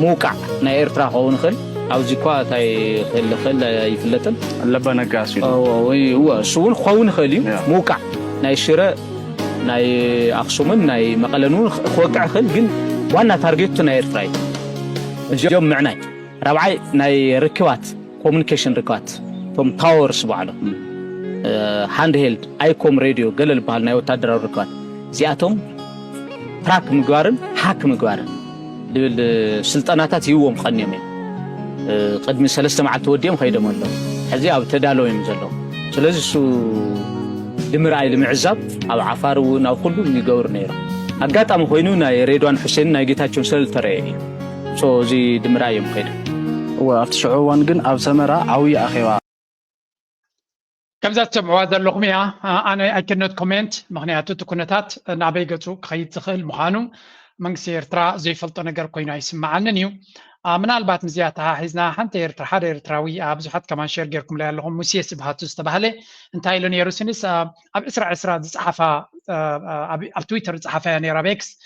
موقع ناي إيرترا هون خل أو زكوا تاي خل يفلتن لبنا قاسي هو سون خون خلي موقع ناي شراء ناي أقسمن ناي مقلنون خوقع خل جن وانا تارجت ناي إيرتراي اليوم معناي ربعي ناي ركوات كوميونيكيشن ركوات ثم تاورز بعده هاند هيلد ايكوم راديو قلل بحال ناي وتادر ركوات زياتهم تراك مقارن حاك مقارن السلطناتات يوم خنيم قدم سلسته مع توديهم خيدم الله حزي او تدالو يمزلو سلازي سو دمراي المعزاب او عفارو او كله يغور نيرو اغاطام خوينو ناي ريدوان حسين ناي جيتاچون سل تري سو زي دمراي يمخيد وافتشعوان جن اب سمرا عوي اخيوا كم زات سمعوا هذا اللقمية أنا I cannot comment مغنياتو تكونتات نعبي قطو خيط تخيل مخانو منكسي إرترا زي فلطة نقر كوينو يسمع عننيو من البات مزياتها حيزنا حانت إرترا حاد إرتراوي أبزو حد كمان شير جيركم لها لهم مسيس بهاتو استبهالي انتهي لون يروسينيس أب إسرع صحافة أب تويتر صحافة يعني رابيكس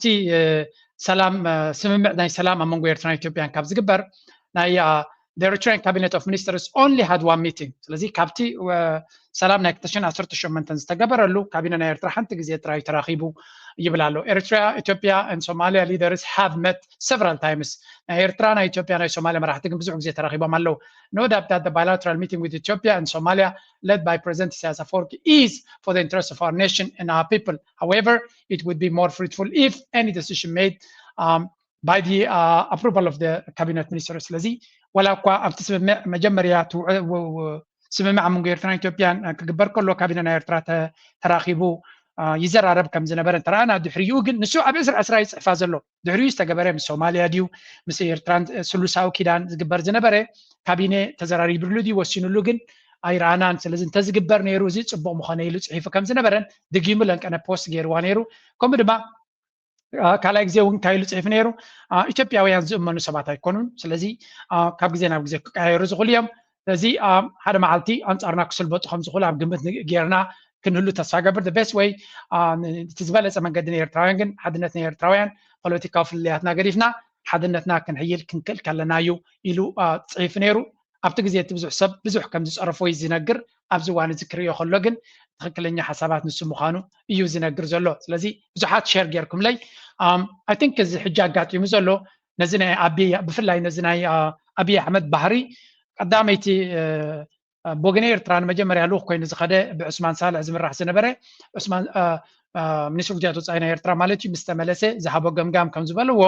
تي سلام سمم ناي سلام أمونغو إرترا إثيوبيان كابز جبر ناي the Eritrean cabinet of ministers only had one meeting. ስለዚህ ካብቲ ሰላም ናይ 2018 ዝተገበረሉ ካቢነ ናይ ኤርትራ ሓንቲ ግዜ ጥራይ ተራኺቡ ይብላሉ። Eritrea, Ethiopia and Somalia leaders have met several times. ናይ ኤርትራ ናይ ኢትዮጵያ ናይ ሶማሊያ መራሕቲ ግን ብዙሕ ግዜ ተራኺቦም ኣለዉ። No doubt that the bilateral meeting with Ethiopia and Somalia led by President Isaias Afwerki is for the interest of our nation and our people. However, it would be more fruitful if any decision made by the approval of the cabinet ministers. ስለዚህ ولا እኳ ኣብቲ ስምምዕ መጀመርያ ስምምዕ መንጎ ኤርትራን ኢትዮጵያን ክግበር ከሎ ካቢነ ናይ ኤርትራ ተራኺቡ ይዘራረብ ከም ዝነበረ ተራእና ድሕሪኡ ግን ንሱ ኣብ ዕስራ ይፅሕፋ ዘሎ ድሕሪኡ ዝተገበረ ምስ ሶማልያ ድዩ ምስ ኤርትራን ስሉሳዊ ኪዳን ዝግበር ዝነበረ ካቢነ ተዘራሪብሉ ድዩ ወሲኑሉ ግን ኣይረኣናን። ስለዚ እንተዝግበር ነይሩ እዚ ፅቡቅ ምኾነ ኢሉ ፅሒፉ ከም ዝነበረን ድጊሙ ለንቀነ ፖስት ገይርዋ ነይሩ። ከምኡ ድማ ካልኣይ ግዜ እውን እንታይ ኢሉ ፅሒፍ ነይሩ ኢትዮጵያውያን ዝእመኑ ሰባት ኣይኮኑን። ስለዚ ካብ ግዜ ናብ ግዜ ክቀያየሩ ዝኽእሉ እዮም። ስለዚ ሓደ መዓልቲ ኣንፃርና ክስልበጡ ከም ዝኽእሉ ኣብ ግምት ጌርና ክንህሉ ተስፋ ገብር። the best way እቲ ዝበለፀ መንገዲ ናይ ኤርትራውያን ግን ሓድነት ናይ ኤርትራውያን ፖለቲካዊ ፍልያትና ገዲፍና ሓድነትና ክንሕይል ክንክእል ከለና እዩ ኢሉ ፅሒፍ ነይሩ። ኣብቲ ግዜ እቲ ብዙሕ ሰብ ብዙሕ ከም ዝፀረፎ እዩ ዝነግር። ኣብዚ እዋን እዚ ክሪኦ ከሎ ግን ትክክለኛ ሓሳባት ንሱ ምዃኑ እዩ ዝነግር ዘሎ። ስለዚ ብዙሓት ሼር ጌርኩምለይ I think እዚ ሕጂ ኣጋጢሙ ዘሎ ነዚ ናይ ብፍላይ ነዚ ናይ ኣብይ ኣሕመድ ባህሪ ቀዳመይቲ ቦግነ ኤርትራን መጀመርያ ልኡኽ ኮይኑ ዝኸደ ብዑስማን ሳልሕ ዝምራሕ ዝነበረ ዑስማን ሚኒስትር ጉዳያት ወፃኢ ናይ ኤርትራ ማለት እዩ ምስ ተመለሰ ዝሃቦ ገምጋም ከም ዝበልዎ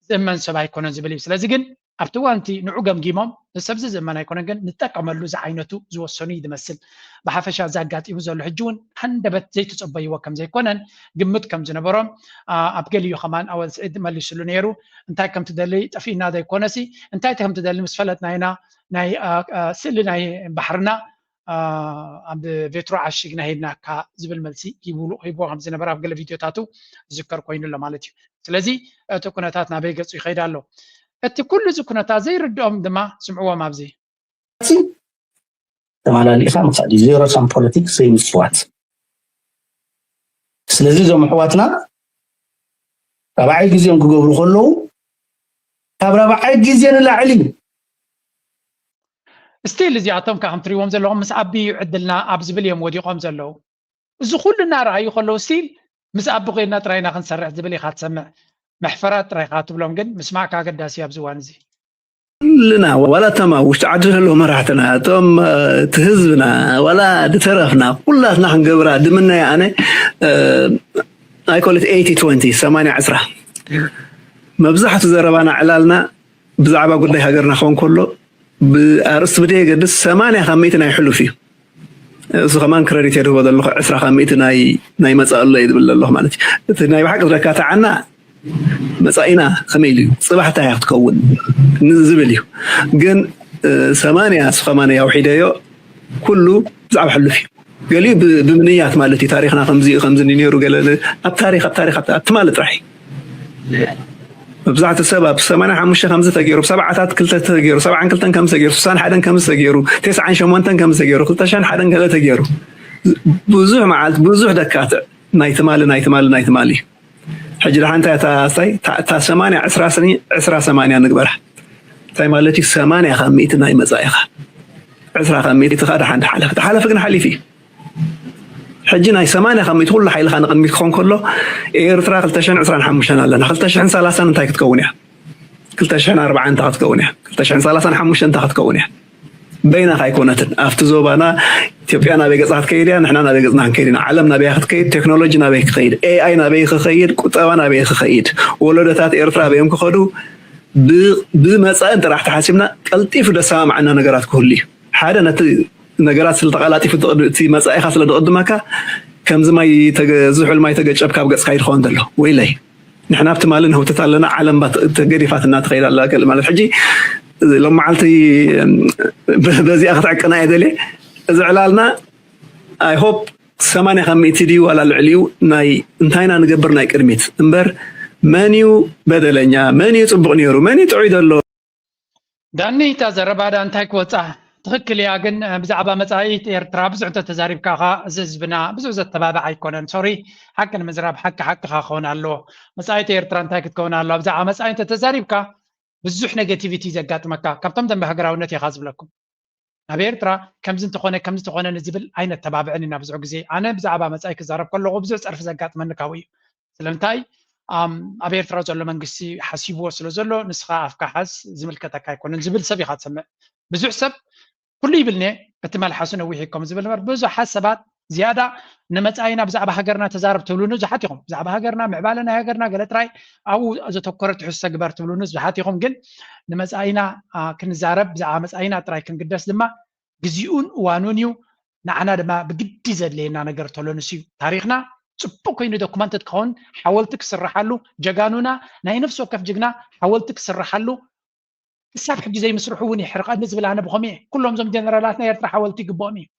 ዝእመን ሰብ ኣይኮነን ዝብል እዩ። ስለዚ ግን ኣብቲ እዋን እቲ ንዑ ገምጊሞም ንሰብ ዝእመን ኣይኮነን ግን ንጠቀመሉ ዝዓይነቱ ዝወሰኑ እዩ ዝመስል። ብሓፈሻ ዘጋጢሙ ዘሎ ሕጂ እውን ሃንደበት ዘይተፀበይዎ ከም ዘይኮነን ግምት ከም ዝነበሮም ኣብ ገሊኡ ኸማን ኣወል ስዒድ መሊሱሉ ነይሩ። እንታይ ከም ትደሊ ጠፊእና ዘይኮነሲ እንታይ ከም ትደሊ ምስ ፈለጥና ኢና ናይ ስእሊ ናይ ባሕርና ኣብ ቬትሮ ዓሽግና ሄድናካ ዝብል መልሲ ሂብዎ ከም ዝነበረ ኣብ ገለ ቪድዮታቱ ዝዝከር ኮይኑሎ ማለት እዩ። ስለዚ እቲ ኩነታት ናበይ ገፁ ይኸይድ ኣሎ። እቲ ኩሉ እዚ ኩነታት ዘይርድኦም ድማ ስምዕዎም ኣብዚ ተመላሊእካ ምሳሌ ዜሮ ሳም ፖለቲክስ ዘይምስዋት። ስለዚ እዞም ኣሕዋትና ራብዓይ ግዜኦም ክገብሩ ከለዉ ካብ ራብዓይ ግዜ ንላዕሊ ስቲል እዚኣቶም ከም ትሪእዎም ዘለኹም ምስ ዓቢ ይዕድልና ኣብ ዝብል እዮም ወዲቖም ዘለዉ። እዚ ኩሉ እናረኣዩ ከለዉ ስቲል ምስ ዓቢ ኮይና ጥራይና ክንሰርሕ ዝብል ኢኻ ትሰምዕ። መሕፈራት ጥራይካ ትብሎም ግን ምስማዕካ ኣገዳሲ ኣብዚ እዋን እዚ لنا ولا تما وش تعدل له مرحتنا توم تهزبنا ولا تترفنا كلنا حنقبرها دمنا يعني I call it 80-20 8-10 مبزحة زربانا علالنا بزعبا قد لي هاجرنا خون كله بأرست بديه قدس 8-5 يحلو فيه سو كمان كريديت يدو بدل 10-5 ناي مسألة الله يدبل الله مالتي ناي بحق ركعت عنا مسائنا خميلي صباحتها يتكون نزبليو جن 8 وحيدايو كله زعب حلو فيه قالي بمنيات مالتي تاريخنا 5 يناير قال التاريخ تمالت راحي بزعت السبب 8-5 تغيروا 7 كلتا تغيروا 7 كلتا 5 تغيروا 9 حدا 5 تغيروا 9 8 5 تغيروا 13 حدا 3 تغيروا بزوح معلت بزوح دكاتع نايتمالي حجر حنتا تا 8 نقبرها تاي مالتي 8-5 ناي مزايخه 10-5 تخاد حد حلف كن حلي فيه حجنا 8-5 كل حيل خان قميت خون كله إيرترا 15 لنا 15 انت تكونها 15 انت تكونها 15 انت تكونها بين خايكونات افتزوبانا ኢትዮጵያና በገጻት ከይዲያ ንሕናና በገጽና ከይዲና ዓለምና በያኸት ከይድ ቴክኖሎጂና በይኽ ከይድ ኤአይ ና በይኽ ከይድ ቁጠባና በይኽ ከይድ ወለደታት ኤርትራ በዮም ክኸዱ ብመጻእን ጥራሕ ተሓሲብና ቀልጢፉ ደሰማዕና ነገራት ክህሉ ሓደ ነቲ ነገራት ስለተቀላጢፉ እቲ መጻኢኻ ስለተቀድመካ ከምዚ ማይ ዝሑል ማይ ተገጨብ ካብ ገጽ ካይድ ኾን ዘሎ ወይላይ ንሕና ኣብቲ ማልን ህውተት ኣለና ዓለም ተገዲፋትና ትኸይድ ኣላ ማለት ሕጂ لما عالتي بزي أخذ عقنا يدلي زعلالنا I hope 8-5 دي ولا العليو ناي انتينا نقبر ناي كرميت انبر مانيو بدلنيا مانيو تبغنيرو مانيو تعيد الله داني تزرب هذا انتاك وصح تخكل يا جن بزعبا مصايت إيرترا بزع تزارب كاخا زبنا بزع تبابع يكونن سوري حق المزراب حق خاخون الله مصايت إيرترا انتاك تكون الله بزع مصايت تزارب كا بزح نيجاتيفيتي زقات مكة كابتن دم بهجراونة يخاز لكم نبي إرترا كم زنت خونه نزبل أين التبابعني نبزع جزء أنا بزعبا مسأيك زارب كله غبزع عرف زقات من كاوي سلمتاي أبي إرترا زلوا من قصي حسيب وصل زلوا نسخة أفكار حس زمل كتاكاي كون نزبل سبي خات سمع بزع سب كل يبلني بتمال حسنا ويحكم زبل مر بزع حسبات زيادة نمسأينا بزعبا هجرنا تزارب تولونز زحاتهم بزعبا هجرنا معبالنا هجرنا قالت راي أو إذا تفكرت حس جبر تولونز زحاتهم قل نمسأينا كنزارب بزعبا مسأينا تراي كنقدس لما جزيون وانونيو نعنا لما بجد زلينا نقر تولونسيو تاريخنا صبوا كينو دوكمنتد كون حاولتك سرحالو جاقانونا ناي نفسه كيف جقنا حاولتك سرحالو السابح زي مسرحوني حرقات نزبل أنا بخمي كلهم زم جنرالاتنا يرترا حاولتي قبومي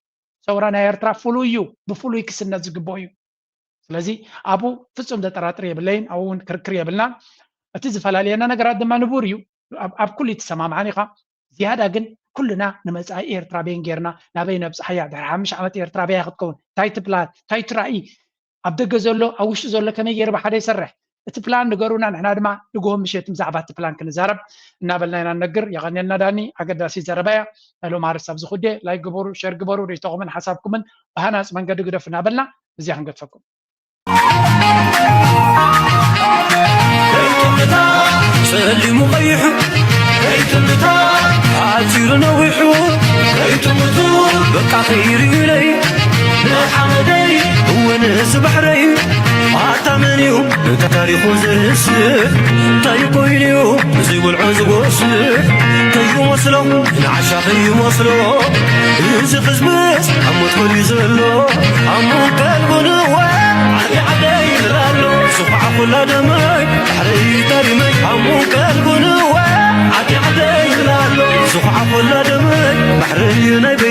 سورانا يرترا فلويو بفلوي كسنا زقبويو ስለዚህ አቡ ፍጹም ተጠራጥሬ ብለይን አውን ክርክር የብልና እቲ ዝፈላለየና ነገራት ድማ ንቡር እዩ ኣብ ኩሉ ተሰማምዓኒ ኢኻ ዝያዳ ግን ኩልና ንመጻኢ ኤርትራ ቤንጌርና ናበይ ነብጽሕያ ድሕሪ 5 ዓመት ኤርትራ በያ ክትከውን እንታይ ትፕላን እንታይ ትራእይ ኣብ ደገ ዘሎ ኣብ ውሽጢ ዘሎ ከመይ ገይሩ ብሓደ ይሰርሕ እቲ ፕላን ንገሩና ንሕና ድማ ንጎሆም ምሸት ብዛዕባ እቲ ፕላን ክንዛረብ እናበልና ኢና ነግር የቀኒልና ዳኒ ኣገዳሲ ዘረባያ ሎ ማርስ ኣብ ዝኹዴ ላይ ግበሩ ሸር ግበሩ ሪቶኹምን ሓሳብኩምን ባህናጽ መንገዲ ግደፍ እናበልና እዚያ ክንገድፈኩም سلموا قيحوا كيتمتا عاتير نوحوا كيتمتوا بقى خير إلي محمدي هو ناس بحري عطامنيو تاريخ زهسر طيقوا إليو زيقوا العزق وصر كيو وصلوا العشا كيو وصلوا يزق زبس عمو تولي زلو عمو قلبو نوى علي عدي زلالو صفع كل دمي بحري ترمي عمو قلبو نوى عدي عدي زلالو صفع كل دمي بحري نبي